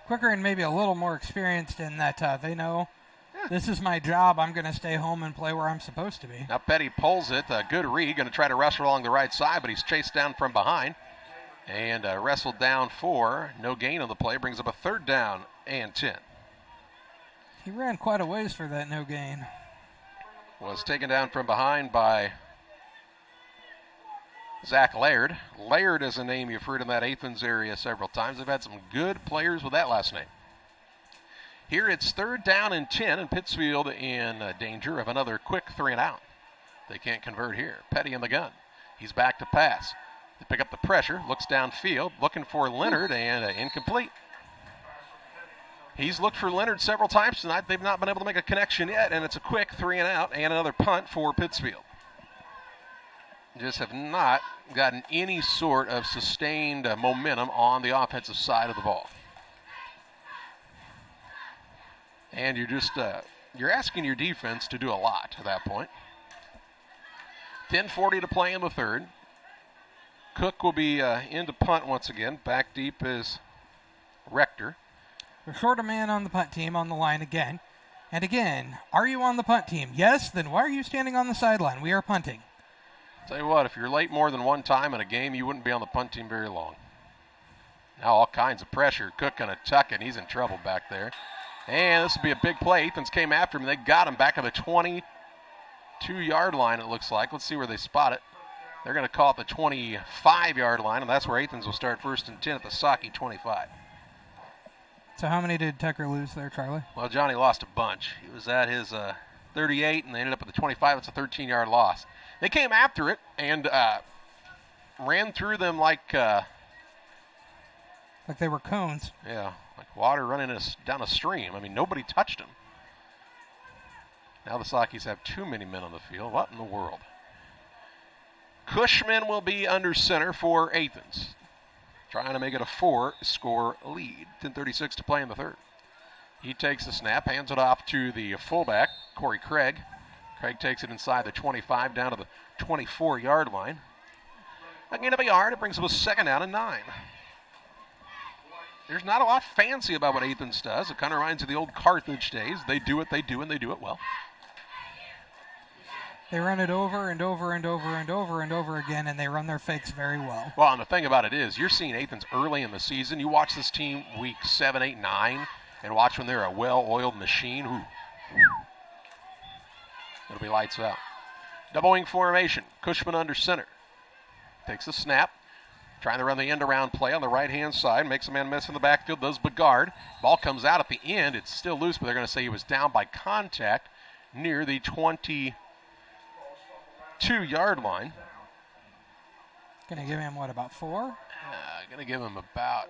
Quicker and maybe a little more experienced in that they know this is my job. I'm going to stay home and play where I'm supposed to be. Now Petty pulls it. A good read. Going to try to rush along the right side, but he's chased down from behind. And wrestled down for no gain on the play. Brings up a 3rd down and 10. He ran quite a ways for that no gain. Was taken down from behind by Zach Laird. Laird is a name you've heard in that Athens area several times. They've had some good players with that last name. Here it's 3rd down and 10, and Pittsfield in danger of another quick 3 and out. They can't convert here. Petty in the gun. He's back to pass. They pick up the pressure, looks downfield, looking for Leonard, and incomplete. He's looked for Leonard several times tonight. They've not been able to make a connection yet, and it's a quick 3 and out and another punt for Pittsfield. Just have not gotten any sort of sustained momentum on the offensive side of the ball. And you're just you're asking your defense to do a lot at that point. 10:40 to play in the third. Cook will be into punt once again. Back deep is Rector. We're short a man on the punt team on the line again. And again, are you on the punt team? Yes, then why are you standing on the sideline? We are punting. Tell you what, if you're late more than one time in a game, you wouldn't be on the punt team very long. Now all kinds of pressure. Cook going to tuck it. He's in trouble back there. And this will be a big play. Athens came after him. They got him back at the 22-yard line, it looks like. Let's see where they spot it. They're going to call it the 25-yard line, and that's where Athens will start 1st and 10 at the Saukee 25. So how many did Tucker lose there, Charlie? Well, Johnny lost a bunch. He was at his 38, and they ended up at the 25. It's a 13-yard loss. They came after it and ran through them like they were cones. Yeah, like water running down a stream. I mean, nobody touched them. Now the Saukees have too many men on the field. What in the world? Cushman will be under center for Athens, trying to make it a 4-score lead. 10:36 to play in the third. He takes the snap, hands it off to the fullback, Corey Craig. Craig takes it inside the 25 down to the 24-yard line. Again, to be hard, it brings up a 2nd down and 9. There's not a lot fancy about what Athens does. It kind of reminds you of the old Carthage days. They do what they do, and they do it well. They run it over and over and over and over and over again, and they run their fakes very well. Well, and the thing about it is, you're seeing Athens early in the season. You watch this team week 7, 8, 9, and watch when they're a well-oiled machine. Ooh. It'll be lights out. Double wing formation. Cushman under center. Takes the snap. Trying to run the end-around play on the right-hand side. Makes a man miss in the backfield. Does Begard. Ball comes out at the end. It's still loose, but they're going to say he was down by contact near the 22-yard line. Going to give him, what, about 4? Going to give him about,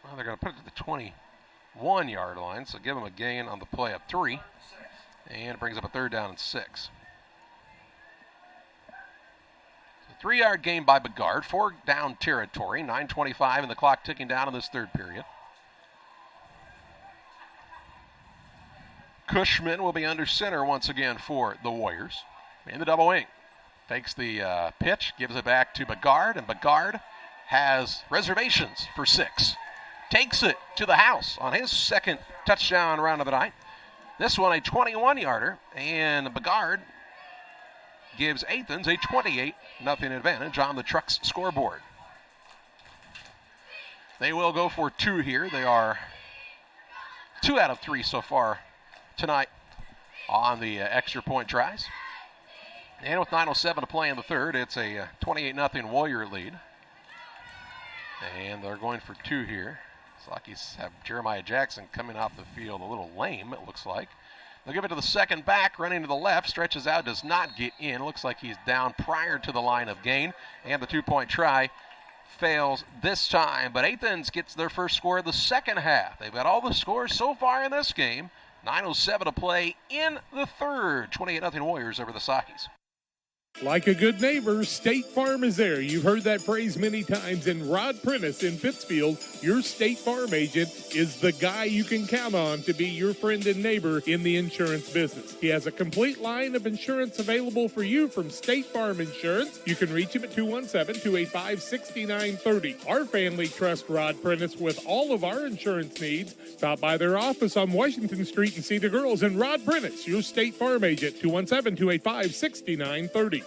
well, they're going to put it to the 21-yard line, so give him a gain on the play of 3. And it brings up a 3rd down and 6. 3-yard gain by Begard, 4-down territory, 9:25 and the clock ticking down in this third period. Cushman will be under center once again for the Warriors. In the double wing. Takes the pitch, gives it back to Begard, and Begard has reservations for 6. Takes it to the house on his 2nd touchdown run of the night. This one a 21-yarder, and Begard gives Athens a 28-0 advantage on the Trucks scoreboard. They will go for 2 here. They are 2 out of 3 so far tonight on the extra point tries. And with 9:07 to play in the third, it's a 28-0 Warrior lead. And they're going for 2 here. Saukees have Jeremiah Jackson coming off the field a little lame, it looks like. They'll give it to the second back, running to the left, stretches out, does not get in. Looks like he's down prior to the line of gain. And the 2-point try fails this time. But Athens gets their first score of the second half. They've got all the scores so far in this game. 9:07 to play in the third. 28-0 Warriors over the Saukees. Like a good neighbor, State Farm is there. You've heard that phrase many times. And Rod Prentice in Pittsfield, your State Farm agent, is the guy you can count on to be your friend and neighbor in the insurance business. He has a complete line of insurance available for you from State Farm Insurance. You can reach him at 217-285-6930. Our family trusts Rod Prentice with all of our insurance needs. Stop by their office on Washington Street and see the girls. And Rod Prentice, your State Farm agent, 217-285-6930.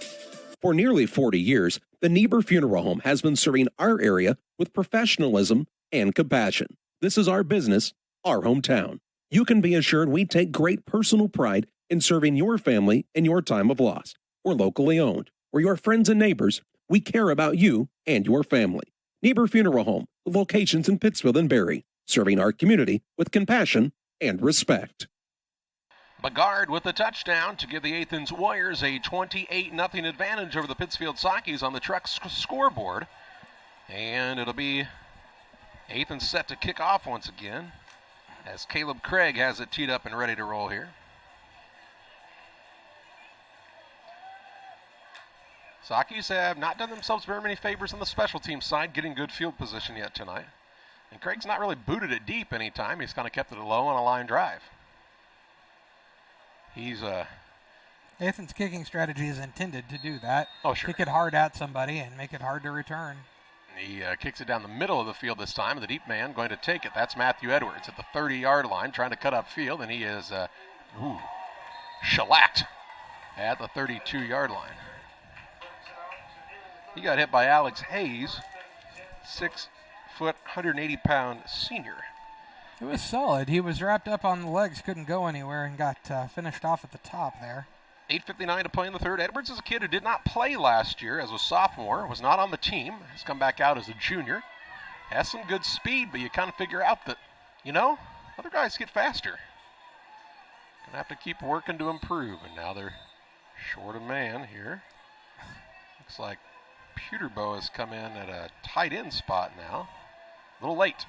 For nearly 40 years, the Niebuhr Funeral Home has been serving our area with professionalism and compassion. This is our business, our hometown. You can be assured we take great personal pride in serving your family in your time of loss. We're locally owned. We're your friends and neighbors. We care about you and your family. Niebuhr Funeral Home, with locations in Pittsfield and Barry, serving our community with compassion and respect. Begard with the touchdown to give the Athens Warriors a 28-0 advantage over the Pittsfield Saukees on the Trucks scoreboard. And it'll be Athens set to kick off once again as Caleb Craig has it teed up and ready to roll here. Saukees have not done themselves very many favors on the special team side, getting good field position yet tonight. And Craig's not really booted it deep anytime. He's kind of kept it low on a line drive. He's Athens' kicking strategy is intended to do that. Oh, sure. Kick it hard at somebody and make it hard to return. He kicks it down the middle of the field this time. The deep man going to take it. That's Matthew Edwards at the 30-yard line trying to cut up field, and he is shellacked at the 32-yard line. He got hit by Alex Hayes, 6 foot, 180-pound senior. It was solid. He was wrapped up on the legs, couldn't go anywhere, and got finished off at the top there. 8:59 to play in the third. Edwards is a kid who did not play last year as a sophomore, was not on the team, has come back out as a junior. Has some good speed, but you kind of figure out that, other guys get faster. Gonna have to keep working to improve, and now they're short a man here. Looks like Peterbow has come in at a tight end spot now. A little late.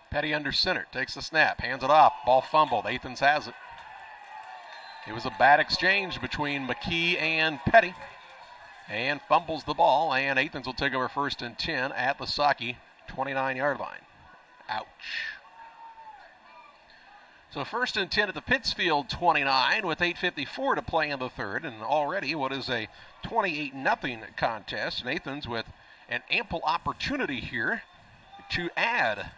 Petty under center, takes the snap, hands it off, ball fumbled. Athens has it. It was a bad exchange between McKee and Petty. And fumbles the ball, and Athens will take over 1st and 10 at the Saukee 29-yard line. Ouch. So 1st and 10 at the Pittsfield 29 with 8:54 to play in the third, and already what is a 28-0 contest, and Athens with an ample opportunity here to add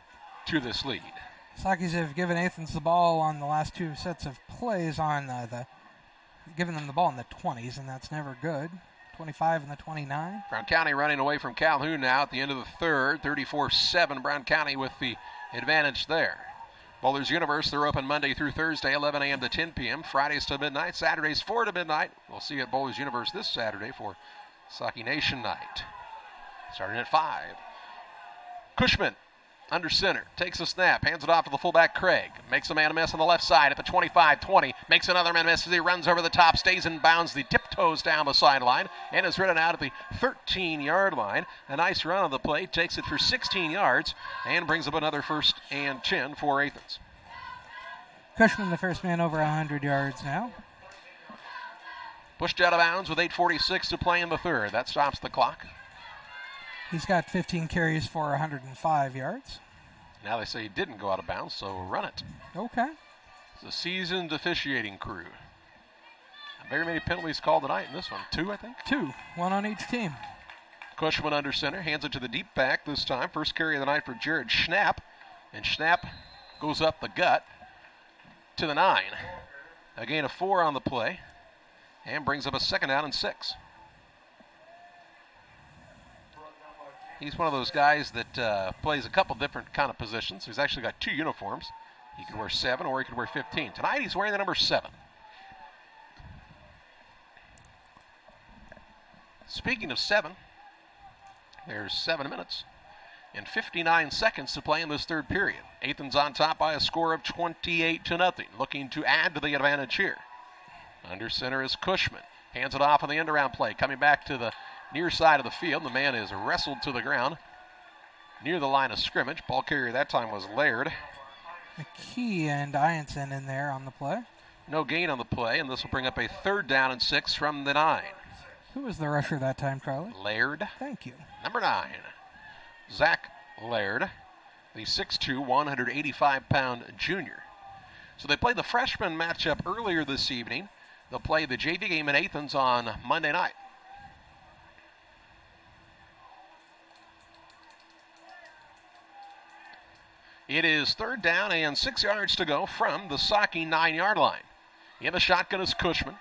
to this lead. Saukees have given Athens the ball on the last 2 sets of plays on giving them the ball in the 20s, and that's never good. 25 and the 29. Brown County running away from Calhoun now at the end of the third. 34-7, Brown County with the advantage there. Bowlers Universe, they're open Monday through Thursday, 11 a.m. to 10 p.m. Fridays to midnight, Saturdays 4 to midnight. We'll see you at Bowlers Universe this Saturday for Saukee Nation Night. Starting at 5. Cushman under center, takes a snap, hands it off to the fullback Craig. Makes a man miss on the left side at the 25-20. Makes another man miss as he runs over the top, stays in bounds, the tiptoes down the sideline, and is ridden out at the 13-yard line. A nice run on the play, takes it for 16 yards, and brings up another 1st and 10 for Athens. Cushman, the first man over 100 yards now. Pushed out of bounds with 8:46 to play in the third. That stops the clock. He's got 15 carries for 105 yards. Now they say he didn't go out of bounds, so run it. Okay. It's a seasoned officiating crew. Very many penalties called tonight in this one. 2, I think? 2. 1 on each team. Cushman under center, hands it to the deep back this time. First carry of the night for Jared Schnapp. And Schnapp goes up the gut to the 9. A gain of 4 on the play. And brings up a 2nd down and 6. He's one of those guys that plays a couple different kind of positions. He's actually got 2 uniforms. He could wear 7 or he could wear 15. Tonight he's wearing the number 7. Speaking of 7, there's 7 minutes and 59 seconds to play in this third period. Athens on top by a score of 28-0, looking to add to the advantage here. Under center is Cushman. Hands it off on the end-around play. Coming back to the near side of the field. The man is wrestled to the ground near the line of scrimmage. Ball carrier that time was Laird. McKee and Ianson in there on the play. No gain on the play, and this will bring up a 3rd down and 6 from the 9. Who was the rusher that time, Charlie? Laird. Thank you. Number 9, Zach Laird, the 6'2", 185-pound junior. So they played the freshman matchup earlier this evening. They'll play the JV game in Athens on Monday night. It is 3rd down and 6 yards to go from the Saukee 9-yard line. In the shotgun is Cushman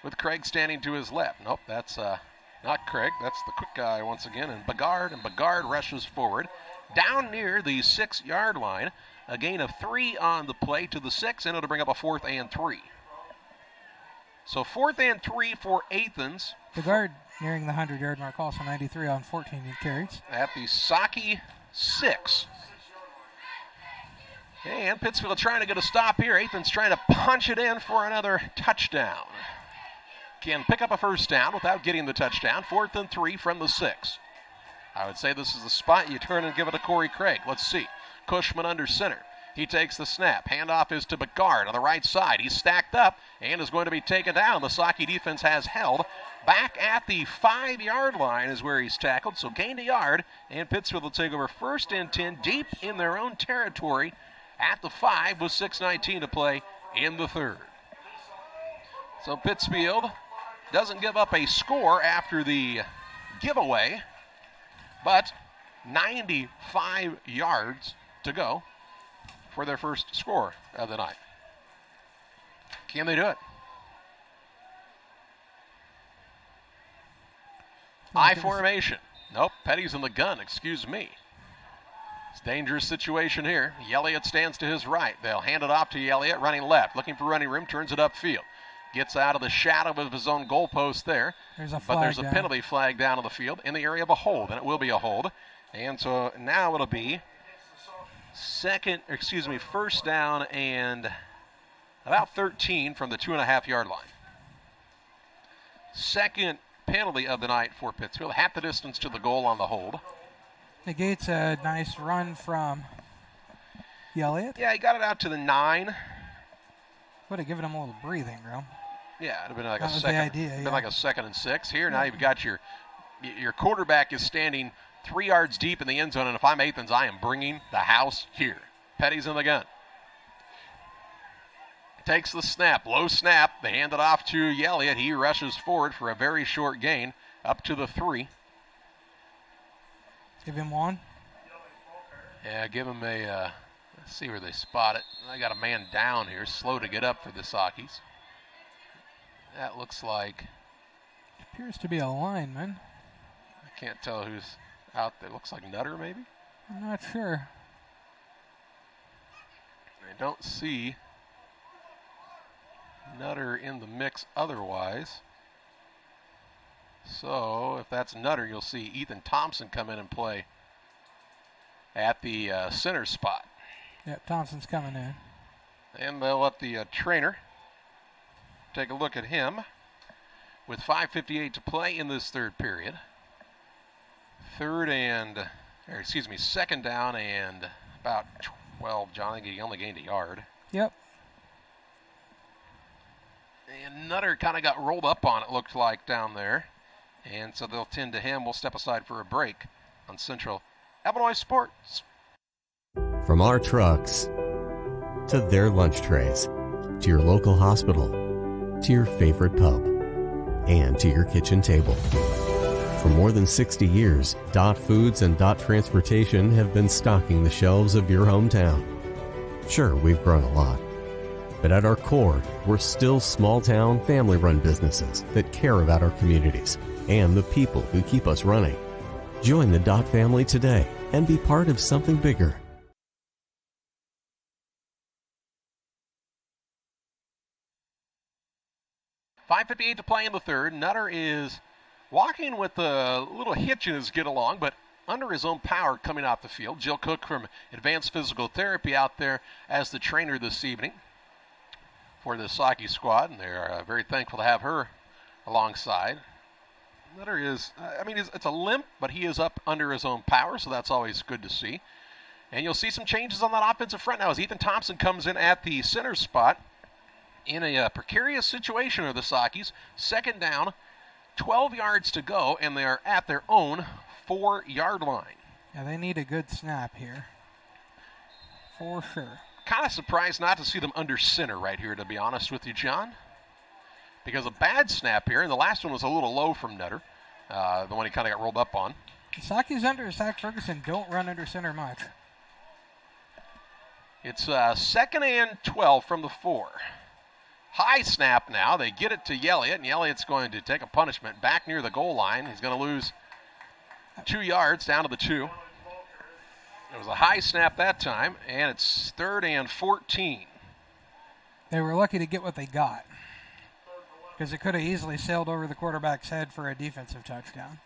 with Craig standing to his left. Nope, that's not Craig. That's the quick guy once again. And Begard rushes forward down near the 6-yard line. A gain of 3 on the play to the 6, and it'll bring up a 4th and 3. So 4th and 3 for Athens. Begard nearing the 100-yard mark, also 93 on 14 carries. At the Saukee 6. And Pittsfield trying to get a stop here. Athens trying to punch it in for another touchdown. Can pick up a 1st down without getting the touchdown. 4th and 3 from the 6. I would say this is the spot you turn and give it to Corey Craig. Let's see. Cushman under center. He takes the snap. Handoff is to Begard on the right side. He's stacked up and is going to be taken down. The Saukee defense has held. Back at the 5-yard line is where he's tackled, so gained a yard, and Pittsfield will take over 1st and 10 deep in their own territory at the 5 with 6:19 to play in the third. So Pittsfield doesn't give up a score after the giveaway, but 95 yards to go for their first score of the night. Can they do it? I formation. Nope, Petty's in the gun, excuse me. It's a dangerous situation here. Elliott stands to his right. They'll hand it off to Elliott, running left, looking for running room, turns it upfield. Gets out of the shadow of his own goalpost there. There's a but there's a down. penalty flag down on the field in the area of a hold, and it will be a hold. And so now it'll be first down and about 13 from the 2.5-yard line. Second penalty of the night for Pittsfield. Half the distance to the goal on the hold. Negates a nice run from Elliott. Yeah, he got it out to the 9. Would have given him a little breathing room. Yeah, it'd have been like that a was second. the idea, Been yeah. like a 2nd and 6. Here now you've got your quarterback is standing 3 yards deep in the end zone, and if I'm Athens, I am bringing the house here. Petty's in the gun. Takes the snap, low snap. They hand it off to Elliott. He rushes forward for a very short gain up to the 3. Give him one. Yeah, give him a, let's see where they spot it. I got a man down here, slow to get up for the Saukees. That looks like... Appears to be a lineman. I can't tell who's out there. Looks like Nutter, maybe? I'm not sure. I don't see Nutter in the mix otherwise. So if that's Nutter, you'll see Ethan Thompson come in and play at the center spot. Yeah, Thompson's coming in. And they'll let the trainer take a look at him with 5:58 to play in this third period. Second down and about 12. John, I think he only gained a yard. Yep. And Nutter kind of got rolled up on it, looked like, down there. And so they'll tend to him. We'll step aside for a break on Central Illinois Sports. From our trucks to their lunch trays, to your local hospital, to your favorite pub, and to your kitchen table. For more than 60 years, Dot Foods and Dot Transportation have been stocking the shelves of your hometown. Sure, we've grown a lot, but at our core, we're still small-town, family-run businesses that care about our communities and the people who keep us running. Join the Dot family today and be part of something bigger. .5:58 to play in the third. Nutter is walking with a little hitch in his get-along, but under his own power coming off the field. Jill Cook from Advanced Physical Therapy out there as the trainer this evening for the Saukees squad, and they're very thankful to have her alongside. Nutter is, it's a limp, but he is up under his own power, so that's always good to see. And you'll see some changes on that offensive front now as Ethan Thompson comes in at the center spot in a precarious situation of the Saukees. Second down, 12 yards to go, and they are at their own 4-yard line. Yeah, they need a good snap here, for sure. Kind of surprised not to see them under center right here, to be honest with you, John. Because a bad snap here, and the last one was a little low from Nutter, the one he kind of got rolled up on. The Saukees under Zach Ferguson don't run under center much. It's 2nd and 12 from the 4. High snap now. They get it to Elliott, and Elliott's going to take a punishment back near the goal line. He's going to lose 2 yards down to the 2. It was a high snap that time, and it's 3rd and 14. They were lucky to get what they got, because it could have easily sailed over the quarterback's head for a defensive touchdown.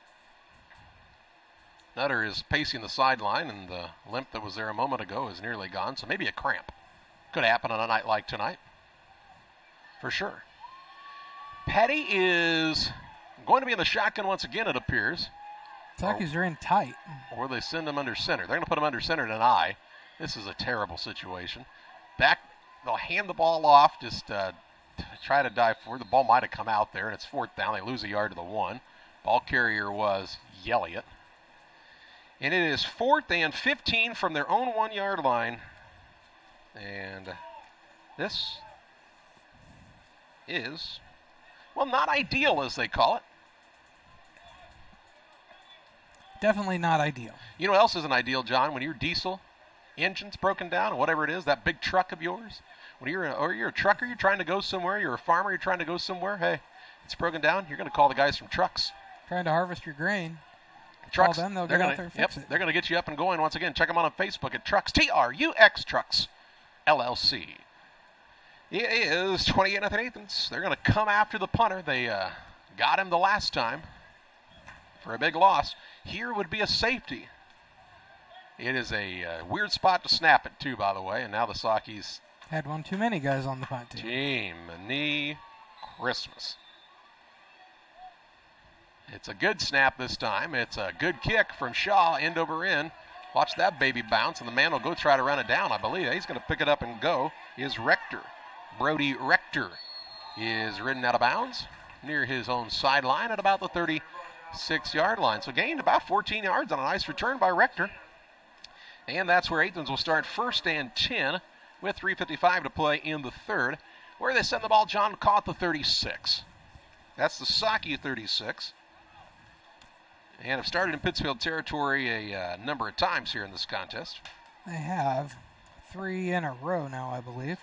Nutter is pacing the sideline, and the limp that was there a moment ago is nearly gone, so maybe a cramp. Could happen on a night like tonight, for sure. Petty is going to be in the shotgun once again, it appears. Saukees are in tight. Or they send him under center. They're going to put him under center tonight. This is a terrible situation. Back, they'll hand the ball off, just try to dive forward. The ball might have come out there, and it's 4th down. They lose a yard to the 1. Ball carrier was Elliott. And it is 4th and 15 from their own 1-yard line. And this is, well, not ideal, as they call it. Definitely not ideal. You know what else isn't ideal, John? When your diesel engine's broken down, or whatever it is, that big truck of yours, when you're a trucker, you're trying to go somewhere, you're a farmer, you're trying to go somewhere, hey, it's broken down, you're going to call the guys from trucks. Trying to harvest your grain. Trucks, They'll they're get out gonna, there and yep, fix it. they're going to get you up and going once again. Check them out on Facebook at Trucks, T-R-U-X Trucks, LLC. It is 28-0 Athens. They're going to come after the punter. They got him the last time for a big loss. Here would be a safety. It is a weird spot to snap it to, by the way, and now the Saukees had one too many guys on the punt team. Jiminy Christmas. It's a good snap this time. It's a good kick from Shaw, end over end. Watch that baby bounce, and the man will go try to run it down, I believe. He's going to pick it up and go. Is Rector. Brody Rector is ridden out of bounds near his own sideline at about the 36-yard line. So gained about 14 yards on a nice return by Rector. And that's where Athens will start 1st and 10 with 3:55 to play in the third, where they send the ball. John caught the 36. That's the Saukee 36. And have started in Pittsfield territory a number of times here in this contest. They have 3 in a row now, I believe.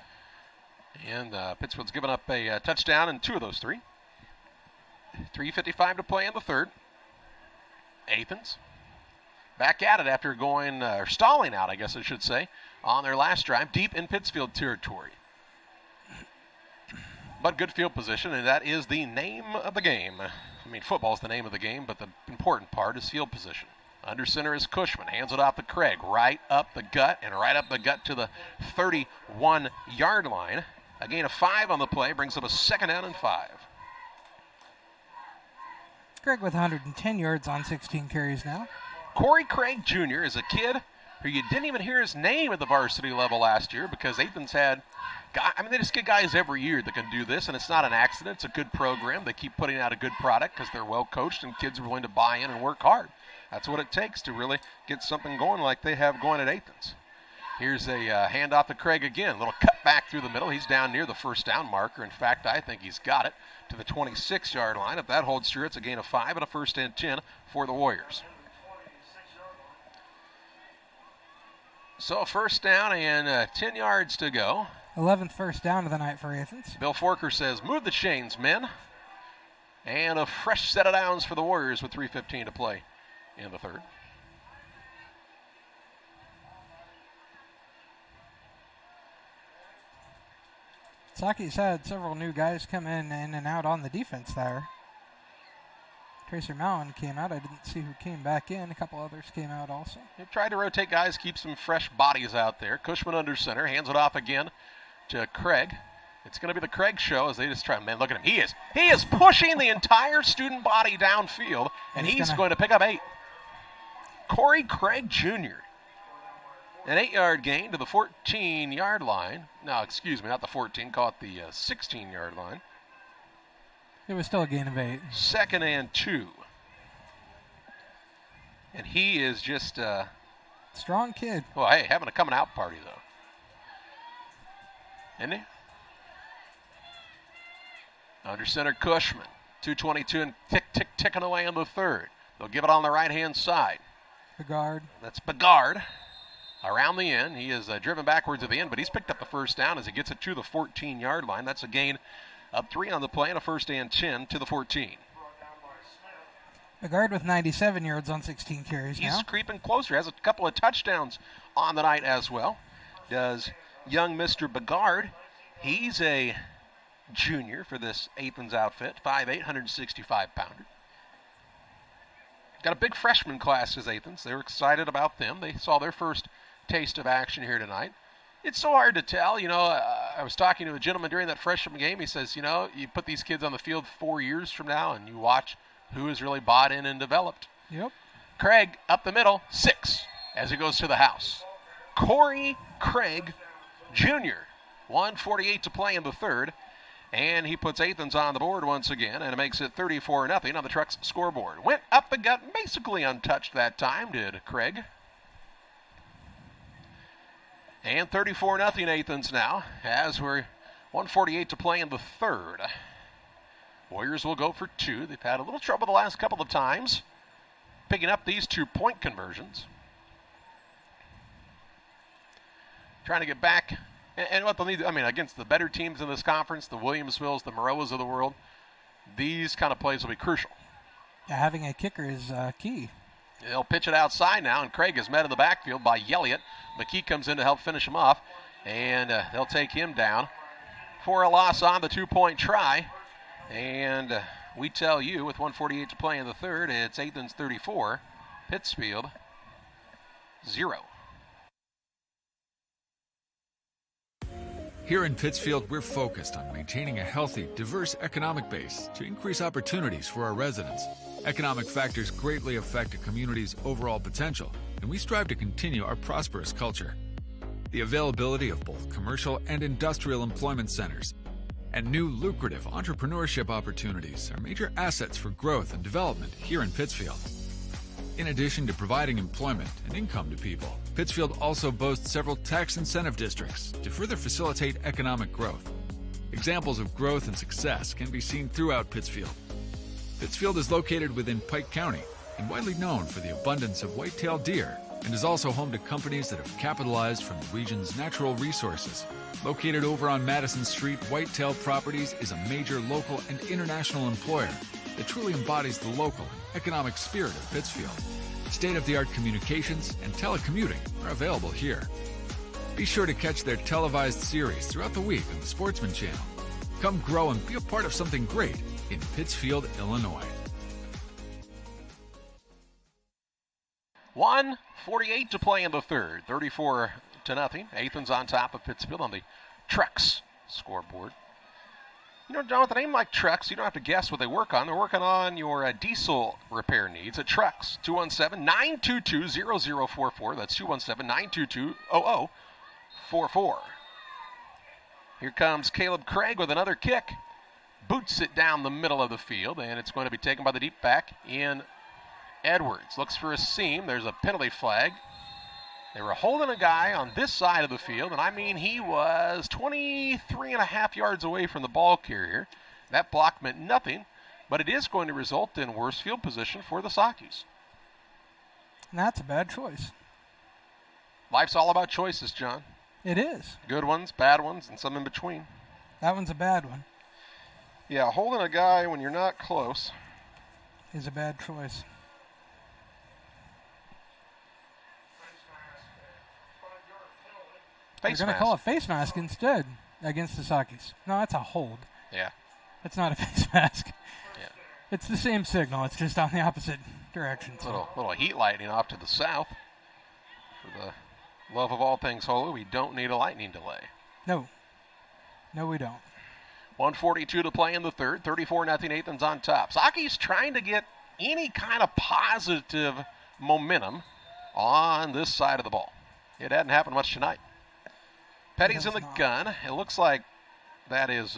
And Pittsfield's given up a touchdown in 2 of those 3. 3:55 to play in the third. Athens back at it after going, or stalling out, I guess I should say, on their last drive, deep in Pittsfield territory. But good field position, and that is the name of the game. I mean, football's the name of the game, but the important part is field position. Under center is Cushman, hands it off to Craig, right up the gut, and right up the gut to the 31-yard line. A gain of 5 on the play brings up a 2nd down and 5. Craig with 110 yards on 16 carries now. Corey Craig Jr. is a kid who you didn't even hear his name at the varsity level last year because Athens had, they just get guys every year that can do this, and it's not an accident. It's a good program. They keep putting out a good product because they're well coached and kids are willing to buy in and work hard. That's what it takes to really get something going like they have going at Athens. Here's a handoff to Craig again. A little cut back through the middle. He's down near the 1st down marker. In fact, I think he's got it to the 26-yard line. If that holds true, it's a gain of 5 and a 1st and 10 for the Warriors. So 1st down and 10 yards to go. 11th first down of the night for Athens. Bill Forker says, move the chains, men. And a fresh set of downs for the Warriors with 3:15 to play in the third. Saukees had several new guys come in and out on the defense there. Tracer Mountain came out. I didn't see who came back in. A couple others came out also. They tried to rotate guys, keep some fresh bodies out there. Cushman under center, hands it off again to Craig. It's going to be the Craig show as they just try. Man, look at him. He is pushing the entire student body downfield, and he's going to pick up 8. Corey Craig Jr. An 8-yard gain to the 14-yard line. No, excuse me, not the 14. Caught the 16-yard line. It was still a gain of 8. 2nd and 2. And he is just strong kid. Well, hey, having a coming out party though, isn't he? Under center Cushman, 2:22 and ticking away in the third. They'll give it on the right-hand side. Begard. That's Begard. Around the end, he is driven backwards at the end, but he's picked up the 1st down as he gets it to the 14-yard line. That's a gain of 3 on the play and a 1st and 10 to the 14. Begard with 97 yards on 16 carries now. He's creeping closer. Has a couple of touchdowns on the night as well. Does young Mr. Begard. He's a junior for this Athens outfit, 5'8", 165-pounder. Got a big freshman class as Athens. They were excited about them. They saw their first taste of action here tonight. It's so hard to tell. I was talking to a gentleman during that freshman game. He says, you put these kids on the field 4 years from now and you watch who is really bought in and developed. Yep. Craig up the middle, 6 as he goes to the house. Corey Craig Jr., 1:48 to play in the third. And he puts Athens on the board once again, and it makes it 34-0 on the Trucks scoreboard. Went up the gut, basically untouched that time, did Craig. And 34-0 Athens now, as we're 1:48 to play in the third. Warriors will go for 2. They've had a little trouble the last couple of times picking up these 2-point conversions. Trying to get back. And what they'll need, against the better teams in this conference, the Williamsvilles, the Moreauas of the world, these kind of plays will be crucial. Yeah, having a kicker is key. They'll pitch it outside now, and Craig is met in the backfield by Elliott. McKee comes in to help finish him off, and they'll take him down for a loss on the 2-point try. And we tell you, with 1:48 to play in the third, it's Athens 34, Pittsfield 0. Here in Pittsfield, we're focused on maintaining a healthy, diverse economic base to increase opportunities for our residents. Economic factors greatly affect a community's overall potential, and we strive to continue our prosperous culture. The availability of both commercial and industrial employment centers and new lucrative entrepreneurship opportunities are major assets for growth and development here in Pittsfield. In addition to providing employment and income to people, Pittsfield also boasts several tax incentive districts to further facilitate economic growth. Examples of growth and success can be seen throughout Pittsfield. Pittsfield is located within Pike County and widely known for the abundance of white-tailed deer, and is also home to companies that have capitalized from the region's natural resources. Located over on Madison Street, Whitetail Properties is a major local and international employer that truly embodies the local and economic spirit of Pittsfield. State-of-the-art communications and telecommuting are available here. Be sure to catch their televised series throughout the week on the Sportsman Channel. Come grow and be a part of something great in Pittsfield, Illinois. 1:48 to play in the third, 34-0. Athens on top of Pittsfield on the Trucks scoreboard. You know, John, with a name like Trucks, you don't have to guess what they work on. They're working on your diesel repair needs at Trucks. 217-922-0044. That's 217-922-0044. Here comes Caleb Craig with another kick. Boots it down the middle of the field, and it's going to be taken by the deep back in Edwards. Looks for a seam. There's a penalty flag. They were holding a guy on this side of the field, and I mean he was 23.5 yards away from the ball carrier. That block meant nothing, but it is going to result in worse field position for the Saukees. And that's a bad choice. Life's all about choices, John. It is. Good ones, bad ones, and some in between. That one's a bad one. Yeah, holding a guy when you're not close is a bad choice. They're going to call a face mask instead against the Saukees. No, that's a hold. Yeah. It's not a face mask. Yeah. It's the same signal. It's just on the opposite direction. So. Little heat lightning off to the south. For the love of all things holy, we don't need a lightning delay. No. No, we don't. 1:42 to play in the third. 34-0 Athens on top. Saukees trying to get any kind of positive momentum on this side of the ball. It hadn't happened much tonight. Petty's in the gun. It looks like that is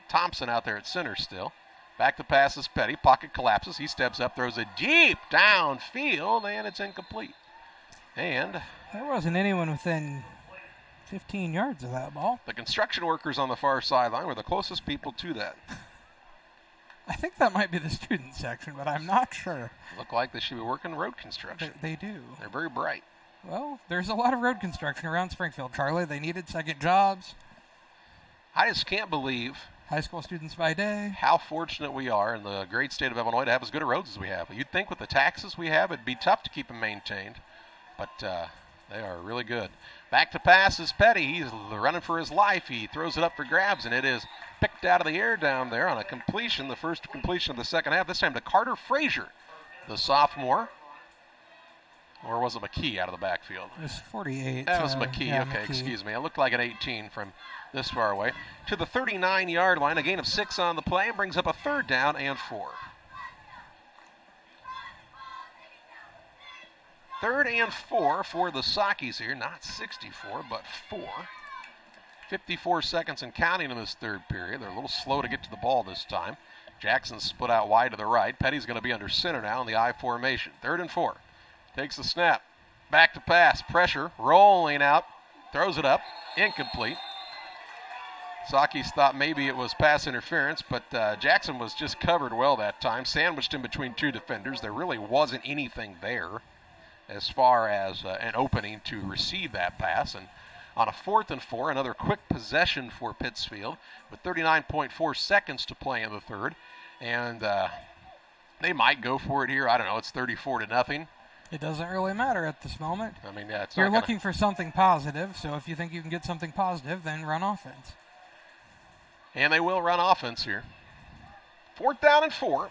Thompson out there at center still. Back to pass is Petty. Pocket collapses. He steps up, throws it deep downfield, and it's incomplete. And there wasn't anyone within 15 yards of that ball. The construction workers on the far sideline were the closest people to that. I think that might be the student section, but I'm not sure. Look like they should be working road construction. They do. They're very bright. Well, there's a lot of road construction around Springfield, Charlie. They needed second jobs. I just can't believe high school students by day how fortunate we are in the great state of Illinois to have as good a roads as we have. You'd think with the taxes we have, it'd be tough to keep them maintained, but they are really good. Back to pass is Petty. He's running for his life. He throws it up for grabs, and it is picked out of the air down there on a completion, the first completion of the second half, this time to Carter Frazier, the sophomore. Or was it McKee out of the backfield? It was 48. That was McKee. Yeah, okay, McKee. Excuse me. It looked like an 18 from this far away. To the 39-yard line, a gain of 6 on the play, and brings up a 3rd down and 4. 3rd and 4 for the Saukees here. Not 64, but 4. 54 seconds and counting in this third period. They're a little slow to get to the ball this time. Jackson split out wide to the right. Petty's going to be under center now in the I formation. 3rd and 4. Takes the snap. Back to pass. Pressure. Rolling out. Throws it up. Incomplete. Saukees thought maybe it was pass interference, but Jackson was just covered well that time. Sandwiched in between two defenders. There really wasn't anything there as far as an opening to receive that pass. And on a 4th and 4, another quick possession for Pittsfield with 39.4 seconds to play in the third. And they might go for it here. I don't know. It's 34-0. It doesn't really matter at this moment. I mean, yeah, it's You're not looking for something positive, so if you think you can get something positive, then run offense. And they will run offense here. 4th down and 4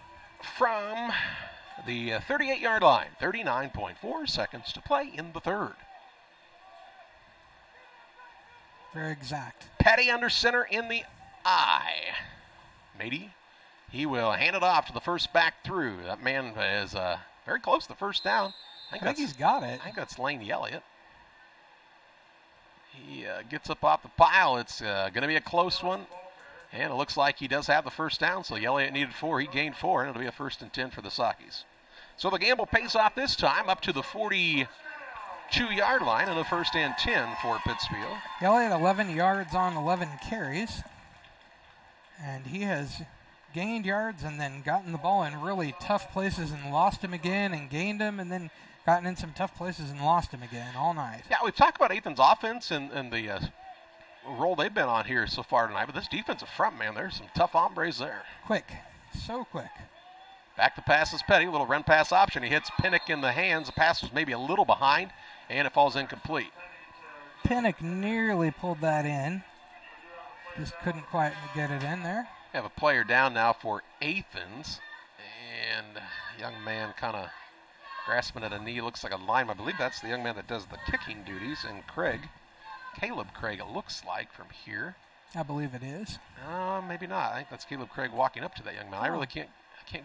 from the 38-yard line. 39.4 seconds to play in the third. Very exact. Petty under center in the eye. Matey, he will hand it off to the first back through. That man is very close to the first down. I think he's got it. I think that's Lane Elliott. He gets up off the pile. It's going to be a close one. And it looks like he does have the first down, so Elliott needed 4. He gained 4, and it'll be a 1st and 10 for the Saukees. So the gamble pays off this time up to the 42-yard line and a 1st and 10 for Pittsfield. Elliott 11 yards on 11 carries. And he has gained yards and then gotten the ball in really tough places and lost him again and gained him and then gotten in some tough places and lost him again all night. Yeah, we've talked about Athens' offense and the role they've been on here so far tonight, but this defensive front, man, there's some tough hombres there. Quick, so quick. Back to pass is Petty, a little run pass option. He hits Pinnock in the hands. The pass was maybe a little behind, and it falls incomplete. Pinnock nearly pulled that in. Just couldn't quite get it in there. We have a player down now for Athens, and a young man kind of grasping at a knee. Looks like a lineman. I believe that's the young man that does the kicking duties, and Caleb Craig, it looks like from here. I believe it is. Maybe not. I think that's Caleb Craig walking up to that young man. I really can't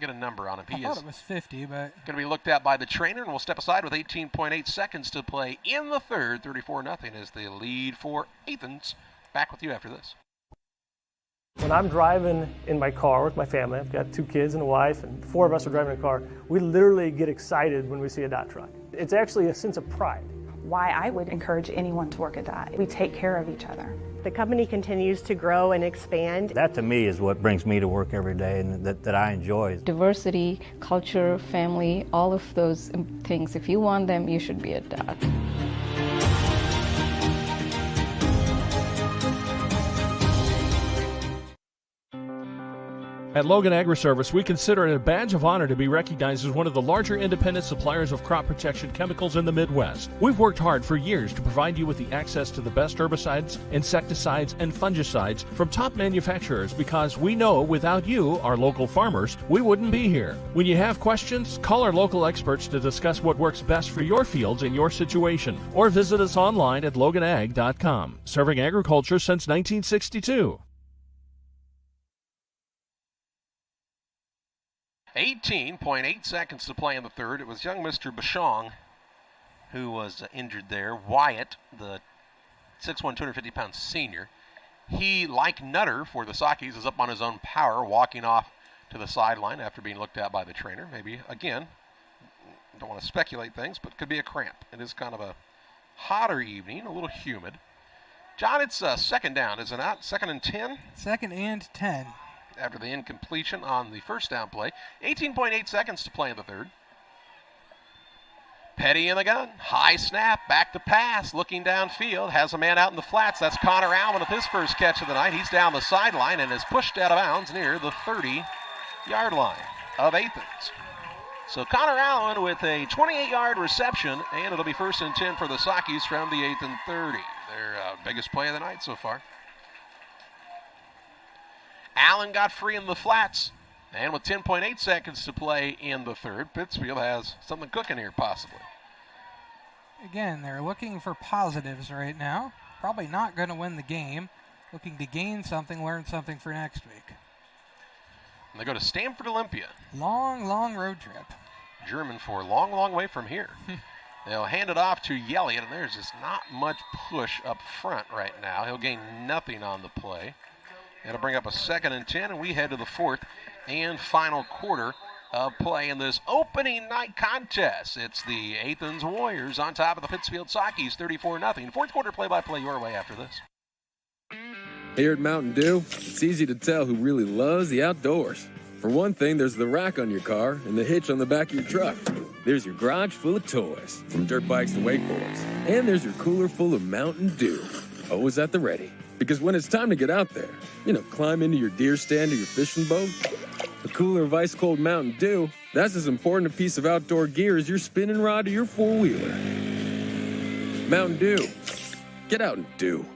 get a number on him. I thought it was 50, but going to be looked at by the trainer, and we'll step aside with 18.8 seconds to play in the third. 34-0 is the lead for Athens. Back with you after this. When I'm driving in my car with my family, I've got 2 kids and a wife, and 4 of us are driving a car, we literally get excited when we see a DOT truck. It's actually a sense of pride. Why I would encourage anyone to work at DOT. We take care of each other. The company continues to grow and expand. That to me is what brings me to work every day and that I enjoy. Diversity, culture, family, all of those things, if you want them, you should be at DOT. At Logan Agri-Service, we consider it a badge of honor to be recognized as one of the larger independent suppliers of crop protection chemicals in the Midwest. We've worked hard for years to provide you with the access to the best herbicides, insecticides, and fungicides from top manufacturers because we know without you, our local farmers, we wouldn't be here. When you have questions, call our local experts to discuss what works best for your fields and your situation, or visit us online at loganag.com. Serving agriculture since 1962. 18.8 seconds to play in the third. It was young Mr. Bashong who was injured there. Wyatt, the 6'1", 250-pound senior. He, like Nutter for the Saukees, is up on his own power, walking off to the sideline after being looked at by the trainer. Maybe, again, don't want to speculate things, but could be a cramp. It is kind of a hotter evening, a little humid. John, it's second down, is it not? 2nd and 10? 2nd and 10. After the incompletion on the first down play. 18.8 seconds to play in the third. Petty in the gun. High snap. Back to pass. Looking downfield. Has a man out in the flats. That's Connor Allen with his first catch of the night. He's down the sideline and is pushed out of bounds near the 30-yard line of Athens. So Connor Allen with a 28-yard reception, and it'll be 1st and 10 for the Saukees from the 8th and 30. Their biggest play of the night so far. Allen got free in the flats, and with 10.8 seconds to play in the third, Pittsfield has something cooking here possibly. Again, they're looking for positives right now. Probably not going to win the game. Looking to gain something, learn something for next week. And they go to Stamford, Olympia. Long, long road trip. German for a long, long way from here. They'll hand it off to Elliott, and there's just not much push up front right now. He'll gain nothing on the play. It'll bring up a 2nd and 10, and we head to the 4th and final quarter of play in this opening night contest. It's the Athens Warriors on top of the Pittsfield Saukees, 34-0. Fourth quarter play-by-play your way after this. Here at Mountain Dew, it's easy to tell who really loves the outdoors. For one thing, there's the rack on your car and the hitch on the back of your truck. There's your garage full of toys, from dirt bikes to wakeboards. And there's your cooler full of Mountain Dew, always at the ready. Because when it's time to get out there, climb into your deer stand or your fishing boat, a cooler of ice-cold Mountain Dew That's as important a piece of outdoor gear as your spinning rod or your four-wheeler. Mountain Dew. Get out and do.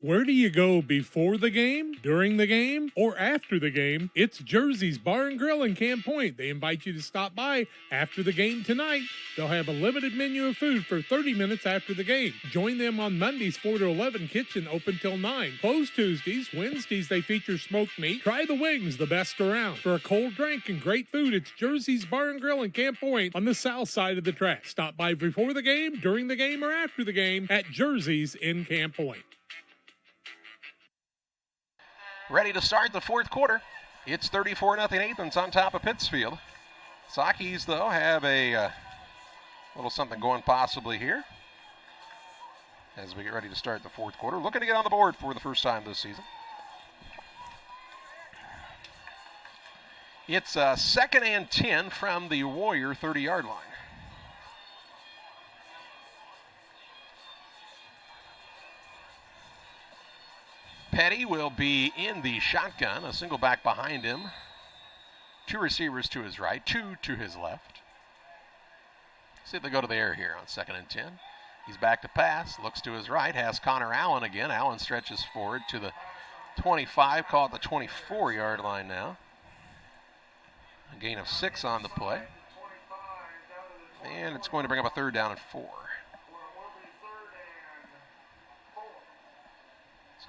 Where do you go before the game, during the game, or after the game? It's Jersey's Bar and Grill in Camp Point. They invite you to stop by after the game tonight. They'll have a limited menu of food for 30 minutes after the game. Join them on Mondays 4 to 11, kitchen open till 9. Closed Tuesdays. Wednesdays they feature smoked meat. Try the wings, the best around. For a cold drink and great food, it's Jersey's Bar and Grill in Camp Point on the south side of the track. Stop by before the game, during the game, or after the game at Jersey's in Camp Point. Ready to start the fourth quarter. It's 34-0 Athens on top of Pittsfield. Saukees, though, have a little something going possibly here as we get ready to start the fourth quarter. Looking to get on the board for the first time this season. It's 2nd and 10 from the Warrior 30-yard line. Petty will be in the shotgun, a single back behind him. 2 receivers to his right, 2 to his left. See if they go to the air here on 2nd and 10. He's back to pass, looks to his right, has Connor Allen again. Allen stretches forward to the 25, call it the 24-yard line now. A gain of 6 on the play. And it's going to bring up a 3rd down and 4.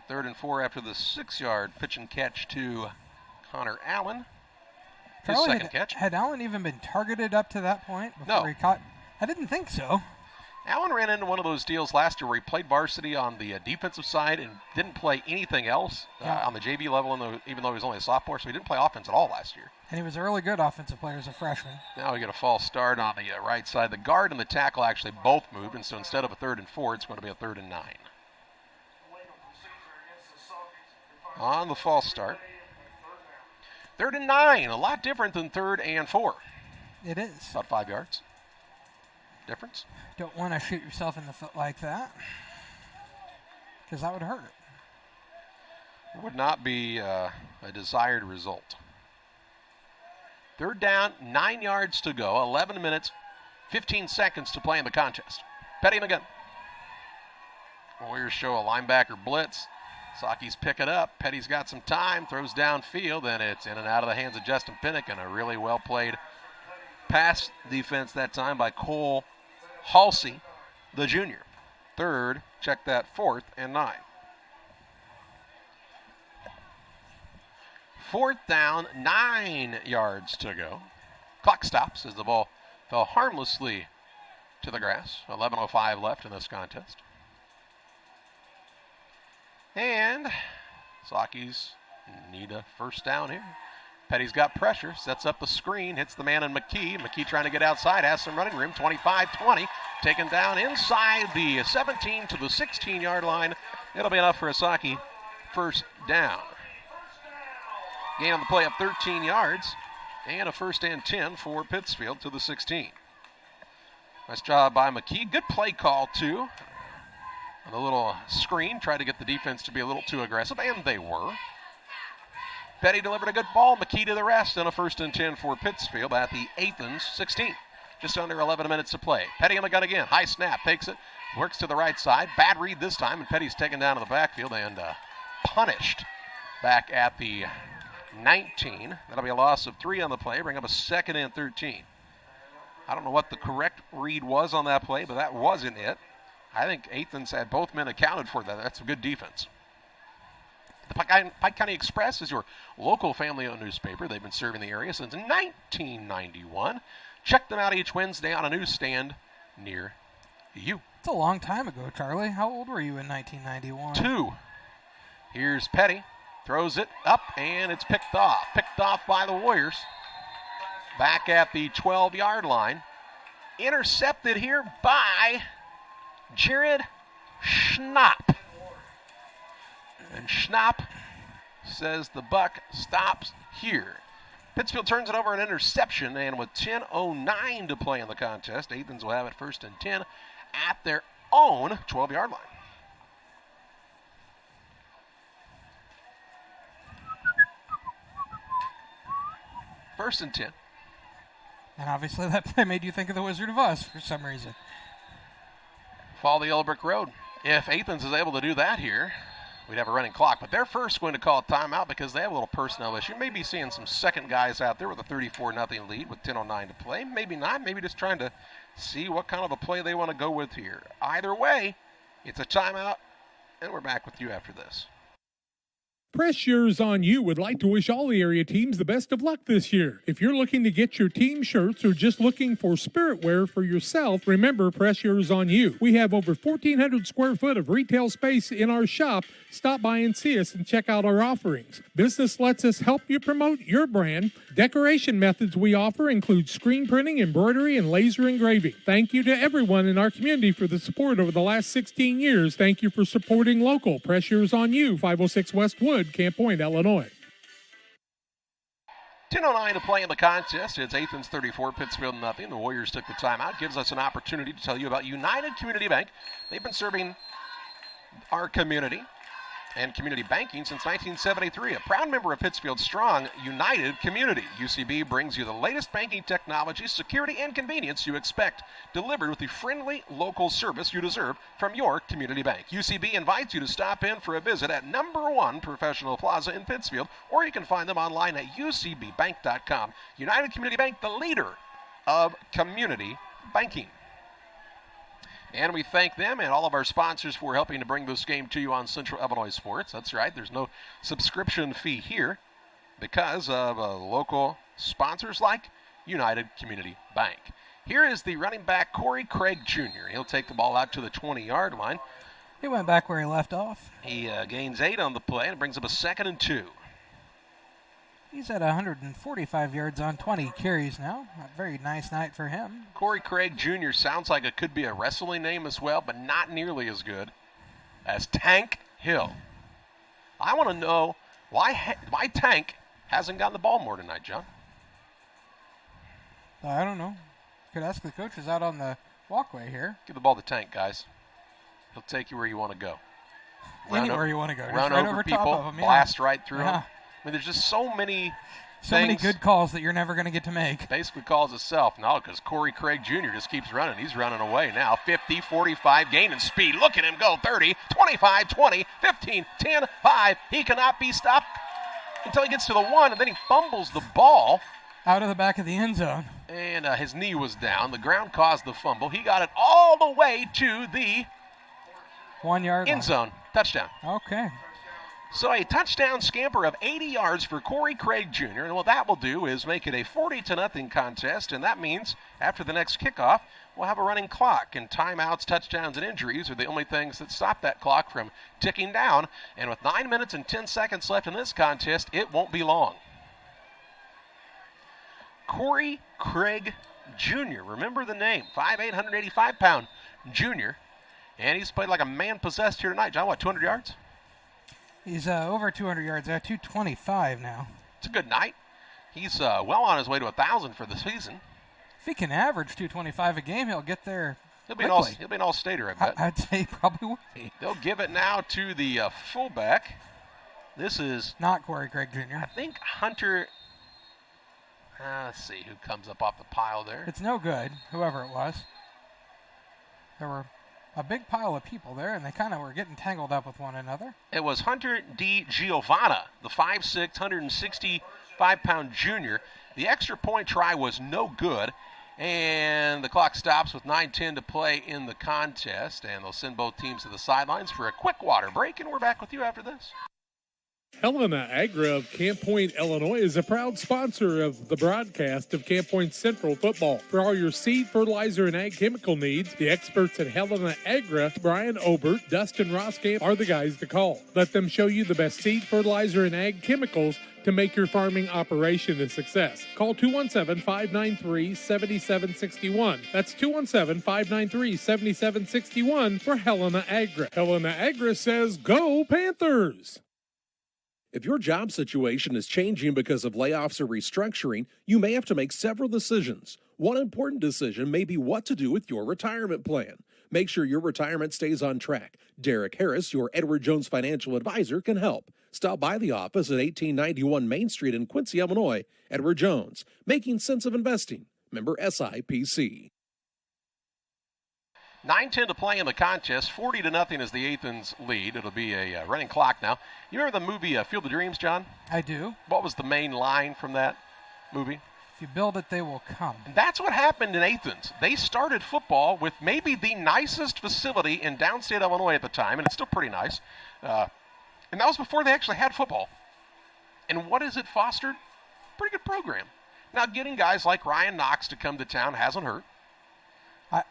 3rd and 4 after the 6-yard pitch and catch to Connor Allen. His Charlie, second catch. Had Allen even been targeted up to that point before No. he caught? I didn't think so. Allen ran into one of those deals last year where he played varsity on the defensive side and didn't play anything else on the JV level, even though he was only a sophomore, so he didn't play offense at all last year. And he was a really good offensive player as a freshman. Now we get a false start on the right side. The guard and the tackle actually both moved, and so instead of a 3rd and 4, it's going to be a 3rd and 9. On the false start. 3rd and 9, a lot different than 3rd and 4. It is. About 5 yards difference. Don't want to shoot yourself in the foot like that, because that would hurt. It would not be a desired result. 3rd down, 9 yards to go, 11 minutes, 15 seconds to play in the contest. Petty in the gun. Warriors show a linebacker blitz. Saukees pick it up. Petty's got some time, throws downfield, and it's in and out of the hands of Justin Pinnock, and a really well-played pass defense that time by Cole Halsey, the junior. 3rd, check that, 4th and 9. 4th down, 9 yards to go. Clock stops as the ball fell harmlessly to the grass. 11:05 left in this contest. And Saukees need a first down here. Petty's got pressure, sets up the screen, hits the man in McKee. McKee trying to get outside, has some running room. 25-20, taken down inside the 17 to the 16-yard line. It'll be enough for a Saukee first down. Gain on the play of 13 yards, and a 1st and 10 for Pittsfield to the 16. Nice job by McKee. Good play call, too. On the little screen, tried to get the defense to be a little too aggressive, and they were. Petty delivered a good ball. McKee to the rest, and a 1st and 10 for Pittsfield at the Athens 16. Just under 11 minutes to play. Petty on the gun again. High snap, takes it, works to the right side. Bad read this time, and Petty's taken down to the backfield and punished back at the 19. That'll be a loss of 3 on the play, bring up a 2nd and 13. I don't know what the correct read was on that play, but that wasn't it. I think Athens had both men accounted for that. That's a good defense. The Pike County Express is your local family-owned newspaper. They've been serving the area since 1991. Check them out each Wednesday on a newsstand near you. It's a long time ago, Charlie. How old were you in 1991? 2. Here's Petty. Throws it up, and it's picked off. Picked off by the Warriors. Back at the 12-yard line. Intercepted here by Jared Schnapp. And Schnapp says the buck stops here. Pittsfield turns it over an interception, and with 10:09 to play in the contest, Athens will have it 1st and 10 at their own 12-yard line. First and 10. And obviously that play made you think of the Wizard of Oz for some reason. Follow the Yellow Brick Road. If Athens is able to do that here, we'd have a running clock. But they're first going to call a timeout because they have a little personnel issue. Maybe seeing some second guys out there with a 34-0 lead with 10:09 to play. Maybe not. Maybe just trying to see what kind of a play they want to go with here. Either way, it's a timeout, and we're back with you after this. Press Yours On You would like to wish all the area teams the best of luck this year. If you're looking to get your team shirts or just looking for spirit wear for yourself, remember Press Yours On You. We have over 1,400 square foot of retail space in our shop. Stop by and see us and check out our offerings. Business lets us help you promote your brand. Decoration methods we offer include screen printing, embroidery, and laser engraving. Thank you to everyone in our community for the support over the last 16 years. Thank you for supporting local. Press Yours On You, 506 West Wood, Camp Point, Illinois. 10:09 to play in the contest. It's Athens 34, Pittsfield 0. The Warriors took the timeout. Gives us an opportunity to tell you about United Community Bank. They've been serving our community and community banking since 1973. A proud member of Pittsfield's strong United community. UCB brings you the latest banking technology, security, and convenience you expect, delivered with the friendly local service you deserve from your community bank. UCB invites you to stop in for a visit at number 1 Professional Plaza in Pittsfield, or you can find them online at ucbbank.com. United Community Bank, the leader of community banking. And we thank them and all of our sponsors for helping to bring this game to you on Central Illinois Sports. That's right, there's no subscription fee here because of local sponsors like United Community Bank. Here is the running back, Corey Craig Jr. He'll take the ball out to the 20-yard line. He went back where he left off. He gains 8 on the play and brings up a 2nd and 2. He's at 145 yards on 20 carries now. A very nice night for him. Corey Craig Jr. sounds like it could be a wrestling name as well, but not nearly as good as Tank Hill. I want to know why Tank hasn't gotten the ball more tonight, John. I don't know. Could ask the coaches out on the walkway here. Give the ball to Tank, guys. He'll take you where you want to go. Anywhere you want to go. Run right over people, top of them, blast right through them. I mean, there's just so many good calls that you're never going to get to make. Basically calls itself. No, because Corey Craig Jr. just keeps running. He's running away now. 50, 45, gaining speed. Look at him go. 30, 25, 20, 15, 10, 5. He cannot be stopped until he gets to the 1, and then he fumbles the ball. Out of the back of the end zone. And his knee was down. The ground caused the fumble. He got it all the way to the 1 yard end zone. Touchdown. Okay. So a touchdown scamper of 80 yards for Corey Craig Jr. And what that will do is make it a 40-0 contest. And that means after the next kickoff, we'll have a running clock. And timeouts, touchdowns, and injuries are the only things that stop that clock from ticking down. And with 9 minutes and 10 seconds left in this contest, it won't be long. Corey Craig Jr. Remember the name. 5'8", 185-pound Jr. And he's played like a man possessed here tonight. John, what, 200 yards? He's over 200 yards, at 225 now. It's a good night. He's well on his way to 1,000 for the season. If he can average 225 a game, he'll get there He'll be an all-stater, I bet. I'd say he probably would be. They'll give it now to the fullback. This is... not Corey Craig Jr. I think Hunter... let's see who comes up off the pile there. It's no good, whoever it was. There were a big pile of people there, and they kind of were getting tangled up with one another. It was Hunter D. Giovanna, the 5'6", 165-pound junior. The extra point try was no good, and the clock stops with 9:10 to play in the contest, and they'll send both teams to the sidelines for a quick water break, and we're back with you after this. Helena Agra of Camp Point, Illinois is a proud sponsor of the broadcast of Camp Point Central football. For all your seed, fertilizer, and ag chemical needs, the experts at Helena Agra, Brian Obert, Dustin Roskamp, are the guys to call. Let them show you the best seed, fertilizer, and ag chemicals to make your farming operation a success. Call 217-593-7761. That's 217-593-7761 for Helena Agra. Helena Agra says, go Panthers! If your job situation is changing because of layoffs or restructuring, you may have to make several decisions. One important decision may be what to do with your retirement plan. Make sure your retirement stays on track. Derek Harris, your Edward Jones financial advisor, can help. Stop by the office at 1891 Main Street in Quincy, Illinois. Edward Jones, making sense of investing, Member SIPC. 9:10 to play in the contest. 40-0 is the Athens lead. It'll be a running clock now. You remember the movie Field of Dreams, John? I do. What was the main line from that movie? If you build it, they will come. And that's what happened in Athens. They started football with maybe the nicest facility in downstate Illinois at the time, and it's still pretty nice. And that was before they actually had football. And what has it fostered? Pretty good program. Now, getting guys like Ryan Knox to come to town hasn't hurt.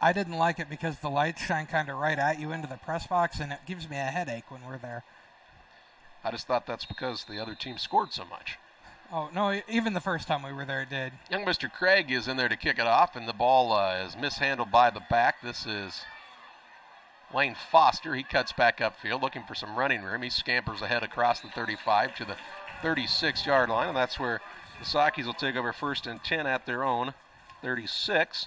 I didn't like it because the lights shine kind of right at you into the press box, and it gives me a headache when we're there. I just thought that's because the other team scored so much. Oh, no, even the first time we were there, it did. Young Mr. Craig is in there to kick it off, and the ball is mishandled by the back. This is Lane Foster. He cuts back upfield, looking for some running room. He scampers ahead across the 35 to the 36-yard line, and that's where the Saukees will take over 1st and 10 at their own 36.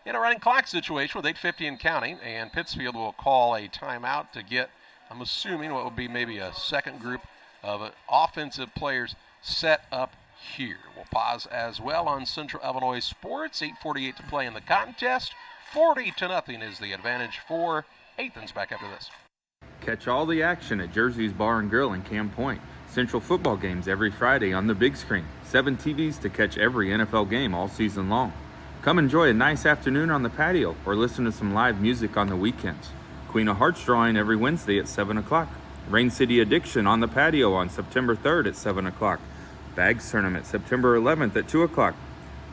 In a running clock situation with 8:50 and counting, and Pittsfield will call a timeout to get, I'm assuming, what would be maybe a second group of offensive players set up here. We'll pause as well on Central Illinois Sports. 8:48 to play in the contest. 40-0 is the advantage for Athens. Back after this. Catch all the action at Jersey's Bar and Grill in Camp Point. Central football games every Friday on the big screen. 7 TVs to catch every NFL game all season long. Come enjoy a nice afternoon on the patio or listen to some live music on the weekends. Queen of Hearts drawing every Wednesday at 7 o'clock. Rain City Addiction on the patio on September 3rd at 7 o'clock. Bags Tournament September 11th at 2 o'clock.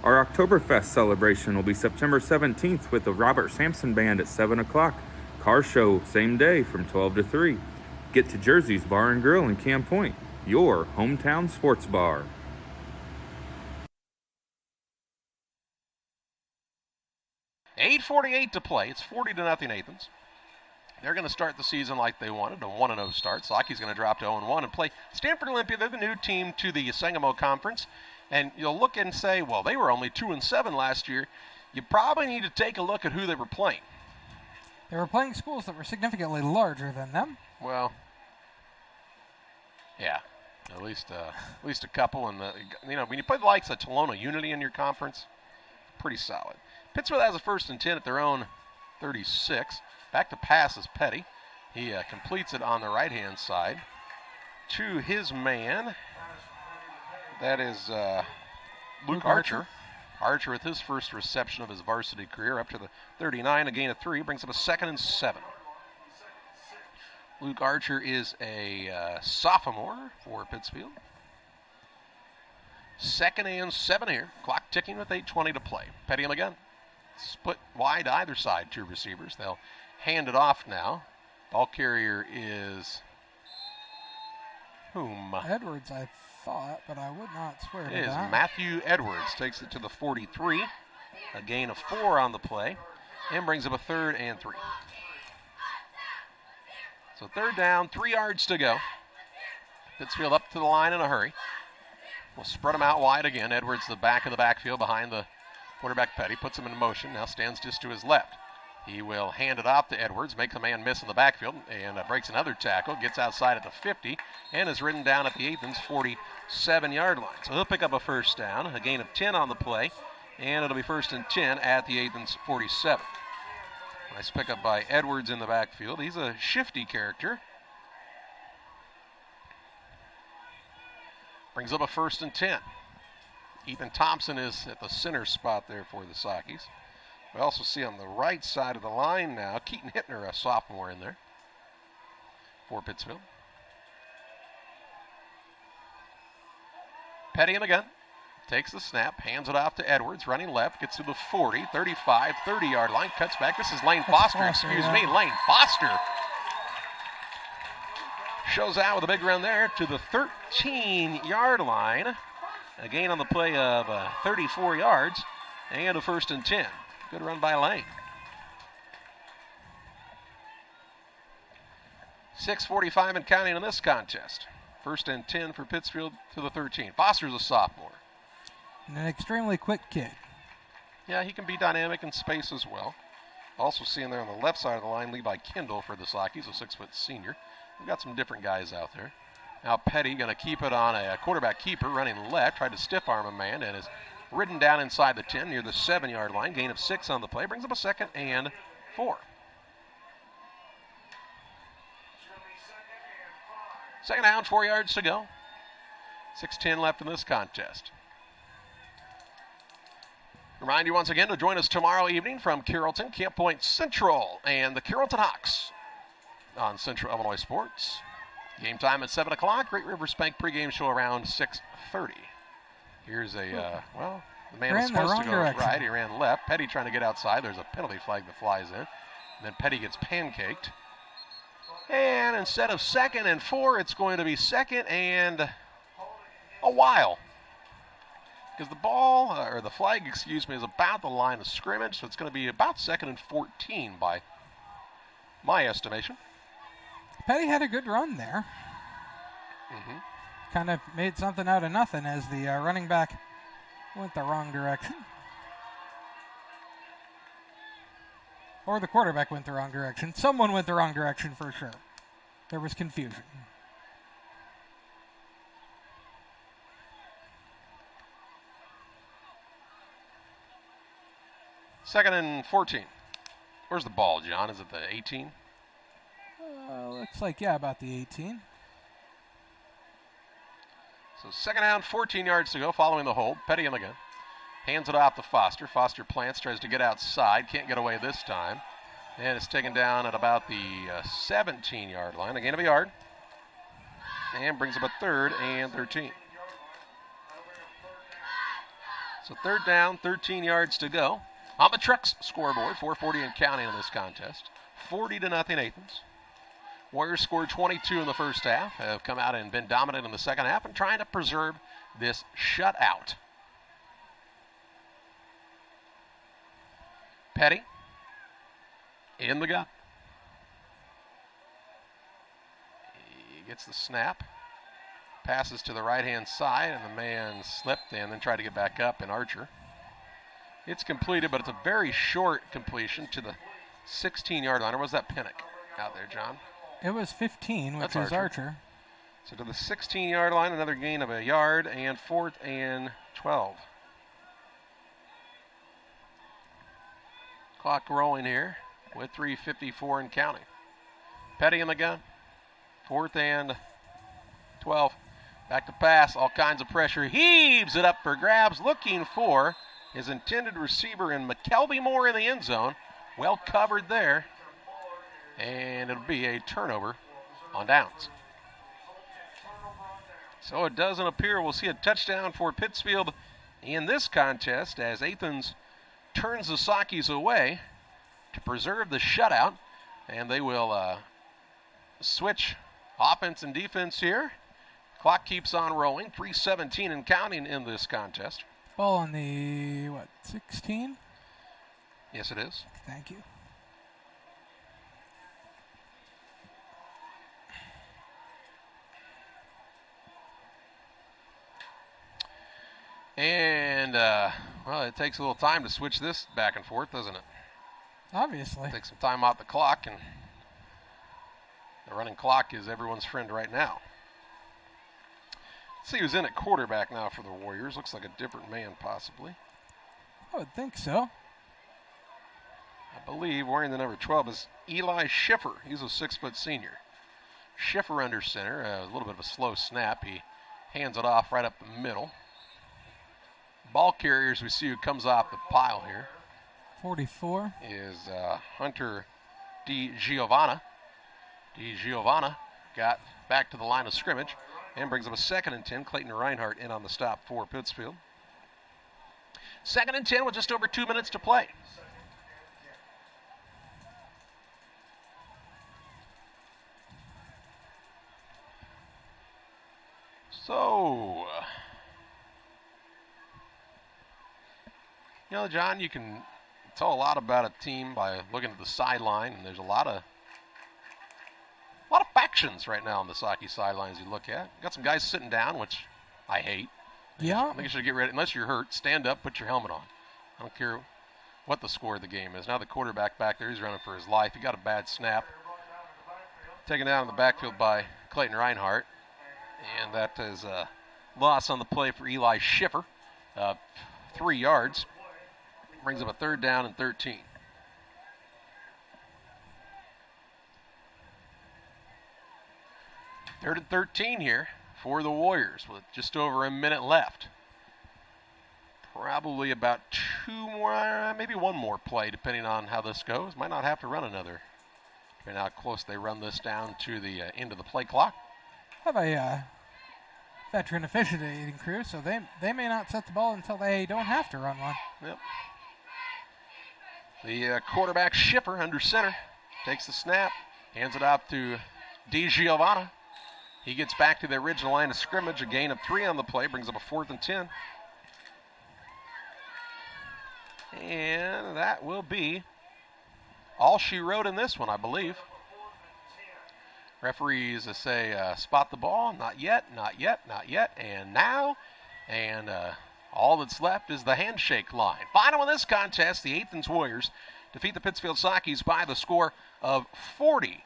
Our Oktoberfest celebration will be September 17th with the Robert Sampson Band at 7 o'clock. Car show same day from 12 to 3. Get to Jersey's Bar and Grill in Camp Point, your hometown sports bar. $8:48 to play. It's 40-0 Athens. They're going to start the season like they wanted, a 1-0 start. Saukees going to drop to 0-1 and play Stanford Olympia. They're the new team to the Sangamo Conference. And you'll look and say, well, they were only 2-7 last year. You probably need to take a look at who they were playing. They were playing schools that were significantly larger than them. Well, yeah, at least a couple. And when you play the likes of Tolona Unity in your conference, pretty solid. Pittsfield has a 1st and 10 at their own 36. Back to pass is Petty. He completes it on the right-hand side to his man. That is Luke Archer. Archer with his first reception of his varsity career up to the 39, a gain of 3, brings up a 2nd and 7. Luke Archer is a sophomore for Pittsfield. 2nd and 7 here. Clock ticking with 8:20 to play. Petty him again. Split wide either side, 2 receivers. They'll hand it off now. Ball carrier is whom? Edwards, I thought, but I would not swear to that. It is Matthew Edwards. Takes it to the 43. A gain of 4 on the play. And brings up a 3rd and 3. So 3rd down, 3 yards to go. Pittsfield up to the line in a hurry. We'll spread them out wide again. Edwards, the back of the backfield behind the quarterback Petty, puts him in motion, now stands just to his left. He will hand it off to Edwards, makes a man miss in the backfield, and breaks another tackle, gets outside at the 50, and is ridden down at the Athens 47-yard line. So he'll pick up a 1st down, a gain of 10 on the play, and it'll be 1st and 10 at the Athens 47. Nice pickup by Edwards in the backfield. He's a shifty character. Brings up a 1st and 10. Ethan Thompson is at the center spot there for the Saukees. We also see on the right side of the line now, Keaton Hittner, a sophomore in there for Pittsfield. Petty him again. Takes the snap, hands it off to Edwards, running left, gets to the 40, 35, 30-yard line, cuts back. This is Lane Foster, Lane Foster shows out with a big run there to the 13-yard line. A gain on the play of 34 yards and a 1st and 10. Good run by Lane. 6:45 and counting in this contest. 1st and 10 for Pittsfield to the 13. Foster's a sophomore. And an extremely quick kid. Yeah, he can be dynamic in space as well. Also seeing there on the left side of the line, Levi Kendall for the Saukees, a 6-foot senior. We've got some different guys out there. Now Petty going to keep it on a quarterback keeper running left, tried to stiff arm a man and is ridden down inside the 10 near the 7-yard line. Gain of 6 on the play. Brings up a 2nd and 4. Second down, 4 yards to go. 6:10 left in this contest. Remind you once again to join us tomorrow evening from Carrollton, Camp Point Central, and the Carrollton Hawks on Central Illinois Sports. Game time at 7 o'clock. Great River Spank pregame show around 6:30. Here's a, the man was supposed to go right. He ran left. Petty trying to get outside. There's a penalty flag that flies in. And then Petty gets pancaked. And instead of 2nd and 4, it's going to be 2nd and a while. Because the ball, or the flag, excuse me, is about the line of scrimmage. So it's going to be about 2nd and 14 by my estimation. Petty had a good run there. Kind of made something out of nothing as the running back went the wrong direction. Or the quarterback went the wrong direction. Someone went the wrong direction for sure. There was confusion. Second and 14. Where's the ball, John? Is it the 18? Looks like, yeah, about the 18. So second down, 14 yards to go following the hold. Petty in the gun. Hands it off to Foster. Foster plants, tries to get outside. Can't get away this time. And it's taken down at about the 17-yard line. A gain of a yard. And brings up a 3rd and 13. So third down, 13 yards to go. On the Trucks scoreboard, 4:40 and counting in this contest. 40-0 Athens. Warriors scored 22 in the first half, have come out and been dominant in the second half and trying to preserve this shutout. Petty in the gun. He gets the snap, passes to the right-hand side, and the man slipped and then tried to get back up in Archer. It's completed, but it's a very short completion to the 16-yard line. Or was that Pinnock out there, John? It was 15, which is Archer. So to the 16-yard line, another gain of a yard, and 4th and 12. Clock rolling here with 3:54 and counting. Petty in the gun. 4th and 12. Back to pass, all kinds of pressure. Heaves it up for grabs, looking for his intended receiver in McKelvey Moore in the end zone. Well covered there. And it'll be a turnover on downs. So it doesn't appear we'll see a touchdown for Pittsfield in this contest as Athens turns the Saukees away to preserve the shutout. And they will switch offense and defense here. Clock keeps on rolling. 3:17 and counting in this contest. Ball on the, 16? Yes, it is. Thank you. And, well, it takes a little time to switch this back and forth, doesn't it? Obviously. Take some time off the clock, and the running clock is everyone's friend right now. Let's see who's in at quarterback now for the Warriors. Looks like a different man, possibly. I would think so. I believe wearing the number 12 is Eli Schiffer. He's a 6-foot senior. Schiffer under center. A little bit of a slow snap. He hands it off right up the middle. Ball carriers we see who comes off the pile here. 44. Is Hunter DiGiovanna. DiGiovanna got back to the line of scrimmage and brings up a 2nd and 10. Clayton Reinhardt in on the stop for Pittsfield. 2nd and 10 with just over 2 minutes to play. So, you know, John, you can tell a lot about a team by looking at the sideline, and there's a lot of factions right now on the Saukees sidelines you look at. Got some guys sitting down, which I hate. Yeah. I think you should get ready. Unless you're hurt, stand up, put your helmet on. I don't care what the score of the game is. Now the quarterback back there, he's running for his life. He got a bad snap. Taken down in the backfield by Clayton Reinhardt. And that is a loss on the play for Eli Schiffer. 3 yards. Brings up a 3rd down and 13. Third and 13 here for the Warriors with just over a minute left. Probably about 2 more, maybe 1 more play, depending on how this goes. Might not have to run another, depending on how close they run this down to the end of the play clock. Have a veteran officiating crew, so they may not set the ball until they don't have to run one. Yep. The quarterback Schiffer under center takes the snap, hands it off to DiGiovanna. He gets back to the original line of scrimmage, a gain of 3 on the play, brings up a 4th and 10. And that will be all she wrote in this one, I believe. Referees say, spot the ball, not yet, not yet, not yet, and now. And all that's left is the handshake line. Final in this contest, the Athens Warriors defeat the Pittsfield Saukees by the score of 40-0.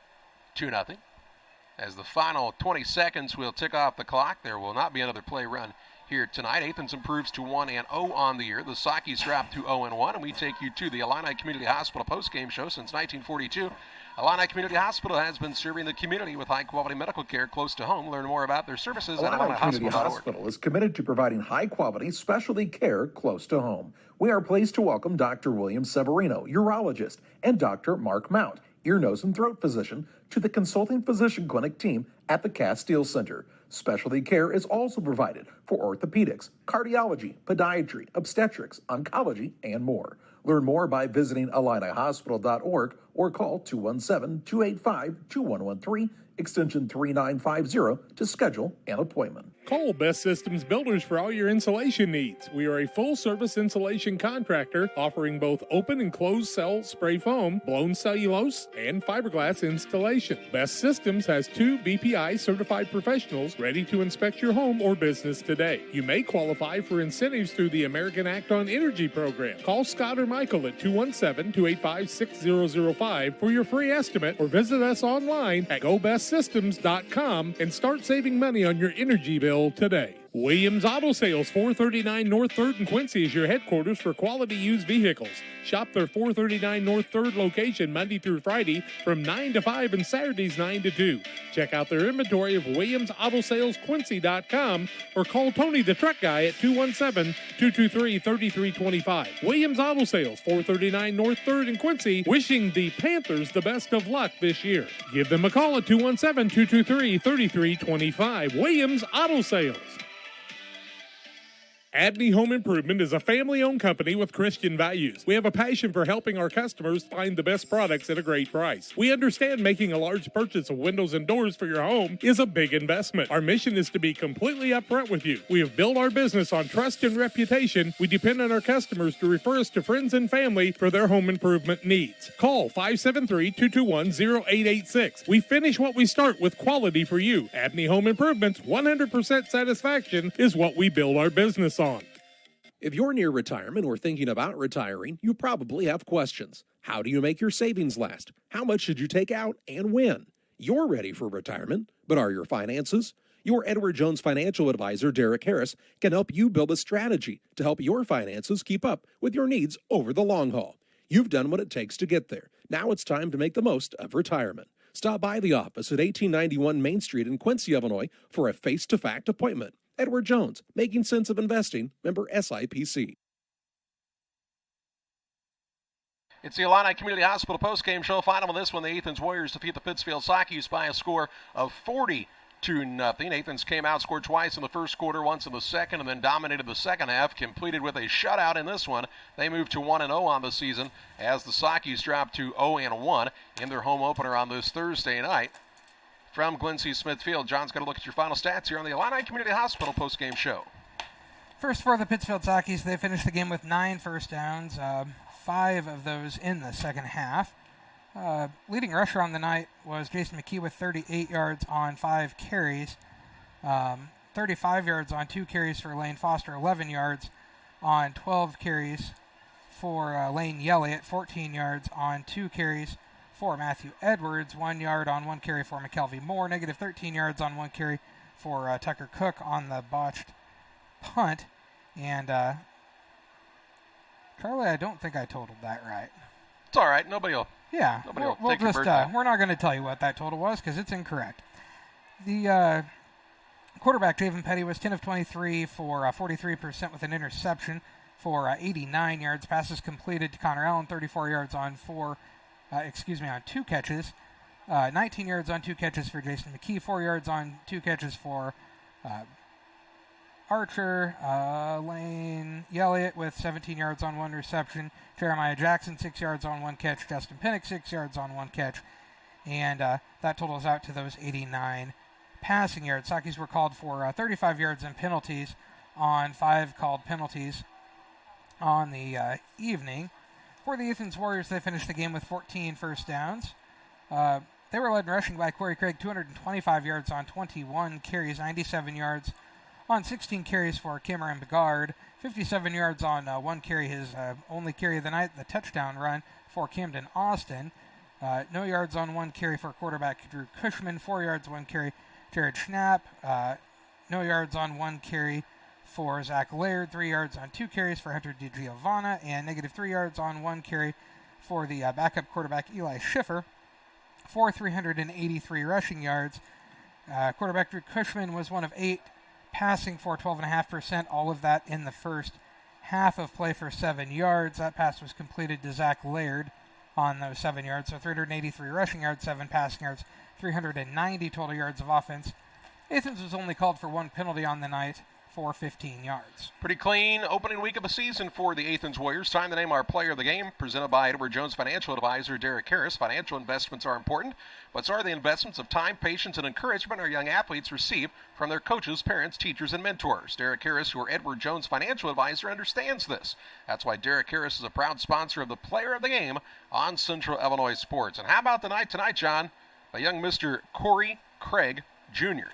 As the final 20 seconds will tick off the clock, there will not be another play run here tonight. Athens improves to 1-0 on the year. The Saukees drop to 0-1, and we take you to the Illini Community Hospital postgame show since 1942. Illini Community Hospital has been serving the community with high-quality medical care close to home. Learn more about their services at Illini Community IlliniHospital.org. Hospital is committed to providing high-quality specialty care close to home. We are pleased to welcome Dr. William Severino, urologist, and Dr. Mark Mount, ear, nose, and throat physician, to the consulting physician clinic team at the Castile Center. Specialty care is also provided for orthopedics, cardiology, podiatry, obstetrics, oncology, and more. Learn more by visiting IlliniHospital.org or call 217-285-2113, extension 3950 to schedule an appointment. Call Best Systems Builders for all your insulation needs. We are a full-service insulation contractor offering both open and closed cell spray foam, blown cellulose, and fiberglass installation. Best Systems has 2 BPI certified professionals ready to inspect your home or business today. You may qualify for incentives through the American Act on Energy program. Call Scott or Michael at 217-285-6005 for your free estimate, or visit us online at GoBestSystems.com and start saving money on your energy bill today. Williams Auto Sales, 439 North 3rd in Quincy is your headquarters for quality used vehicles. Shop their 439 North 3rd location Monday through Friday from 9 to 5 and Saturdays 9 to 2. Check out their inventory of WilliamsAutoSalesQuincy.com or call Tony the Truck Guy at 217-223-3325. Williams Auto Sales, 439 North 3rd in Quincy, wishing the Panthers the best of luck this year. Give them a call at 217-223-3325. Williams Auto Sales. Abney Home Improvement is a family-owned company with Christian values. We have a passion for helping our customers find the best products at a great price. We understand making a large purchase of windows and doors for your home is a big investment. Our mission is to be completely upfront with you. We have built our business on trust and reputation. We depend on our customers to refer us to friends and family for their home improvement needs. Call 573-221-0886. We finish what we start with quality for you. Abney Home Improvement's 100% satisfaction is what we build our business on. If you're near retirement or thinking about retiring, you probably have questions. How do you make your savings last? How much should you take out and when? You're ready for retirement, but are your finances? Your Edward Jones financial advisor, Derek Harris, can help you build a strategy to help your finances keep up with your needs over the long haul. You've done what it takes to get there. Now it's time to make the most of retirement. Stop by the office at 1891 Main Street in Quincy, Illinois for a face-to-fact appointment. Edward Jones, Making Sense of Investing, member SIPC. It's the Illini Community Hospital postgame show. Final of this one, the Athens Warriors defeat the Pittsfield Saukees by a score of 40-0. Athens came out, scored twice in the first quarter, once in the second, and then dominated the second half, completed with a shutout in this one. They moved to 1-0 on the season as the Saukees dropped to 0-1 in their home opener on this Thursday night. From Glenn Smith Field, John's going to look at your final stats here on the Illini Community Hospital postgame show. First for the Pittsfield Saukees, they finished the game with 9 first downs, 5 of those in the second half. Leading rusher on the night was Jason McKee with 38 yards on 5 carries, 35 yards on 2 carries for Lane Foster, 11 yards on 12 carries for Lane Yelliott, 14 yards on 2 carries for Matthew Edwards, 1 yard on 1 carry for McKelvey Moore, negative 13 yards on 1 carry for Tucker Cook on the botched punt, and Charlie, I don't think I totaled that right. It's all right. Nobody will. Yeah, we'll just, we're not going to tell you what that total was because it's incorrect. The quarterback, Javen Petty, was 10 of 23 for 43% with an interception for 89 yards. Passes completed to Connor Allen, 34 yards on 2 catches. 19 yards on 2 catches for Jason McKee, 4 yards on 2 catches for Archer. Lane Elliott with 17 yards on 1 reception. Jeremiah Jackson, 6 yards on 1 catch. Justin Pinnock, 6 yards on 1 catch. And that totals out to those 89 passing yards. Saukees were called for 35 yards and penalties on 5 called penalties on the evening. For the Athens Warriors, they finished the game with 14 first downs. They were led in rushing by Corey Craig, 225 yards on 21 carries, 97 yards on 16 carries for Cameron Begard, 57 yards on 1 carry, his only carry of the night, the touchdown run for Camden Austin. No yards on 1 carry for quarterback Drew Cushman, 4 yards, 1 carry, Jared Schnapp. No yards on 1 carry for Zach Laird, 3 yards on 2 carries for Hunter DiGiovanna, and negative 3 yards on 1 carry for the backup quarterback Eli Schiffer, for 383 rushing yards. Quarterback Drew Cushman was 1 of 8, passing for 12.5%, all of that in the first half of play for 7 yards. That pass was completed to Zach Laird on those 7 yards, so 383 rushing yards, 7 passing yards, 390 total yards of offense. Athens was only called for 1 penalty on the night for 15 yards. Pretty clean opening week of the season for the Athens Warriors. Time to name our player of the game, presented by Edward Jones Financial Advisor Derek Harris. Financial investments are important, but so are the investments of time, patience, and encouragement our young athletes receive from their coaches, parents, teachers, and mentors. Derek Harris, your Edward Jones Financial Advisor, understands this. That's why Derek Harris is a proud sponsor of the player of the game on Central Illinois Sports. And how about the night tonight, John? A young Mr. Corey Craig Jr.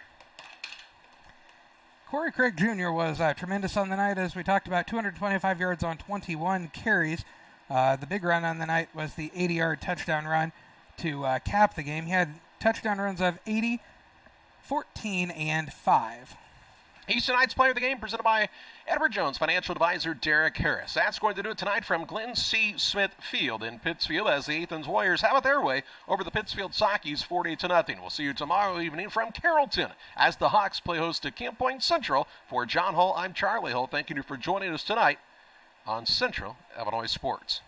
Corey Craig Jr. was tremendous on the night, as we talked about, 225 yards on 21 carries. The big run on the night was the 80-yard touchdown run to cap the game. He had touchdown runs of 80, 14, and 5. He's tonight's player of the game, presented by Edward Jones Financial Advisor Derek Harris. That's going to do it tonight from Glenn C. Smith Field in Pittsfield, as the Athens Warriors have it their way over the Pittsfield Saukees 40-0. We'll see you tomorrow evening from Carrollton as the Hawks play host to Camp Point Central. For John Hull, I'm Charlie Hull. Thank you for joining us tonight on Central Illinois Sports.